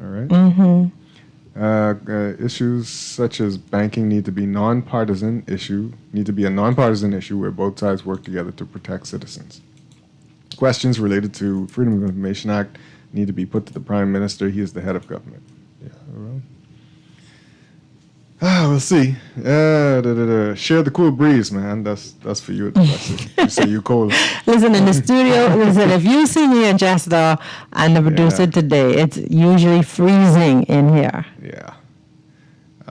All right. Mm-hmm. Issues such as banking need to be a nonpartisan issue where both sides work together to protect citizens. Questions related to Freedom of Information Act need to be put to the Prime Minister. He is the head of government. Yeah, well. We'll see. Share the cool breeze, man. That's for you. You say you cold. Listen, in the studio, if you see me and Chester and the producer today, it's usually freezing in here. Yeah.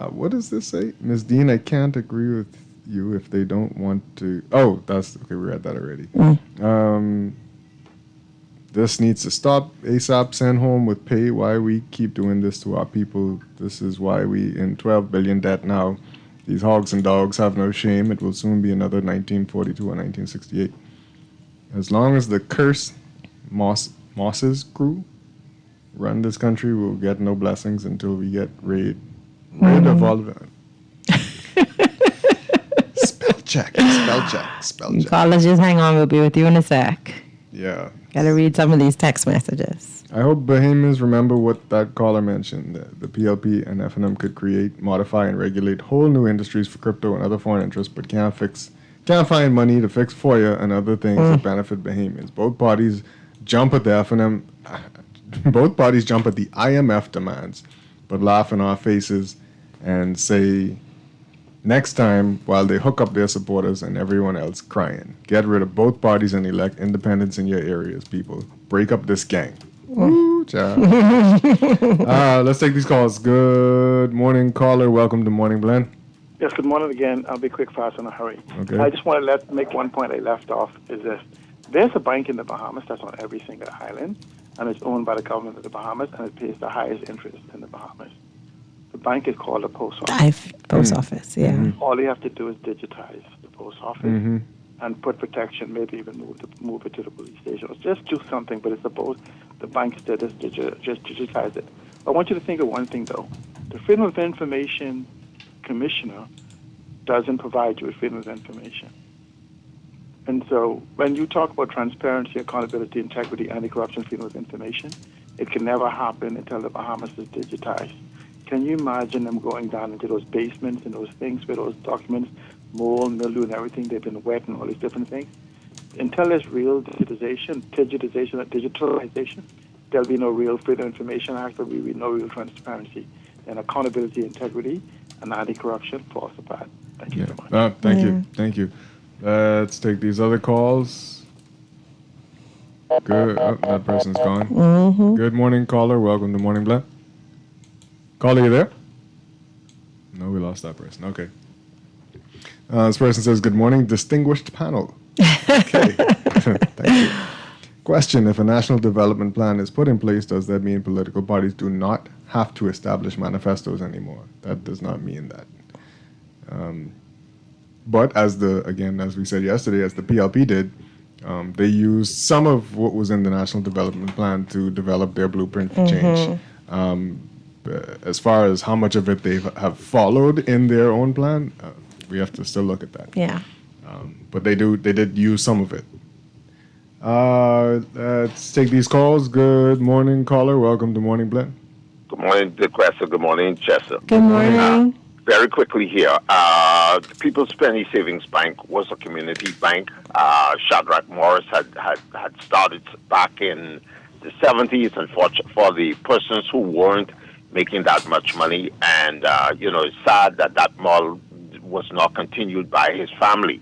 What does this say? Ms. Dean, I can't agree with you if they don't want to. Oh, that's okay. We read that already. This needs to stop ASAP. Send home with pay. Why we keep doing this to our people? This is why we in 12 billion debt now. These hogs and dogs have no shame. It will soon be another 1942 or 1968. As long as the cursed Mosses crew run this country, we'll get no blessings until we get rid of all of it. Spell check. Callers, just hang on. We'll be with you in a sec. Yeah. Got to read some of these text messages. I hope Bahamians remember what that caller mentioned. The PLP and FNM could create, modify, and regulate whole new industries for crypto and other foreign interests, but can't find money to fix FOIA and other things that benefit Bahamians. Both parties jump at the FNM. Both parties jump at the IMF demands, but laugh in our faces and say next time while they hook up their supporters and everyone else crying. Get rid of both parties and elect independents in your areas, people. break up this gang. Ooh, child. Let's take these calls. Good morning, caller. Welcome to Morning Blend. Yes, good morning again. I'll be quick, fast, in a hurry. Okay. I just want to make one point I left off, is this. There's a bank in the Bahamas that's on every single island, and it's owned by the government of the Bahamas, and it pays the highest interest in the Bahamas. The bank is called the Post Office. Post Office, yeah. Mm-hmm. All you have to do is digitize the Post Office and put protection, maybe even move it to the police station. Or just do something, but it's supposed the bank instead just digitize it. I want you to think of one thing, though. The Freedom of Information Commissioner doesn't provide you with freedom of information. And so when you talk about transparency, accountability, integrity, anti-corruption, freedom of information, it can never happen until the Bahamas is digitized. Can you imagine them going down into those basements and those things where those documents, mold, mildew, and everything, they've been wet and all these different things? Until there's real digitization, there'll be no real Freedom of Information Act, there'll be no real transparency. And accountability, integrity, and anti-corruption falls apart. Thank you so much. Thank you. Let's take these other calls. Good. Oh, that person's gone. Mm-hmm. Good morning, caller. Welcome to Morning Blend. Caller, you there? No, we lost that person. Okay. This person says, good morning, distinguished panel. Okay. Thank you. Question, if a national development plan is put in place, does that mean political parties do not have to establish manifestos anymore? That does not mean that. But as we said yesterday, as the PLP did, they used some of what was in the National Development Plan to develop their blueprint for change. As far as how much of it they have followed in their own plan, we have to still look at that. Yeah. But they did use some of it. Let's take these calls. Good morning, caller. Welcome to Morning Blend. Good morning, Dick Wester. Good morning, Chester. Good morning. Very quickly here, the People's Penny Savings Bank was a community bank. Shadrach Morris had started back in the 70s, and for the persons who weren't making that much money, and it's sad that model was not continued by his family.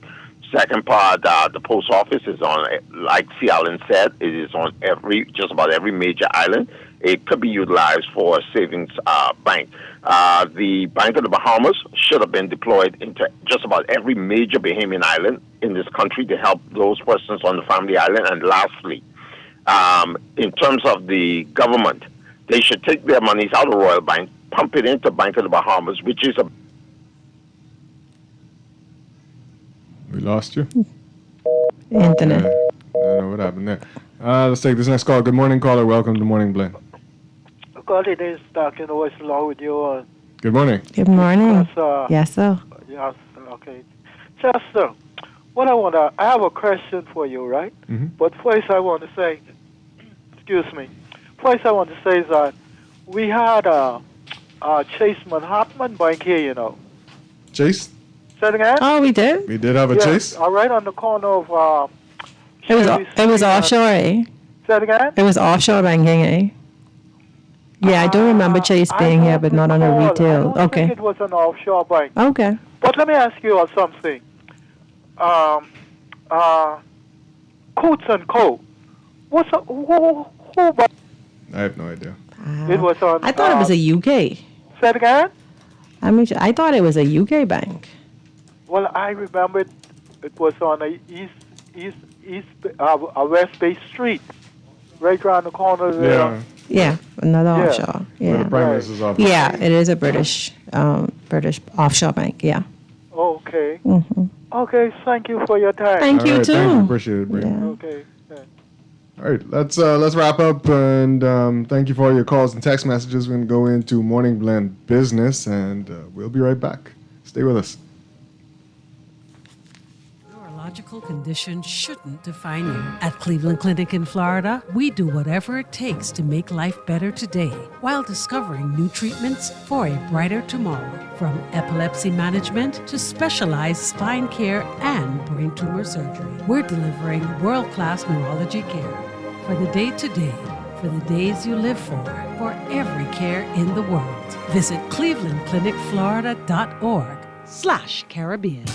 Second part, the post office is on, like C. Allen said, it is on just about every major island. It could be utilized for a savings bank. The Bank of the Bahamas should have been deployed into just about every major Bahamian island in this country to help those persons on the family island. And lastly, in terms of the government, they should take their monies out of Royal Bank, pump it into Bank of the Bahamas, which is a... We lost you? Internet. I don't know what happened there. Let's take this next call. Good morning, caller. Welcome to Morning Blend. Good evening, Strachan. What's along with you? Good morning. Good morning. Because, yes, sir. Yes, okay. Chester, I have a question for you, right? Mm-hmm. But first I want to say, first I want to say that we had a Chase Manhattan Bank here, Chase? Say it again? Oh, we did? We did have a Chase? Right on the corner of... it was offshore, eh? Say it again? It was offshore banking, eh? Yeah, I do remember Chase being here, but not on a retail. I think it was an offshore bank. Okay. But let me ask you something. Coates and Co. Who I have no idea. It was on... I thought it was a UK. Say it again? I thought it was a UK bank. Well, I remember it was on a West Bay Street, right around the corner there. Yeah, another offshore. Yeah, Where the premise is offshore. Yeah, it is a British offshore bank. Yeah. Okay. Mm-hmm. Okay. Thank you for your time. Thank you too. Thank you. Appreciate it, Brady. Okay. All right, let's wrap up, and thank you for all your calls and text messages. We're going to go into Morning Blend business, and we'll be right back. Stay with us. Neurological condition shouldn't define you. At Cleveland Clinic in Florida, we do whatever it takes to make life better today while discovering new treatments for a brighter tomorrow. From epilepsy management to specialized spine care and brain tumor surgery, we're delivering world-class neurology care for the day-to-day, for the days you live for every care in the world. Visit clevelandclinicflorida.org/Caribbean.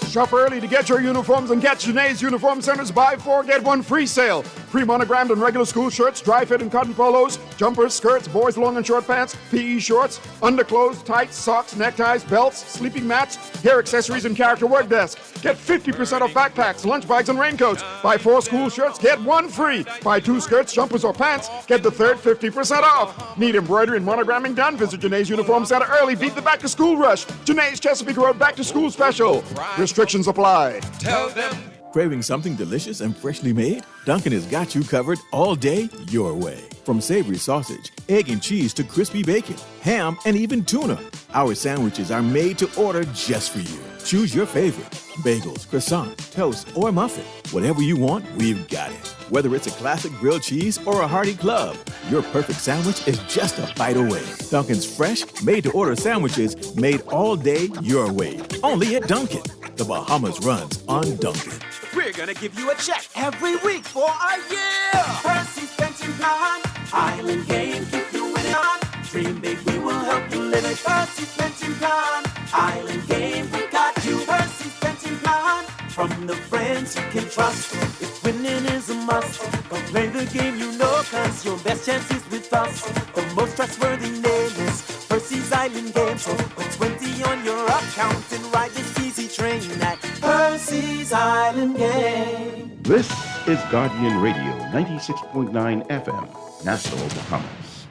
Shop early to get your uniforms and catch Janae's Uniform Center's buy 4 get 1 free sale. Pre-monogrammed and regular school shirts, dry fit and cotton polos, jumpers, skirts, boys' long and short pants, PE shorts, underclothes, tights, socks, neckties, belts, sleeping mats, hair accessories, and character work desk. Get 50% off backpacks, lunch bags, and raincoats. Buy 4 school shirts, get 1 free. Buy 2 skirts, jumpers, or pants, get the third 50% off. Need embroidery and monogramming done? Visit Janae's Uniform Center early. Beat the back-to-school rush. Janae's Chesapeake Road back-to-school special. Restrictions apply. Tell them. Craving something delicious and freshly made? Dunkin' has got you covered all day your way. From savory sausage, egg and cheese to crispy bacon, ham, and even tuna. Our sandwiches are made to order just for you. Choose your favorite. Bagels, croissant, toast, or muffin. Whatever you want, we've got it. Whether it's a classic grilled cheese or a hearty club, your perfect sandwich is just a bite away. Dunkin's fresh, made-to-order sandwiches made all day your way. Only at Dunkin'. The Bahamas runs on Dunkin'. We're gonna give you a check every week for a year. Percy's Pension Plan, Island Game, keep you winning on. Dream big, we will help you live it. Percy's Pension Plan, Island Game, we got you. Percy's Pension Plan, from the friends you can trust. If winning is a must, go play the game you know, cause your best chance is with us. The most trustworthy name is Percy's Island Game. So put 20 on your account and ride this easy train at Percy's Island Game. This is Guardian Radio 96.9 FM, Nassau, Bahamas.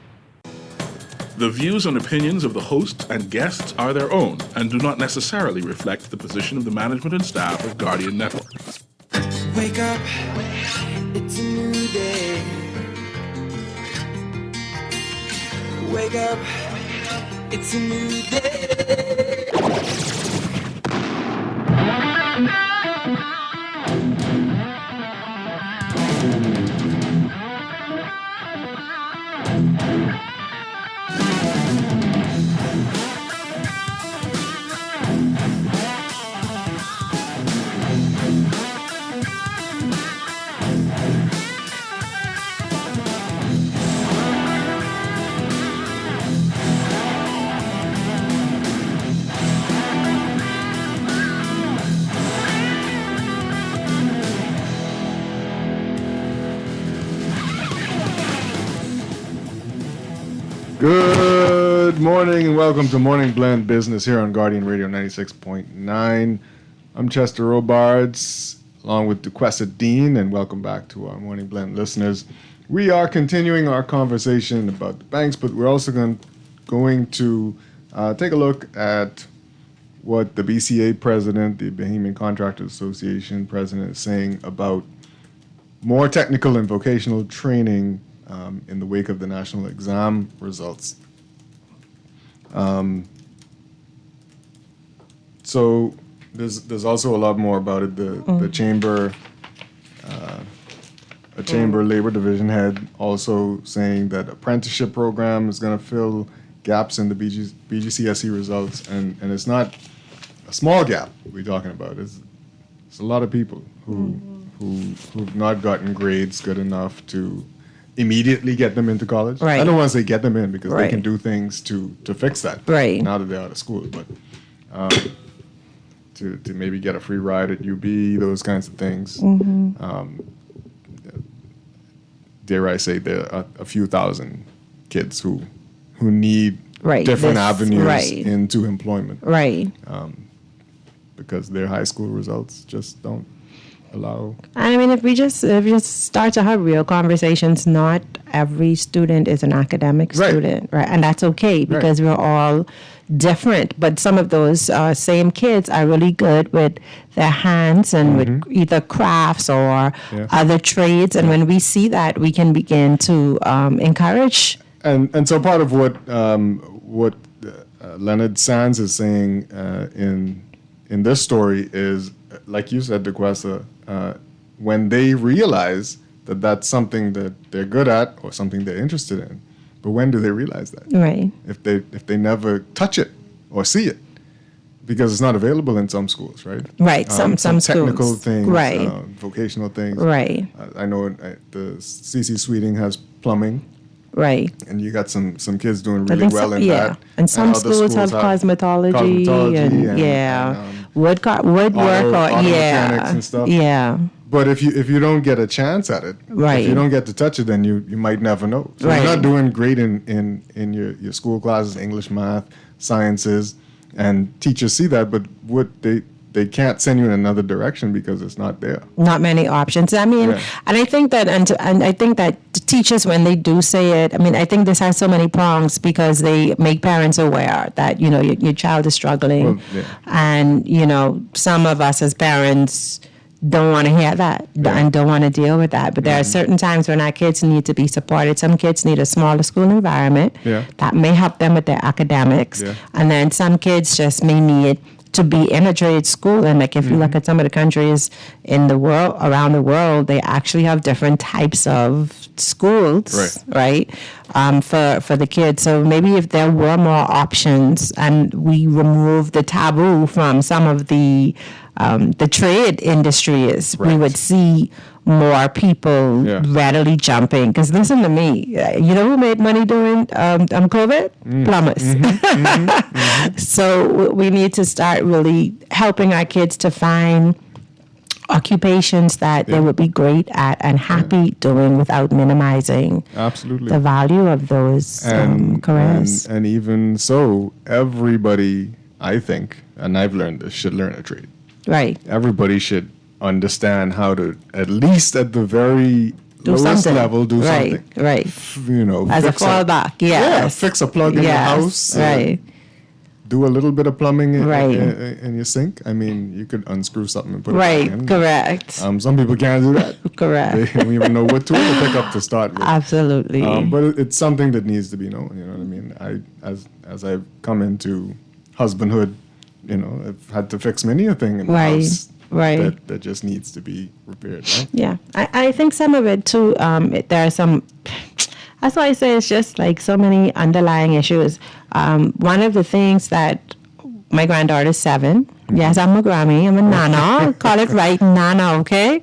The views and opinions of the host and guests are their own and do not necessarily reflect the position of the management and staff of Guardian Network. Wake up, it's a new day. Wake up, it's a new day. Good morning and welcome to Morning Blend Business here on Guardian Radio 96.9. I'm Chester Robards along with DeQuesta Dean, and welcome back to our Morning Blend listeners. We are continuing our conversation about the banks, but we're also going to take a look at what the BCA president, the Bahamian Contractors Association president, is saying about more technical and vocational training in the wake of the national exam results. So there's also a lot more about it. The chamber, a chamber labor division head also saying that apprenticeship program is going to fill gaps in the BGCSE results, and it's not a small gap we're talking about. It's a lot of people who've not gotten grades good enough to immediately get them into college. Right. I don't want to say get them in because Right. they can do things to fix that Right. now that they're out of school. But to maybe get a free ride at UB, those kinds of things. Dare I say there are a few thousand kids who need Right. different This- avenues right. into employment. Right. Because their high school results just don't allow. I mean, if we just start to have real conversations, not every student is an academic student, right? And that's okay because we're all different. But some of those same kids are really good with their hands and with either crafts or other trades. And when we see that, we can begin to encourage. And so part of what Leonard Sands is saying in this story is, like you said, DeQuesta, when they realize that that's something that they're good at or something they're interested in, but when do they realize that? Right. If they never touch it or see it, because it's not available in some schools, right? Right. Some technical schools. things, Right. vocational things. Right. I know the CC Sweeting has plumbing. Right. And you got some kids doing really well in that. And some other schools have cosmetology and woodwork or auto mechanics and stuff. Yeah. But if you don't get a chance at it, Right. if you don't get to touch it, then you might never know. So Right. you're not doing great in your school classes, English, math, sciences, and teachers see that, but what they can't send you in another direction because it's not there. Not many options. I mean, Yeah. and I think that, and I think that the teachers, when they do say it, I mean, I think this has so many prongs because they make parents aware that, you know, your child is struggling. Well, yeah. And, you know, some of us as parents don't want to hear that and don't want to deal with that. But there are certain times when our kids need to be supported. Some kids need a smaller school environment Yeah. that may help them with their academics. Yeah. And then some kids just may need to be in a trade school. And like if you look at some of the countries in the world, around the world, they actually have different types of schools, right? For the kids. So maybe if there were more options and we remove the taboo from some of the trade industries, we would see more people readily jumping. Because listen to me, you know who made money during COVID? Plumbers. So we need to start really helping our kids to find occupations that they would be great at and happy doing without minimizing Absolutely. the value of those careers. And even so, everybody, I think, and I've learned this, should learn a trade. Right. Everybody should understand how to, at least at the very Do lowest something. level, do Right, something. right. You know, As a fix fallback, Yeah, yes. fix a plug in your Yes, house. right. Do a little bit of plumbing Right. in your sink. I mean, you could unscrew something and put it Right, back in. correct. Some people can't do that. Correct. They don't even know what tool to pick up to start with. Absolutely. But it's something that needs to be known. You know what I mean? As I've come into husbandhood, you know, I've had to fix many a thing in the Right, house right. that just needs to be repaired. Right? Yeah, I think some of it too, there are some, that's why I say it's just like so many underlying issues. One of the things that my granddaughter's 7. Yes, I'm a Grammy. I'm a nana. Call it right, nana, okay?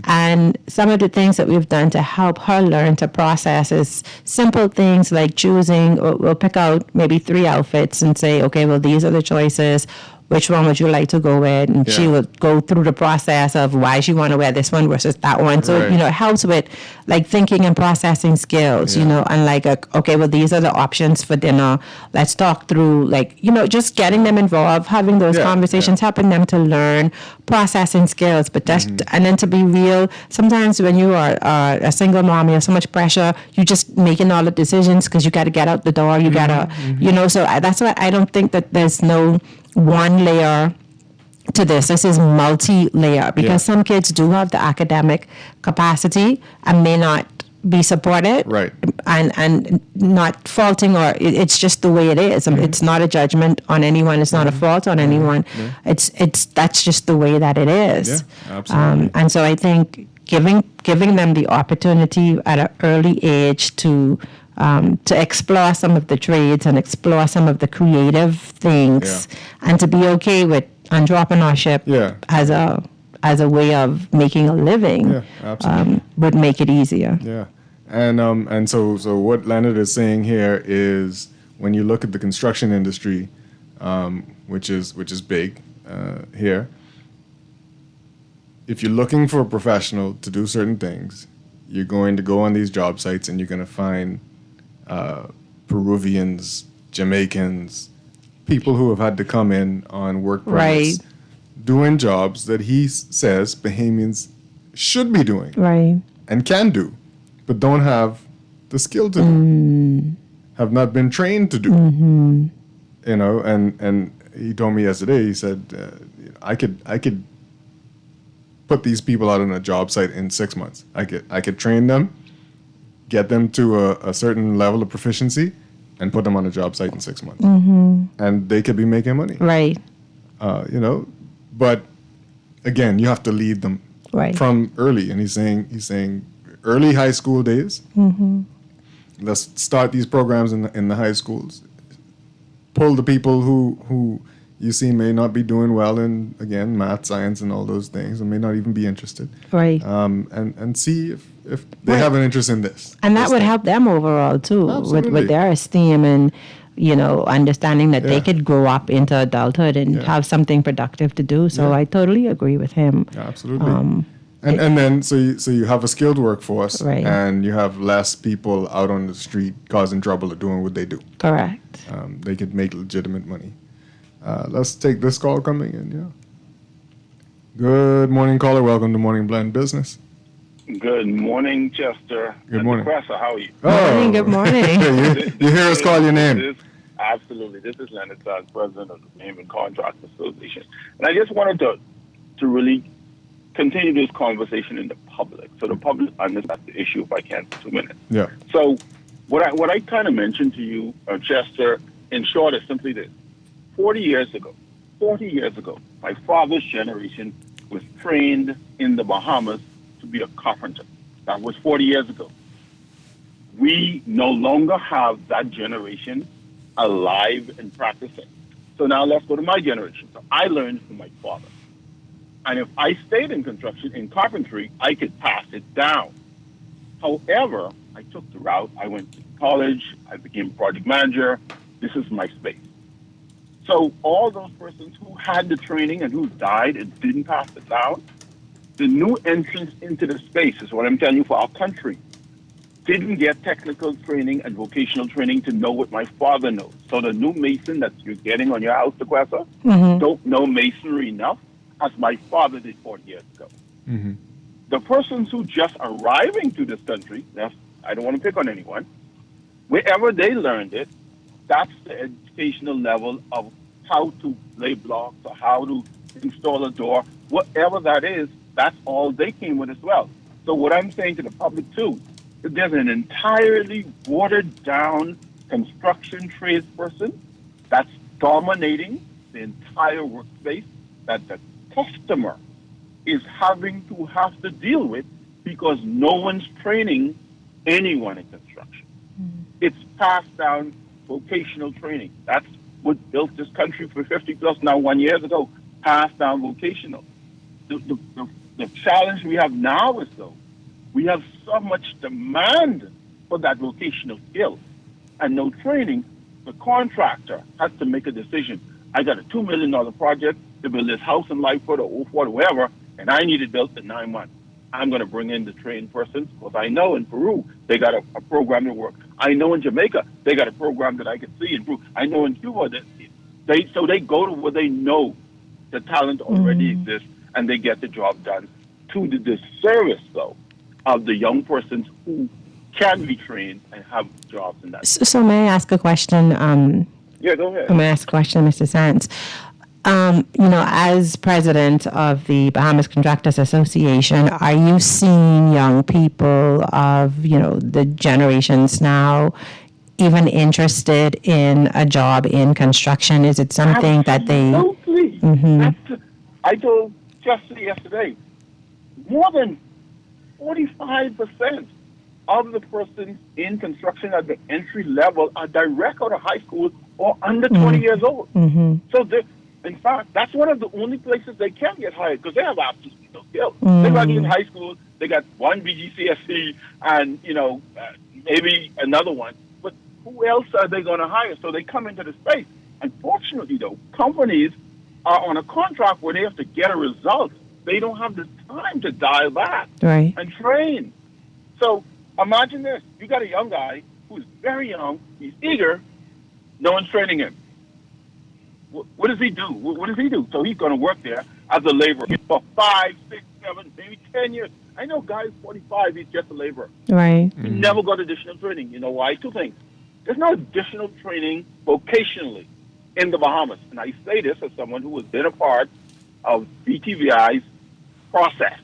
And some of the things that we've done to help her learn to process is simple things like choosing, we'll pick out maybe 3 outfits and say, okay, well, these are the choices. Which one would you like to go with? And she would go through the process of why she want to wear this one versus that one. So, Right. you know, it helps with like thinking and processing skills, you know, and like, okay, well, these are the options for dinner. Let's talk through, like, you know, just getting them involved, having those conversations, helping them to learn processing skills. But just, and then to be real, sometimes when you are a single mom, you have so much pressure, you're just making all the decisions because you got to get out the door. You got to, you know, so that's why I don't think that there's no one layer to this. This is multi-layer because some kids do have the academic capacity and may not be supported, right? And not faulting, or it's just the way it is. It's not a judgment on anyone. It's not a fault on anyone. It's that's just the way that it is. Yeah, absolutely. And so I think giving them the opportunity at an early age to explore some of the trades and explore some of the creative things, and to be okay with entrepreneurship as a way of making a living, absolutely. would make it easier. Yeah, and so what Leonard is saying here is when you look at the construction industry, which is big here. If you're looking for a professional to do certain things, you're going to go on these job sites and you're going to find Peruvians, Jamaicans, people who have had to come in on work permits, doing jobs that he says Bahamians should be doing, and can do, but don't have the skill to do, have not been trained to do. You know, and he told me yesterday. He said, I could put these people out on a job site in 6 months. I could train them, get them to a certain level of proficiency, and put them on a job site in 6 months. And they could be making money. Right. You know, but again, you have to lead them from early. And he's saying early high school days. Let's start these programs in the high schools. Pull the people who you see may not be doing well in, again, math, science, and all those things, and may not even be interested. Right. And see if they have an interest in this. And that would help them overall, too, with their esteem and, you know, understanding that they could grow up into adulthood and have something productive to do. So I totally agree with him. Absolutely. And then so you have a skilled workforce, Right. and you have less people out on the street causing trouble or doing what they do. Correct. They could make legitimate money. Let's take this call coming in. Yeah. Good morning, caller. Welcome to Morning Blend Business. Good morning, Chester. Good morning. Professor, how are you? Morning, good morning. you hear us call your name. Absolutely. This is Leonard Sons, president of the Payment Contract Association. And I just wanted to really continue this conversation in the public, so the public understands the issue, if I can, for 2 minutes. Yeah. So what I kind of mentioned to you, Chester, in short, is simply this. 40 years ago, my father's generation was trained in the Bahamas to be a carpenter. That was 40 years ago. We no longer have that generation alive and practicing. So now let's go to my generation. So I learned from my father. And if I stayed in construction, in carpentry, I could pass it down. However, I took the route. I went to college. I became project manager. This is my space. So all those persons who had the training and who died and didn't pass it down, the new entrance into the space is what I'm telling you for our country. Didn't get technical training and vocational training to know what my father knows. So the new mason that you're getting on your house, Tequesa, don't know masonry enough as my father did 40 years ago. Mm-hmm. The persons who just arriving to this country, I don't want to pick on anyone, wherever they learned it, that's the educational level of how to lay blocks or how to install a door, whatever that is, that's all they came with as well. So what I'm saying to the public too, is there's an entirely watered down construction trades person that's dominating the entire workspace that the customer is having to have to deal with because no one's training anyone in construction. It's passed down vocational training. That's what built this country for 50 plus now 1 year ago, passed down vocational. The challenge we have now is though, we have so much demand for that vocational skill and no training. The contractor has to make a decision. I got a $2 million project to build this house in Lightfoot or Oakwood or wherever, and I need it built in 9 months. I'm going to bring in the trained person because I know in Peru they got a program that works. I know in Jamaica they got a program that I can see in Peru. I know in Cuba that they go to where they know the talent already exists and they get the job done. To the disservice though of the young persons who can be trained and have jobs in that. So may I ask a question? Yeah, go ahead. May I ask a question, Mr. Sands? As president of the Bahamas Contractors Association, are you seeing young people of, the generations now even interested in a job in construction? Is it something that they... Absolutely. Mm-hmm. I told Chester yesterday, more than 45% of the persons in construction at the entry level are direct out of high school or under 20 years old. Mm-hmm. So in fact, that's one of the only places they can get hired because they have absolutely no skill. They graduate in high school, they got one BGCSE and, maybe another one. But who else are they going to hire? So they come into the space. Unfortunately, though, companies are on a contract where they have to get a result. They don't have the time to dial back and train. So imagine this. You got a young guy who's very young. He's eager. No one's training him. What does he do? What does he do? So he's going to work there as a laborer for 5, 6, 7, maybe 10 years. I know guys 45, he's just a laborer. Right. He never got additional training. You know why? 2 things. There's no additional training vocationally in the Bahamas. And I say this as someone who has been a part of BTVI's process.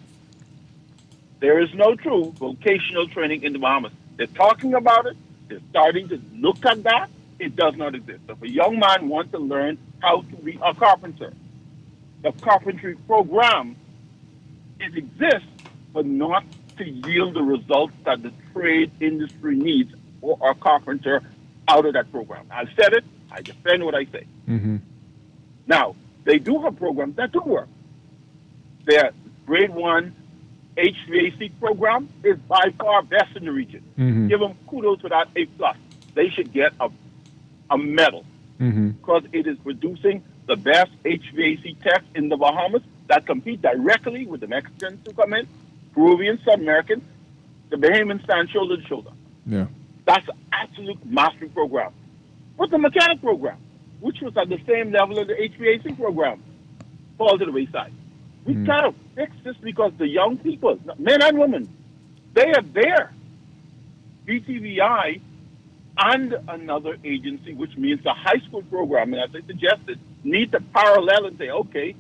There is no true vocational training in the Bahamas. They're talking about it. They're starting to look at that. It does not exist. If a young man wants to learn how to be a carpenter, the carpentry program, it exists, but not to yield the results that the trade industry needs for a carpenter out of that program. I've said it. I defend what I say. Mm-hmm. Now, they do have programs that do work. Their grade 1 HVAC program is by far best in the region. Mm-hmm. Give them kudos for that, A+. They should get a medal because it is producing the best HVAC techs in the Bahamas that compete directly with the Mexicans who come in Peruvian, South American, the Bahamian stand shoulder to shoulder. Yeah. That's an absolute mastery program. But the mechanic program, which was at the same level as the HVAC program, fall to the wayside. We gotta fix this because the young people, men and women, they are there. BTVI and another agency, which means the high school program, and as I suggested, need to parallel and say, okay,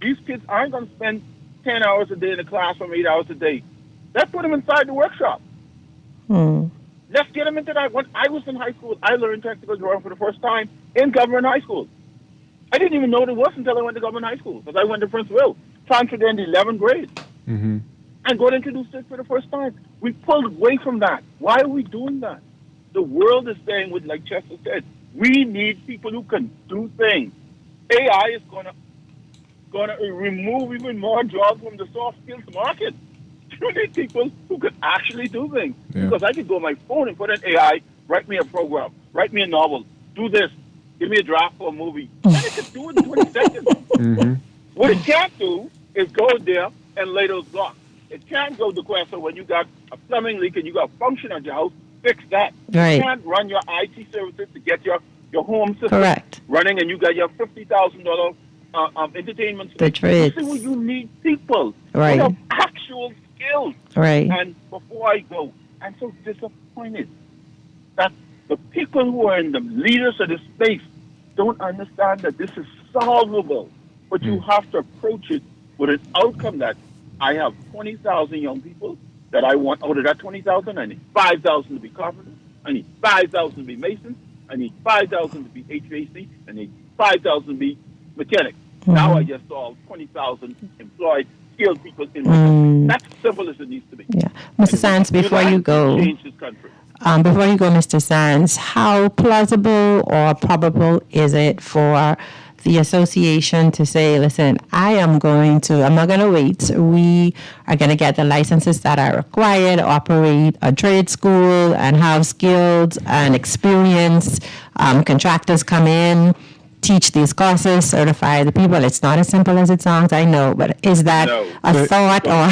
these kids aren't going to spend 10 hours a day in the classroom, 8 hours a day. Let's put them inside the workshop. Let's get them into that. When I was in high school, I learned technical drawing for the first time in government high school. I didn't even know what it was until I went to government high school, because I went to Prince Will, transferred in the 11th grade, and got introduced to it for the first time. We pulled away from that. Why are we doing that? The world is saying, like Chester said, we need people who can do things. AI is gonna remove even more jobs from the soft skills market. You need people who can actually do things. Yeah. Because I could go on my phone and put in AI, write me a program, write me a novel, do this, give me a draft for a movie. And it can do it in 20 seconds. What it can't do is go there and lay those blocks. It can't go to Questa when you got a plumbing leak and you got a function at your house, fix that. Right. You can't run your IT services to get your home system running and you got your $50,000 entertainment The space. trades. You see where you need people Right. who have actual skills. Right. And before I go, I'm so disappointed that the people who are in the leaders of this space don't understand that this is solvable. But you have to approach it with an outcome that I have 20,000 young people that I want. Out of that 20,000, I need 5,000 to be carpenters. I need 5,000 to be masons. I need 5,000 to be HVAC. I need 5,000 to be mechanics. Now I just saw 20,000 employed, skilled people in my country. That's as simple as it needs to be. Yeah. Mr. Sands, before you go, change this country. before you go, Mr. Sands, how plausible or probable is it for the association to say, listen, I'm not going to wait. We are going to get the licenses that are required to operate a trade school and have skilled and experienced contractors come in, teach these courses, certify the people. It's not as simple as it sounds, I know, but is that a thought or?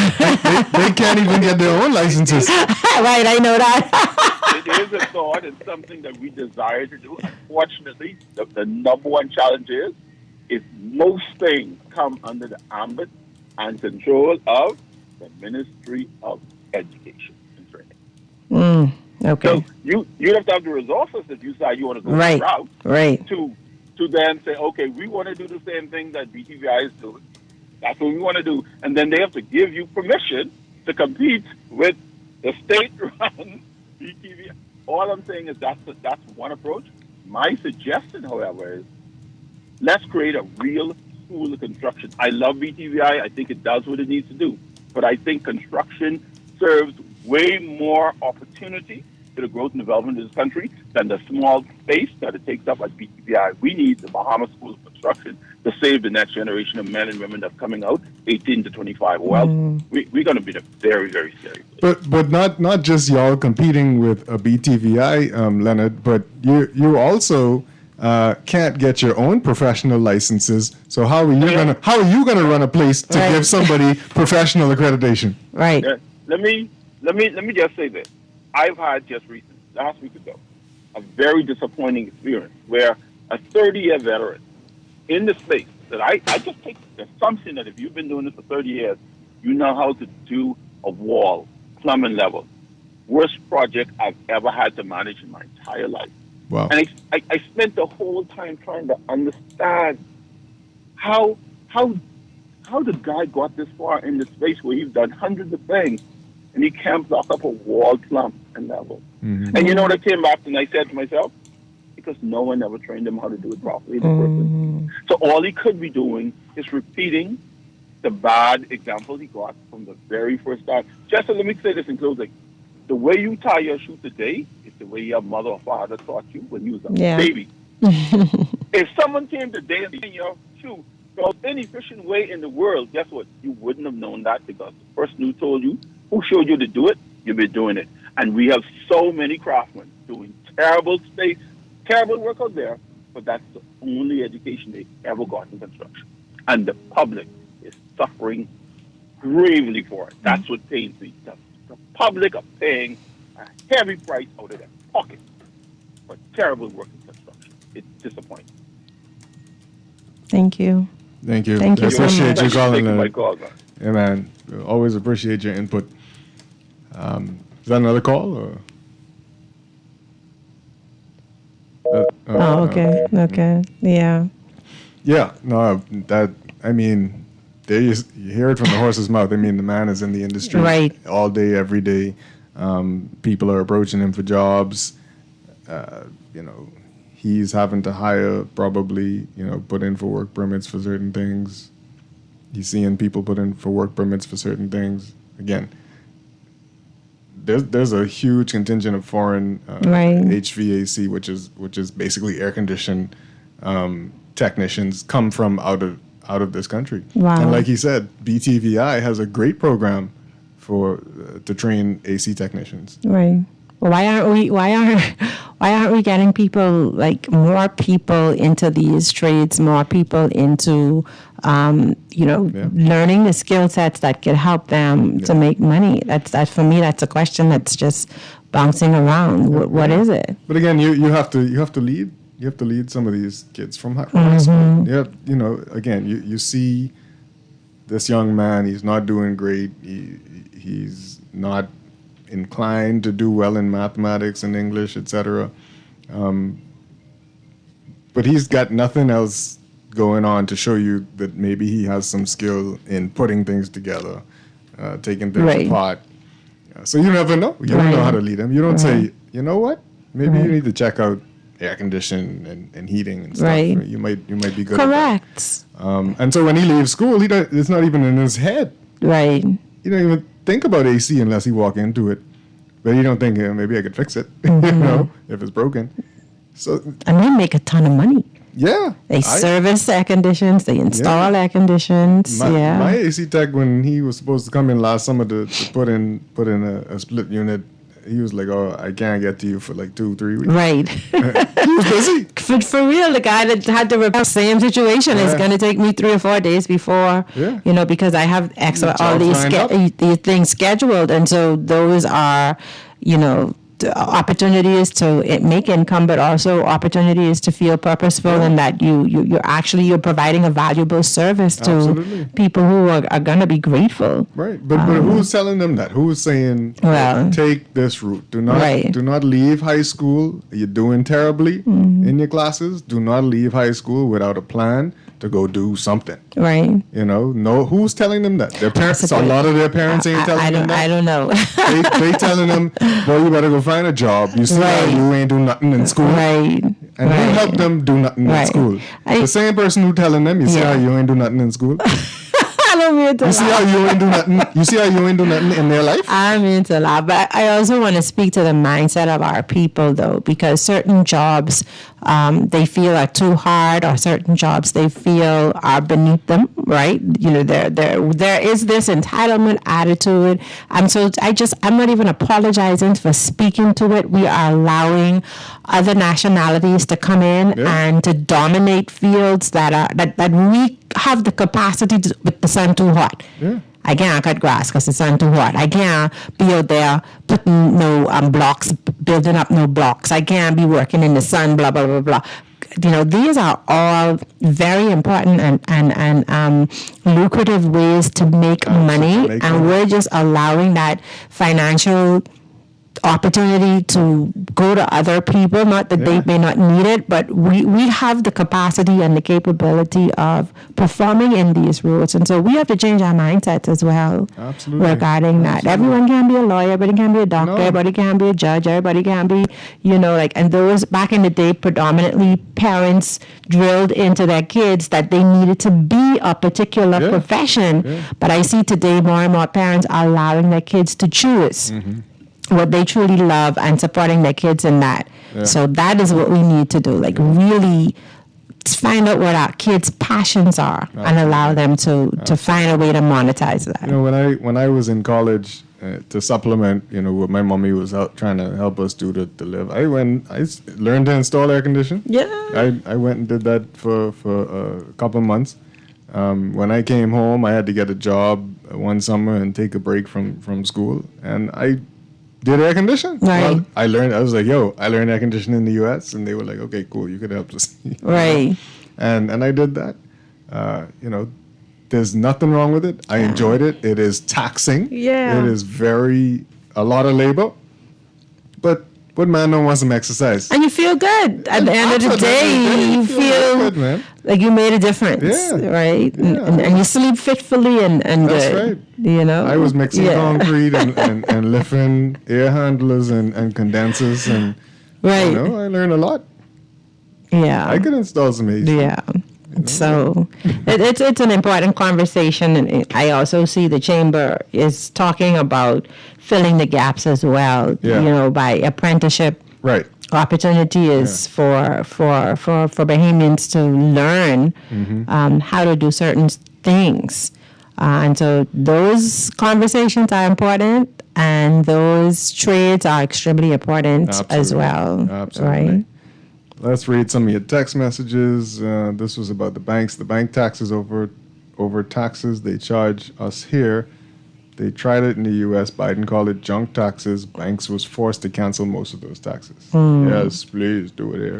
They can't even get their own licenses. Right, I know that. It is a thought. It's something that we desire to do. Unfortunately, the number one challenge is most things come under the ambit and control of the Ministry of Education and Training. Okay. So you have to have the resources if you decide you want to go Right, that route. right. To then say, okay, we want to do the same thing that BTVI is doing. That's what we want to do. And then they have to give you permission to compete with the state-run BTVI. All I'm saying is that's one approach. My suggestion, however, is let's create a real school of construction. I love BTVI. I think it does what it needs to do. But I think construction serves way more opportunity to the growth and development of this country than the small space that it takes up at BTVI. We need the Bahamas School of Construction to save the next generation of men and women that's coming out, 18 to 25. Well, we're going to be in a very, very serious place. But not just y'all competing with a BTVI, Leonard, but you also can't get your own professional licenses. So how are you gonna run a place to give somebody professional accreditation? Right. Let me just say this. I've had just recently, last week ago, a very disappointing experience where a 30-year veteran in the space that I just take the assumption that if you've been doing this for 30 years, you know how to do a wall, plumbing level. Worst project I've ever had to manage in my entire life. Wow. And I spent the whole time trying to understand how the guy got this far in the space where he's done hundreds of things and he can't block up a wall, plumb, and level. And you know what I came back and I said to myself? Because no one ever trained him how to do it properly in the first place. So all he could be doing is repeating the bad examples he got from the very first time. Just let me say this in closing. The way you tie your shoe today is the way your mother or father taught you when you was a baby. If someone came today and tied your shoe the most inefficient way in the world, guess what? You wouldn't have known that because the person who told you, who showed you to do it, you've been doing it. And we have so many craftsmen doing terrible work out there, but that's the only education they ever got in construction. And the public is suffering gravely for it. That's what pains me. The public are paying a heavy price out of their pocket for terrible work in construction. It's disappointing. Thank you. Thank you. Thank you so appreciate much. you calling. My call, man. Yeah, man. We always appreciate your input. Is that another call? Or? Okay. Okay. Yeah. Yeah. No, that, I mean, you hear it from the horse's mouth. I mean, the man is in the industry Right. all day, every day. People are approaching him for jobs. He's having to hire, probably, put in for work permits for certain things. He's seeing people put in for work permits for certain things. Again, there's a huge contingent of foreign Right. HVAC, which is basically air conditioned technicians, come from out of this country. Wow. And like he said, BTVI has a great program to train AC technicians. Right. Well, why aren't we getting people, like, more people into these trades, more people into learning the skill sets that could help them to make money? That for me, that's a question that's just bouncing around. What is it? But again, you have to lead. You have to lead some of these kids from high school. Again, you see this young man. He's not doing great. He's not inclined to do well in mathematics and English, etc. But he's got nothing else going on to show you that maybe he has some skill in putting things together, taking things Right. apart. So you never know. You don't know how to lead him. You don't say, you know what? Maybe you need to check out air conditioning and heating and stuff. Right. You might be good. Correct. At that. And so when he leaves school, it's not even in his head. Right. He don't even think about AC unless he walk into it. But you don't think, maybe I could fix it, if it's broken. So And they make a ton of money. Yeah. They service air conditions. They install air conditions. My AC tech, when he was supposed to come in last summer to put in a split unit, he was like, "Oh, I can't get to you for like 2-3 weeks." Right. He was busy. For real, the guy that had to repair the same situation is going to take me 3 or 4 days before, because I have all these things scheduled. And so those are, opportunities to make income, but also opportunities to feel purposeful and that you're providing a valuable service to Absolutely. people who are going to be grateful. Right, but who's telling them that? Who's saying, take this route? Do not leave high school. You're doing terribly in your classes. Do not leave high school without a plan to go do something. Right. No, who's telling them that? Their parents. A lot of their parents ain't telling them that. I don't know. they telling them, boy, you better go find a job. You see how you ain't do nothing in school. Right. And who helped them do nothing in school? The same person who telling them, you see how you ain't do nothing in school? I don't mean to You see how you ain't do nothing? You see how you ain't do nothing in their life? I mean to laugh, but I also want to speak to the mindset of our people, though, because certain jobs they feel are too hard, or certain jobs they feel are beneath them. Right? There is this entitlement attitude. I'm not even apologizing for speaking to it. We are allowing other nationalities to come in and to dominate fields that we have the capacity to, with the sun too hot. Yeah. I can't cut grass because the sun too hot. I can't be out there putting no blocks, building up no blocks. I can't be working in the sun, blah, blah, blah, blah. These are all very important and lucrative ways to make money, and we're just allowing that financial opportunity to go to other people, not that they may not need it, but we have the capacity and the capability of performing in these roles. And so we have to change our mindsets as well. Absolutely. Regarding that. Everyone can be a lawyer, everybody can be a doctor, everybody can be a judge, everybody can be, and those back in the day, predominantly parents drilled into their kids that they needed to be a particular profession. Yeah. But I see today more and more parents are allowing their kids to choose what they truly love and supporting their kids in that. Yeah. So that is what we need to do, really find out what our kids' passions are and allow them to find a way to monetize that. When I was in college, to supplement, what my mommy was out trying to help us do to live, I learned to install air conditioning. Yeah. I went and did that for a couple of months. When I came home, I had to get a job one summer and take a break from school, and I did air condition. Right. Well, I was like, yo, I learned air conditioning in the U.S., and they were like, okay, cool, you could help us. Right. And I did that. There's nothing wrong with it. I enjoyed it. It is taxing. Yeah. It is a lot of labor, but what man don't want some exercise? And you feel good. At the end of the day, you feel good, like you made a difference, right? Yeah. And you sleep fitfully and That's good. right. I was mixing concrete and lifting air handlers and condensers, and right. I learned a lot. Yeah. I could install some AC. Yeah. So it's an important conversation, and I also see the chamber is talking about filling the gaps as well. Yeah. By apprenticeship. Right. Opportunities for Bahamians to learn how to do certain things, and so those conversations are important, and those trades are extremely important as well. Absolutely. Right. Let's read some of your text messages. This was about the banks. The bank taxes over taxes they charge us here. They tried it in the U.S. Biden called it junk taxes. Banks was forced to cancel most of those taxes. Yes, please do it here.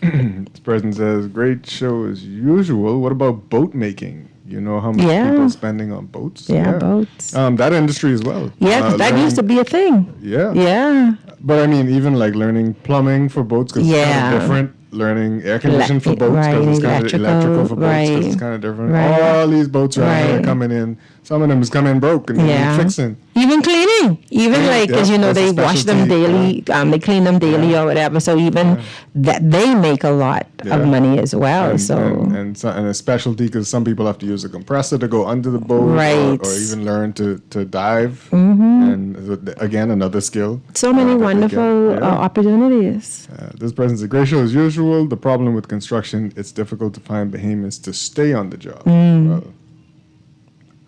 This person says, great show as usual. What about boat making? You know how much people are spending on boats? Yeah, boats. That industry as well. Yeah, that used to be a thing. Yeah. Yeah. But I mean, even like learning plumbing for boats because it's kind of different. Learning air conditioning for boats because it's kind of electrical for boats because it's kind of different. Right. All these boats around here coming in. Some of them is coming broke and need fixing. Even cleaning, because they wash them daily, they clean them daily or whatever. So even that they make a lot of money as well. And a specialty because some people have to use a compressor to go under the boat, or even learn to dive. And again, another skill. So many wonderful opportunities. This person's a great show as usual. The problem with construction, it's difficult to find Bahamians to stay on the job. Well,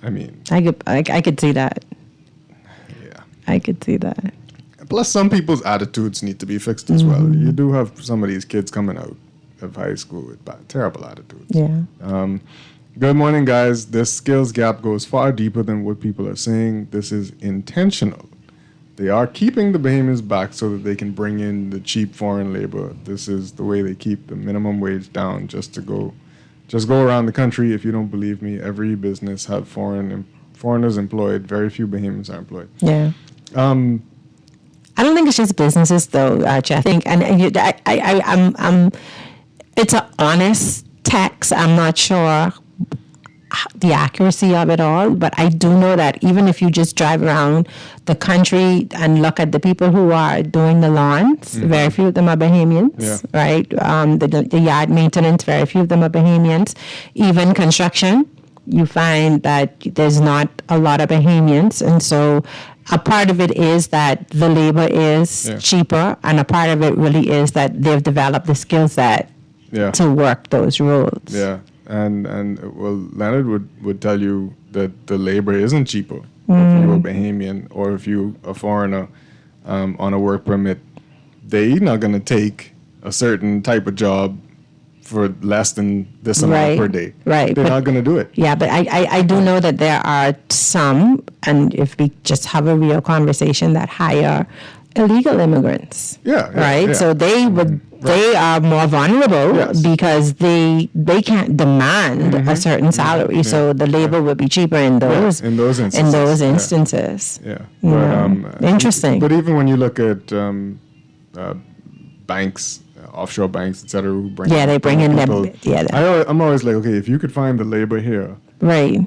I mean, I could see that. Yeah, I could see that. Plus, some people's attitudes need to be fixed as well. You do have some of these kids coming out of high school with terrible attitudes. Yeah. Good morning, guys. This skills gap goes far deeper than what people are saying. This is intentional. They are keeping the Bahamians back so that they can bring in the cheap foreign labor. This is the way they keep the minimum wage down. Just go around the country. If you don't believe me, every business have foreigners employed. Very few Bahamians are employed. Yeah. I don't think it's just businesses though, Archie. I think, I'm it's an honest text. I'm not sure the accuracy of it all, but I do know that even if you just drive around the country and look at the people who are doing the lawns, very few of them are Bahamians, right? The yard maintenance, very few of them are Bahamians. Even construction, you find that there's not a lot of Bahamians, and so a part of it is that the labor is cheaper, and a part of it really is that they've developed the skill set to work those roads. Yeah. And well, Leonard would tell you that the labor isn't cheaper if you're a Bahamian or if you're a foreigner on a work permit. They're not going to take a certain type of job for less than this amount per day. Right. They're not going to do it. Yeah, but I do know that there are some, and if we just have a real conversation, that hire illegal immigrants. Right? So they would... They are more vulnerable because they can't demand a certain salary, so the labor would be cheaper in those instances. Yeah. But, interesting. But even when you look at banks, offshore banks, etc., who bring they bring in people, them. I'm always like, okay, if you could find the labor here. Right.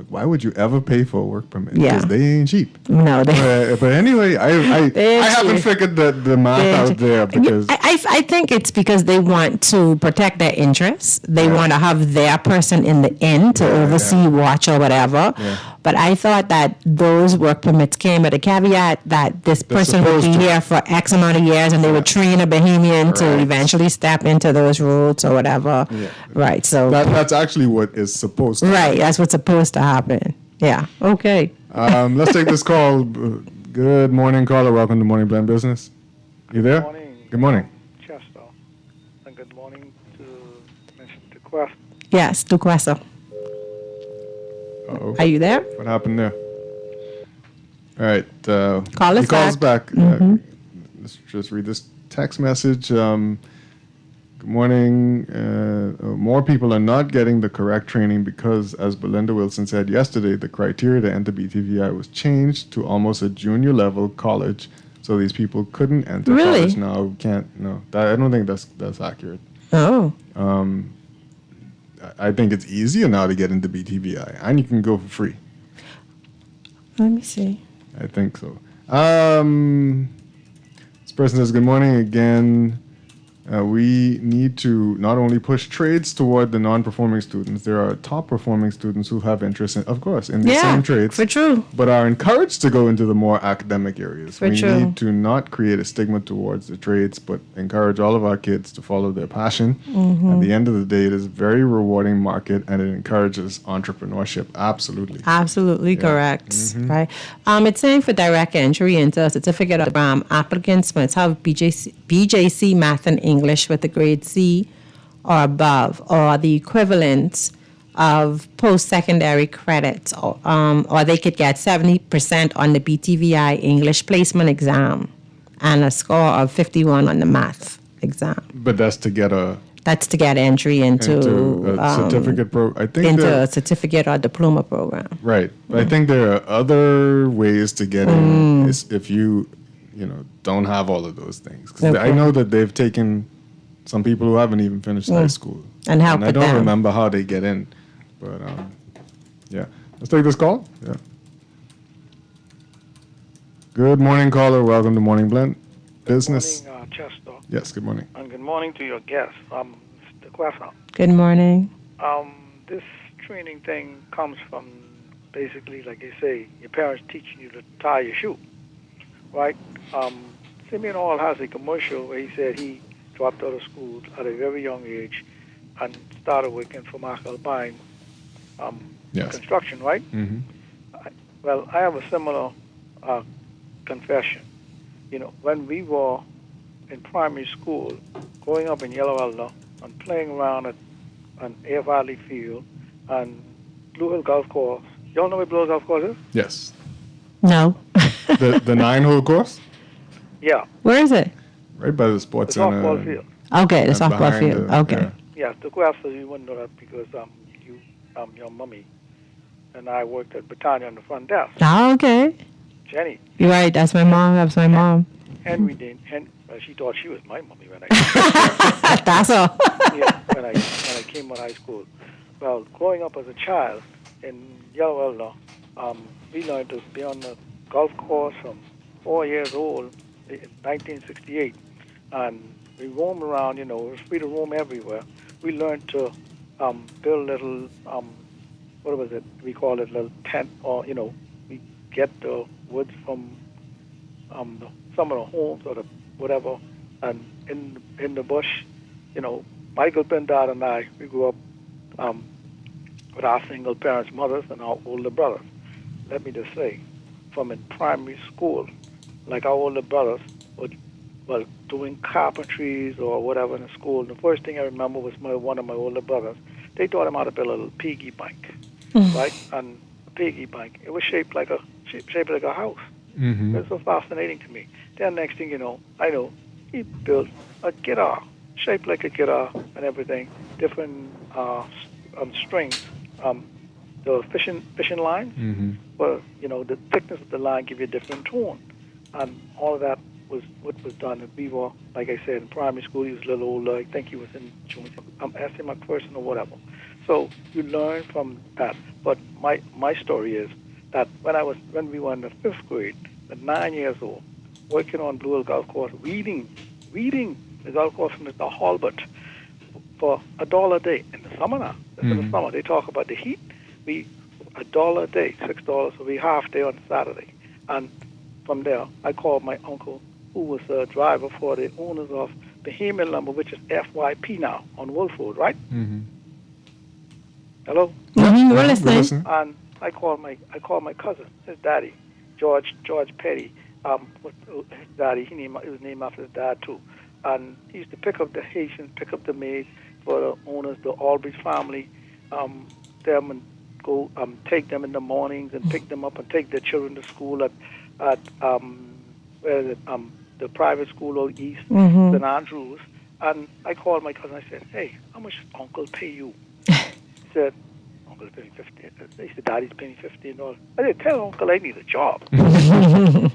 Why would you ever pay for a work permit? Yeah. Because they ain't cheap. No, they. But anyway, I haven't figured the math out there because I think it's because they want to protect their interests. They want to have their person in the end to oversee, watch, or whatever. Yeah. But I thought that those work permits came at a caveat that this person would be here for X amount of years, and they would train a Bahamian to eventually step into those roles or whatever. Yeah. Right. So that's actually what is supposed to. Right, that's what's supposed to happen. Yeah, okay. Let's take this call. Good morning, caller. Welcome to Morning Blend Business. You there? Good morning. Good morning. Chester. And good morning to Mr. Quest. Yes, Tukwasa. Uh-oh. Are you there? What happened there? All right. Call us he calls back. Mm-hmm. Let's just read this text message. Good morning. More people are not getting the correct training because, as Belinda Wilson said yesterday, the criteria to enter BTVI was changed to almost a junior level college. So these people couldn't enter college now. Can't. No, I don't think that's accurate. Oh. I think it's easier now to get into BTVI, and you can go for free. Let me see. I think so. This person says, good morning again. We need to not only push trades toward the non-performing students, there are top-performing students who have interest, in the same trades, for true, but are encouraged to go into the more academic areas. We true. need to not create a stigma towards the trades, but encourage all of our kids to follow their passion. Mm-hmm. At the end of the day, it is a very rewarding market, and it encourages entrepreneurship. Absolutely. Absolutely correct. Mm-hmm. Right. It's saying for direct entry into a certificate of program, applicants must have BJC Math and English with a grade C or above, or the equivalent of post-secondary credits, or they could get 70% on the BTVI English placement exam and a score of 51 on the math exam. But that's to get entry into a certificate a certificate or diploma program. Right. But I think there are other ways to get in if you don't have all of those things. 'Cause I know that they've taken some people who haven't even finished high school. And help I don't remember how they get in. But yeah. Let's take this call. Yeah. Good morning, caller. Welcome to Morning Blend Business. Good morning, Chester. Yes, good morning. And good morning to your guest, Mr. Kwasa. Good morning. This training thing comes from basically, like they say, your parents teaching you to tie your shoe, right? Simeon Hall has a commercial where he said he dropped out of school at a very young age and started working for Mark Albine construction, right? Mm-hmm. I have a similar confession. When we were in primary school, growing up in Yellow Elder and playing around at an Air Valley Field and Blue Hill Golf Course. Y'all know where Blue Hill Golf Course is? Yes. No. the 9-hole course? Yeah. Where is it? Right by the sports the center. Softball field. Okay, the softball field. Okay. Yeah, the Kwasa, you wouldn't know that because your mummy and I worked at Britannia on the front desk. Oh, okay. Jenny. You're right. That's my mom. Henry did. She thought she was my mummy when I. That's all. Yeah, when I came out of high school. Well, growing up as a child in Yellow Elder, we learned to be on the golf course from 4 years old in 1968, and we roamed around. It was free to roam everywhere. We learned to build little, what was it? We call it little tent, or we get the woods from some of the homes or the whatever, and in the bush, Michael Pindar and I, we grew up with our single parents' mothers and our older brothers. Let me just say, from in primary school, like our older brothers would, doing carpentries or whatever in the school. The first thing I remember was one of my older brothers. They taught him how to build a little piggy bank, right? And a piggy bank, it was shaped like a house. Mm-hmm. It was so fascinating to me. Then next thing you know, I know he built a guitar, shaped like a guitar and everything, different strings. The fishing lines, well, the thickness of the line give you a different tone. And all of that was what was done. And we were, like I said, in primary school. He was a little older. I think he was in junior. I'm asking my person or whatever. So you learn from that. But my story is that when we were in the 5th grade, at 9 years old, working on Blue Hill Golf Course, weeding the golf course from Mr. Halbert for $1 a day in the summer now. In the summer, they talk about the heat. We $1 a day, $6, so we half day on Saturday. And from there, I called my uncle, who was a driver for the owners of Bahamian Lumber, which is FYP now on Wolf Road, right? Mm-hmm. Hello. Mm-hmm. We're listening. And I called my cousin, his daddy, George Petty. His daddy, he was named after his dad too. And he used to pick up the Haitians, pick up the maids for the owners, the Aldridge family, them and go take them in the mornings and pick them up and take their children to school at where is it, the private school out east, St. Andrews. And I called my cousin. I said, "Hey, how much does Uncle pay you?" He said, "Uncle's paying $15." He said, "Daddy's paying $15." I said, "Tell Uncle I need a job."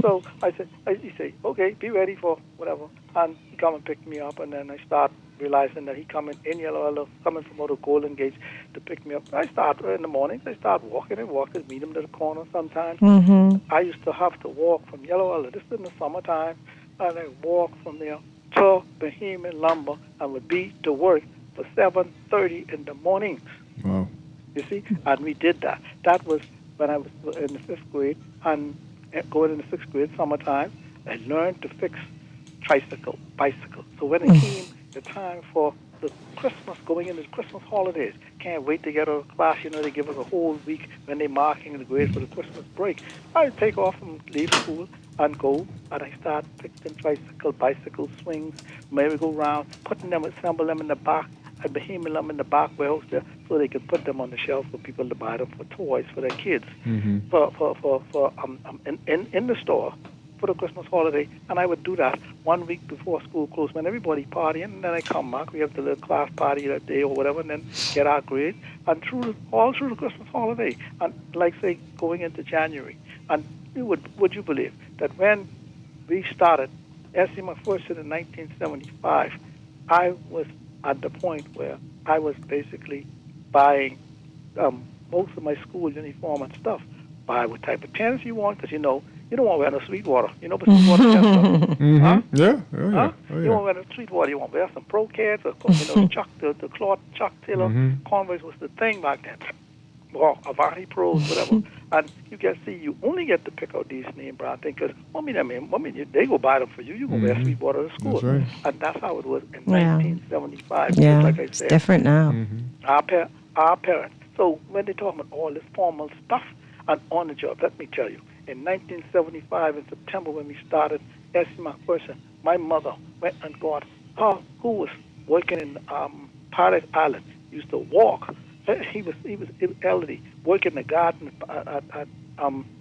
So he said, "Okay, be ready for whatever." And he come and picked me up, and then I start realizing that he coming in Yellow, coming from out of Golden Gate to pick me up. I start in the mornings. I start walking, meet him to the corner sometimes. I used to have to walk from Yellow. This is in the summertime, and I walk from there to Bohemian Lumber and would be to work for 7:30 in the mornings. Wow. You see, and we did that. That was when I was in the 5th grade, and going in the 6th grade, summertime, I learned to fix bicycle. So when it came the time for the Christmas, going into the Christmas holidays, can't wait to get out of class. They give us a whole week when they're marking the grades for the Christmas break. I'd take off and leave school and go, and I start fixing bicycle swings, merry-go-round, putting them, assemble them in the back, and Bohemian Lumber in the back warehouse there, so they could put them on the shelf for people to buy them for toys for their kids, in the store for the Christmas holiday. And I would do that 1 week before school closed when everybody partying, and then I come back. We have the little class party that day or whatever, and then get our grades, and all through the Christmas holiday, and like say going into January. And would you believe that when we started SEMA first in 1975, I was at the point where I was basically buying most of my school uniform and stuff. Buy what type of pants you want, because you don't want to wear no Sweetwater. But Sweetwater pants stuff. Huh? Yeah. You don't want to wear no Sweetwater. You want to wear some Pro-Cats or the cloth Chuck Taylor Converse was the thing back then. Or Avanti Pros, whatever. And you only get to pick out these name brand things because they go buy them for you. You go wear Sweetwater to school. That's right. And that's how it was in 1975. Yeah, like I it's said, different now. Our parents. So when they talk about all this formal stuff and on the job, let me tell you, in 1975 in September when we started SEMA person, my mother went and got her who was working in Paradise Island. Used to walk. He was elderly, working in the garden at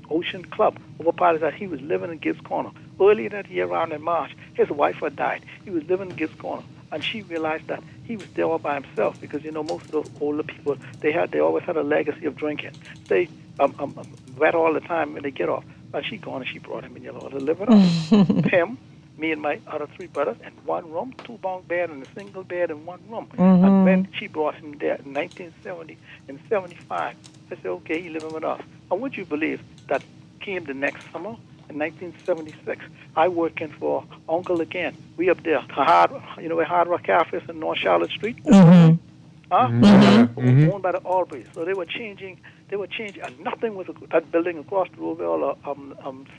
Ocean Club over Paradise Island. He was living in Gibbs Corner. Earlier that year, around in March, his wife had died. He was living in Gibbs Corner, and she realized that he was there all by himself because most of those older people they always had a legacy of drinking. They wet all the time when they get off. And she gone and she brought him in to live with us. Him, me and my other 3 brothers in one room, 2-bunk bed and a single bed in one room. And when she brought him there in 1970 and 75, I said, okay, he living with us. And would you believe that came the next summer in 1976? I working for Uncle again. We up there, where Hard Rock Cafe is in North Charlotte Street. Owned by the Albrights. So they were changing, and nothing was that building across the road, all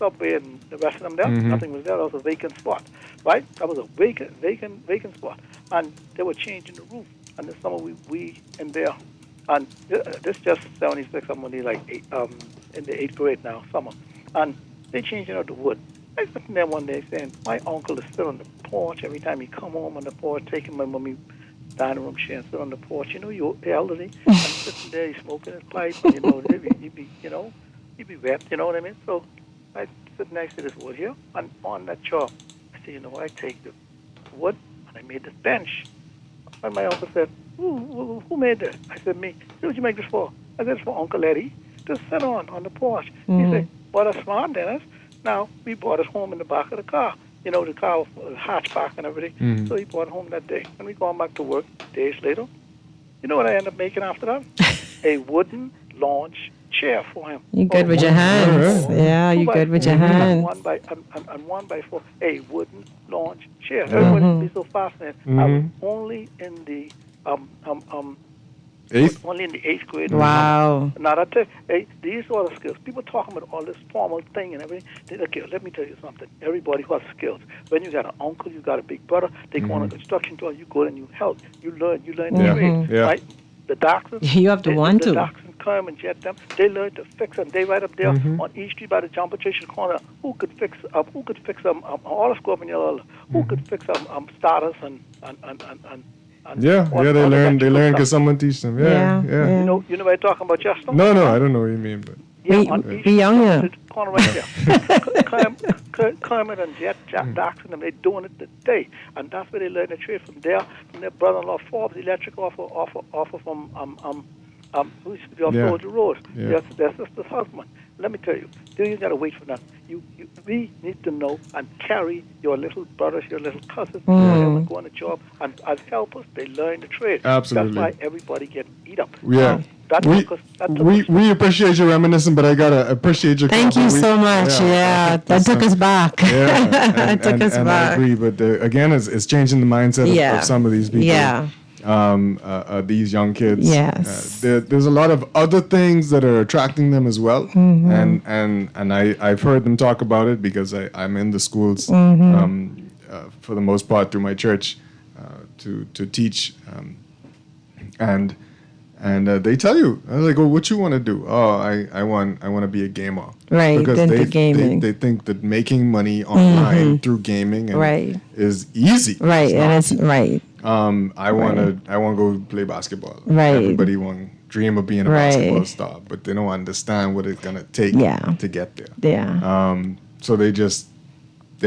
Subway and the rest of them there. Nothing was there. That was a vacant spot, right? That was a vacant spot, and they were changing the roof. And this summer we in there, and this just 76. I'm only like in the 8th grade now, summer, and they changing out the wood. I was sitting there one day saying, my uncle is still on the porch every time he come home on the porch, taking my mommy dining room chair and sit on the porch. You're elderly, and sitting there, he's smoking his pipe, and he'd be wet, you know what I mean? So I sit next to this wood here, and on that job, I said, I take the wood, and I made this bench. And my uncle said, who made this? I said, me. What did you make this for? I said, it's for Uncle Eddie to sit on the porch. He said, well, that's smart, Dennis. Now, we brought it home in the back of the car. The car was hatchback and everything. So he brought it home that day. And we gone back to work days later. You know what I ended up making after that? A wooden launch chair for him. You good with your hands. Yeah, you good with your hands. 1x4. A wooden launch chair. Everybody would be so fascinated. I was only in the 8th? Only in the 8th grade. Wow. Now, these are the skills. People talking about all this formal thing and everything. Okay, let me tell you something. Everybody who has skills. When you got an uncle, you got a big brother, they go on a construction job, you go and you help. You learn the trade. Yeah. Right? The doctors. You have to want to. The doctors come and get them. They learn to fix them. They right up there on East Street by the John Patricia corner. Who could fix all the scope in your who could fix starters and Yeah, all they the learn electrical because stuff. someone teach them. Yeah. You know what I'm talking about, Justin? No, I don't know what you mean, but We young, yeah. Corner right there. Kermit and Dax and them, they're doing it today, and that's where they learn the trade from their brother-in-law Forbes, electric off of who used to be off Soldier Road. Yeah. Their sister's husband. Let me tell you, you gotta wait for that. We need to know and carry your little brothers, your little cousins, whatever, go on a job, and as helpers, they learn the trade. Absolutely. That's why everybody gets eat up. Yeah. We appreciate you reminiscing, but I gotta appreciate your. Thank you so much. Yeah, that took us back. Yeah, It took us and back. I agree, but again, it's changing the mindset of some of these people. Yeah. These young kids. Yes. There's a lot of other things that are attracting them as well, and I've heard them talk about it because I'm in the schools for the most part through my church to teach, and they tell you, like, oh, what you want to do? Oh, I want to be a gamer. Right, because into gaming. They think that making money online through gaming is easy. Right, it's right. I want to go play basketball. Right. Everybody want dream of being a basketball star, but they don't understand what it's gonna take to get there. Yeah. So they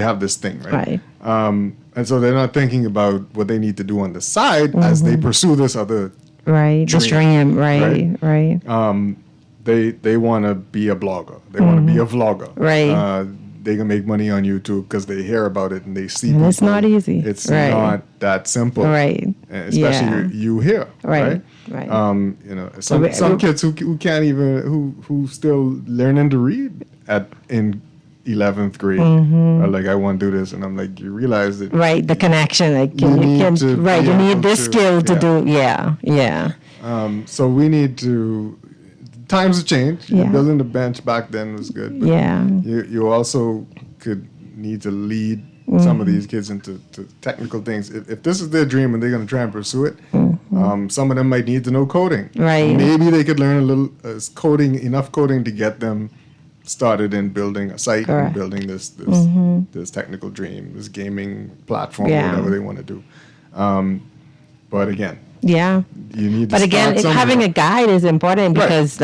have this thing, right? Right. And so they're not thinking about what they need to do on the side as they pursue this other dream. Right. They want to be a blogger. They want to be a vlogger. Right. They can make money on YouTube because they hear about it and they see. And it's not easy. It's not that simple. Right. Especially you here. Right. Some kids who can't even who still learning to read in 11th grade are like, I want to do this, and I'm like, you realize that the connection, like you need this skill to do. Yeah. So we need to. Times have changed. Building the bench back then was good. But you also could need to lead some of these kids into technical things. If this is their dream and they're going to try and pursue it, some of them might need to know coding. Right. Maybe they could learn a little enough coding to get them started in building a site and building this technical dream, this gaming platform, whatever they want to do. But again. Yeah. You need to but again, having a guide is important because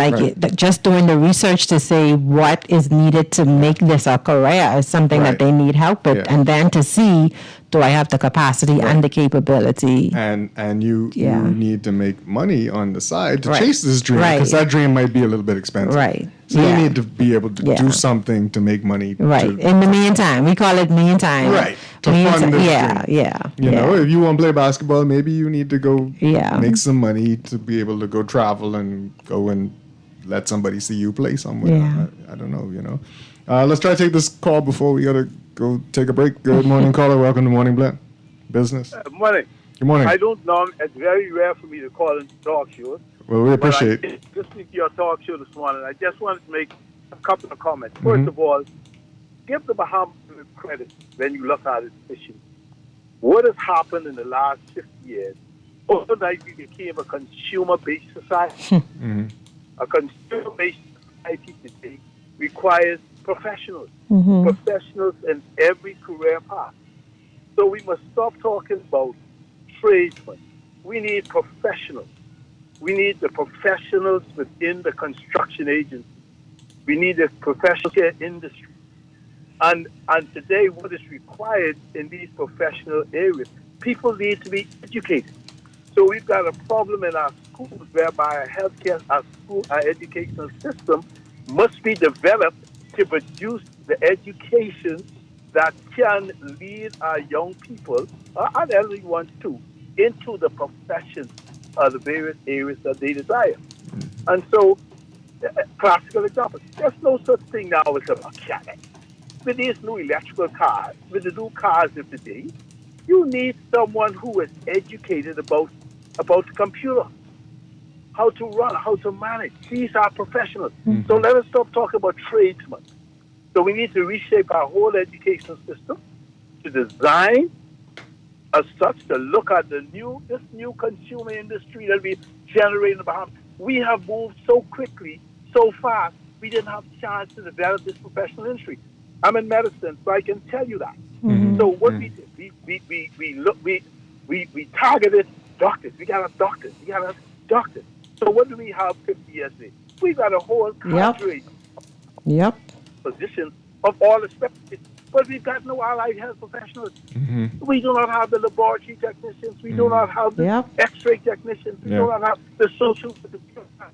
just doing the research to say what is needed to make this a career is something that they need help with. And then to see, do I have the capacity and the capability? And you need to make money on the side to chase this dream because that dream might be a little bit expensive. Right. So you need to be able to do something to make money. Right. In the meantime, we call it meantime. Right. To fund this dream. You know, if you want to play basketball, maybe you need to go make some money to be able to go travel and go and let somebody see you play somewhere. I don't know, you know. Let's try to take this call before we got to go take a break. Good morning, caller. Welcome to Morning Blend Business. Morning. Good morning. I don't know. It's very rare for me to call into talk shows. Well, we appreciate it. Listening to your talk show this morning, I just wanted to make a couple of comments. First of all, give the Bahamas credit when you look at this issue. What has happened in the last 50 years? Overnight, we became a consumer-based society. A consumer-based society today requires professionals, professionals in every career path. So we must stop talking about tradesmen. We need professionals. We need the professionals within the construction agency. We need the professional care industry. And today, what is required in these professional areas, people need to be educated. So we've got a problem in our schools whereby our educational system must be developed to produce the education that can lead our young people, and elderly ones too, into the professions of the various areas that they desire. And so, classical example, there's no such thing now as a mechanic. With these new electrical cars, with the new cars of today, you need someone who is educated about the computer, how to run, how to manage. These are professionals. So let us stop talking about tradesmen. So we need to reshape our whole educational system to design as such to look at this new consumer industry that we generate in the Bahamas. We have moved so quickly, so fast, we didn't have a chance to develop this professional industry. I'm in medicine, so I can tell you that. So what we did, we targeted doctors. We got doctors. We got doctors. So what do we have 50 years ago? We got a whole cadre Yep. positions of all the specialties, but we've got no allied health professionals. We do not have the laboratory technicians. We do not have the X-ray technicians. We do not have the social,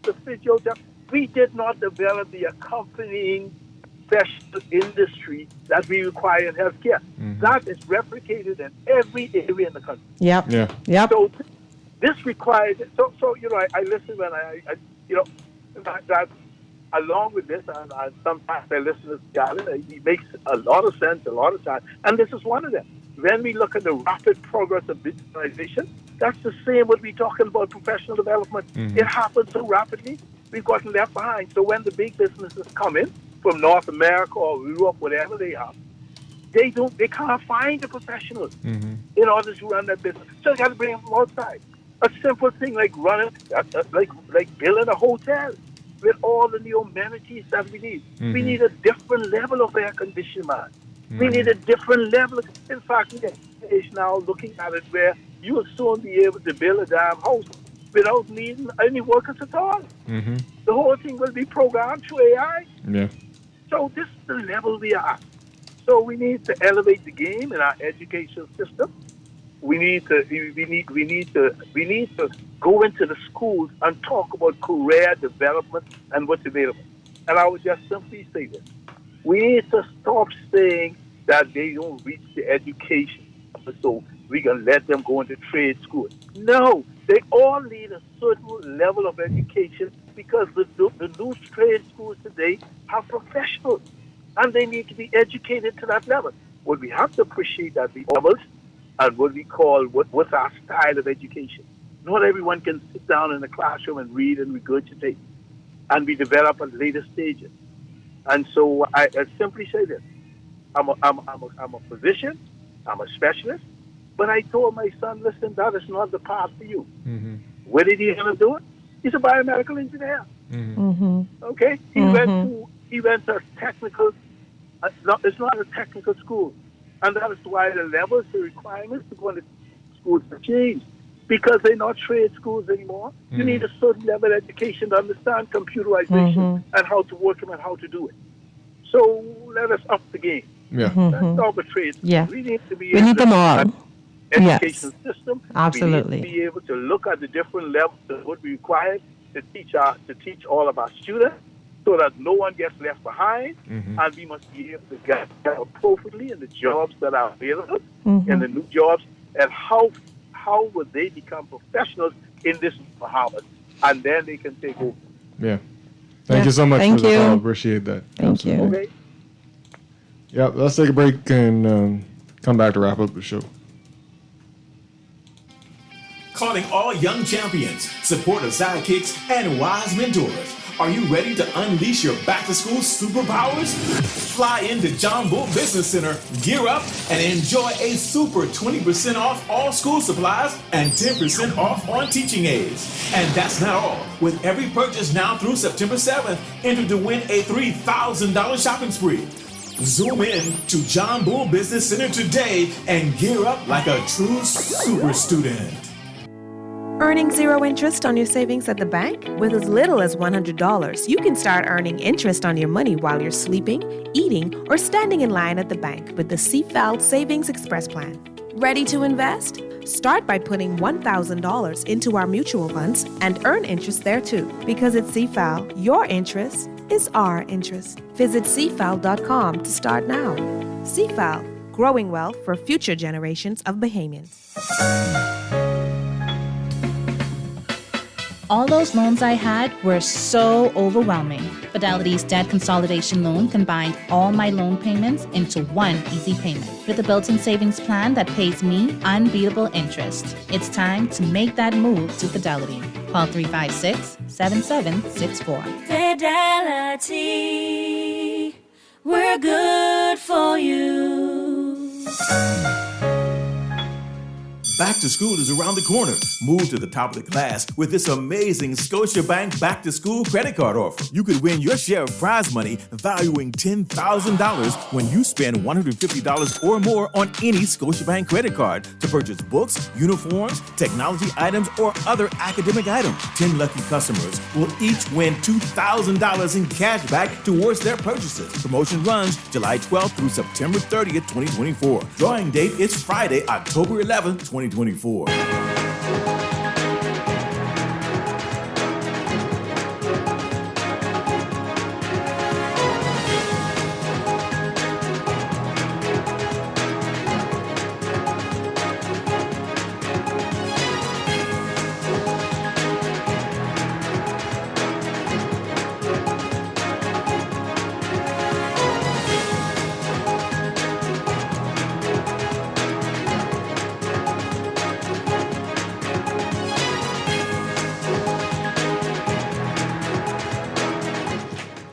the physiotherapy. We did not develop the accompanying special industry that we require in healthcare. That is replicated in every area in the country. Yep. Yeah. Yep. So this requires. So you know, I listen when I you know, that along with this, and sometimes I listen to Gavin. He makes a lot of sense a lot of time, and this is one of them. When we look at the rapid progress of digitalization, that's the same what we're talking about professional development. It happens so rapidly, we've gotten left behind. So when the big businesses come in from North America or Europe, whatever they have, they can't find the professionals in order to run that business. So they got to bring them from outside. A simple thing like running, like building a hotel with all the new amenities that we need. We need a different level of air conditioning, man. We need a different level. In fact, we now looking at it where you will soon be able to build a damn house without needing any workers at all. The whole thing will be programmed through AI. Yeah. So this is the level we are at. So we need to elevate the game in our education system. We need to go into the schools and talk about career development and what's available. And I would just simply say this. We need to stop saying that they don't reach the education, so we can let them go into trade school. No, they all need a certain level of education because the new trade schools today have professionals, and they need to be educated to that level. What we have to appreciate that the levels and what we call what's our style of education. Not everyone can sit down in the classroom and read and regurgitate, and we develop at later stages. And so I simply say this: I'm a physician, I'm a specialist, but I told my son, listen, that is not the path for you. What did he end up doing? He's a biomedical engineer. Okay, he went to a technical. It's not a technical school, and that is why the levels, the requirements to go into schools have changed because they're not trade schools anymore. You need a certain level of education to understand computerization and how to work them and how to do it. So let us up the game. Yeah. Let's stop with trade schools. Yeah. We need to be We need them all. Education system. Absolutely. We need to be able to look at the different levels of what we require to teach all of our students, so that no one gets left behind, and we must be able to get appropriately in the jobs that are available, in the new jobs, and how would they become professionals in this Bahamas, and then they can take over. Yeah. Thank you so much Thank for the you. call. Appreciate that. Thank you. Okay. Yeah, let's take a break and come back to wrap up the show. Calling all young champions, supportive sidekicks, and wise mentors. Are you ready to unleash your back-to-school superpowers? Fly into John Bull Business Center, gear up, and enjoy a super 20% off all school supplies and 10% off on teaching aids. And that's not all. With every purchase now through September 7th, enter to win a $3,000 shopping spree. Zoom in to John Bull Business Center today and gear up like a true super student. Earning zero interest on your savings at the bank? With as little as $100, you can start earning interest on your money while you're sleeping, eating, or standing in line at the bank with the CFAL Savings Express Plan. Ready to invest? Start by putting $1,000 into our mutual funds and earn interest there too. Because at CFAL, your interest is our interest. Visit CFAL.com to start now. CFAL, growing wealth for future generations of Bahamians. All those loans I had were so overwhelming. Fidelity's debt consolidation loan combined all my loan payments into one easy payment with a built-in savings plan that pays me unbeatable interest. It's time to make that move to Fidelity. Call 356-7764. Fidelity, we're good for you. Back to school is around the corner. Move to the top of the class with this amazing Scotiabank Back to School credit card offer. You could win your share of prize money valuing $10,000 when you spend $150 or more on any Scotiabank credit card to purchase books, uniforms, technology items, or other academic items. 10 lucky customers will each win $2,000 in cash back towards their purchases. Promotion runs July 12th through September 30th, 2024. Drawing date is Friday, October 11th, 2024.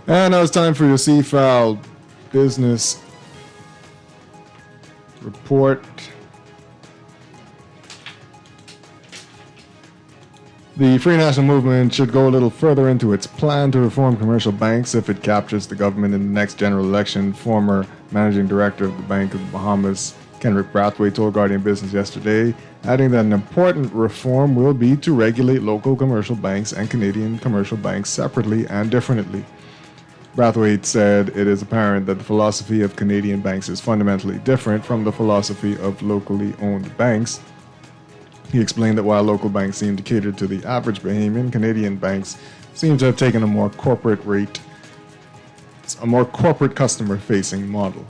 And now it's time for your CFAL business report. The Free National Movement should go a little further into its plan to reform commercial banks if it captures the government in the next general election. Former managing director of the Bank of the Bahamas, Kenrick Brathwaite, told Guardian Business yesterday, adding that an important reform will be to regulate local commercial banks and Canadian commercial banks separately and differently. Brathwaite said it is apparent that the philosophy of Canadian banks is fundamentally different from the philosophy of locally owned banks. He explained that while local banks seem to cater to the average Bahamian, Canadian banks seem to have taken a more corporate customer-facing model.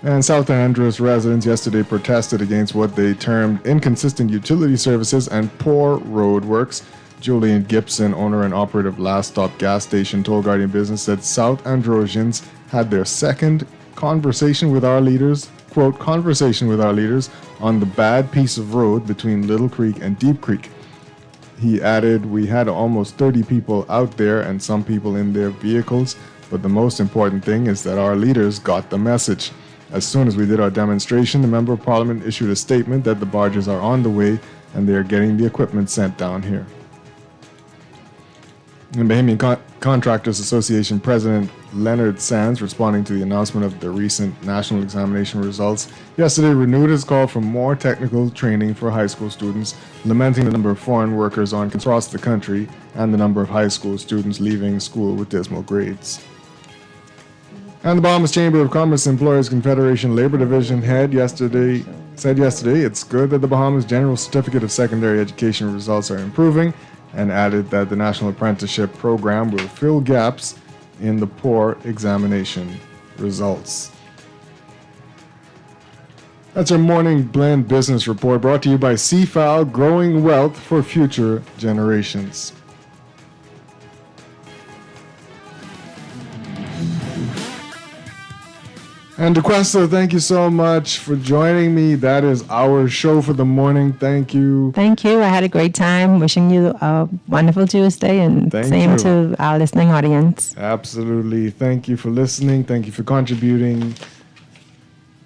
And South Andros residents yesterday protested against what they termed inconsistent utility services and poor road works. Julian Gibson, owner and operator of Last Stop gas station, told Guardian Business that South Androsians had their second conversation with our leaders, quote, conversation with our leaders on the bad piece of road between Little Creek and Deep Creek. He added, we had almost 30 people out there and some people in their vehicles, but the most important thing is that our leaders got the message. As soon as we did our demonstration, the Member of Parliament issued a statement that the barges are on the way and they are getting the equipment sent down here. And Bahamian Contractors Association President Leonard Sands, responding to the announcement of the recent national examination results, yesterday renewed his call for more technical training for high school students, lamenting the number of foreign workers on across the country and the number of high school students leaving school with dismal grades. And the Bahamas Chamber of Commerce Employers Confederation Labor Division head said yesterday it's good that the Bahamas General Certificate of Secondary Education results are improving, and added that the National Apprenticeship Program will fill gaps in the poor examination results. That's our Morning Blend Business Report, brought to you by CFAL, growing wealth for future generations. And DeQuesta, thank you so much for joining me. That is our show for the morning. Thank you. Thank you. I had a great time. Wishing you a wonderful Tuesday, and same to our listening audience. Absolutely. Thank you for listening. Thank you for contributing.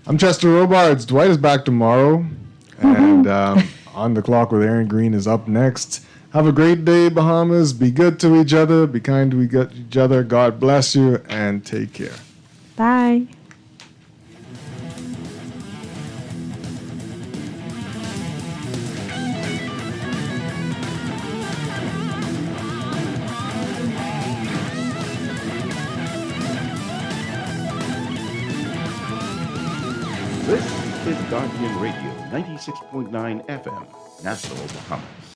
I'm Chester Robards. Dwight is back tomorrow. And On the Clock with Aaron Green is up next. Have a great day, Bahamas. Be good to each other. Be kind to each other. God bless you, and take care. Bye. This is Guardian Radio 96.9 FM, Nassau, Bahamas.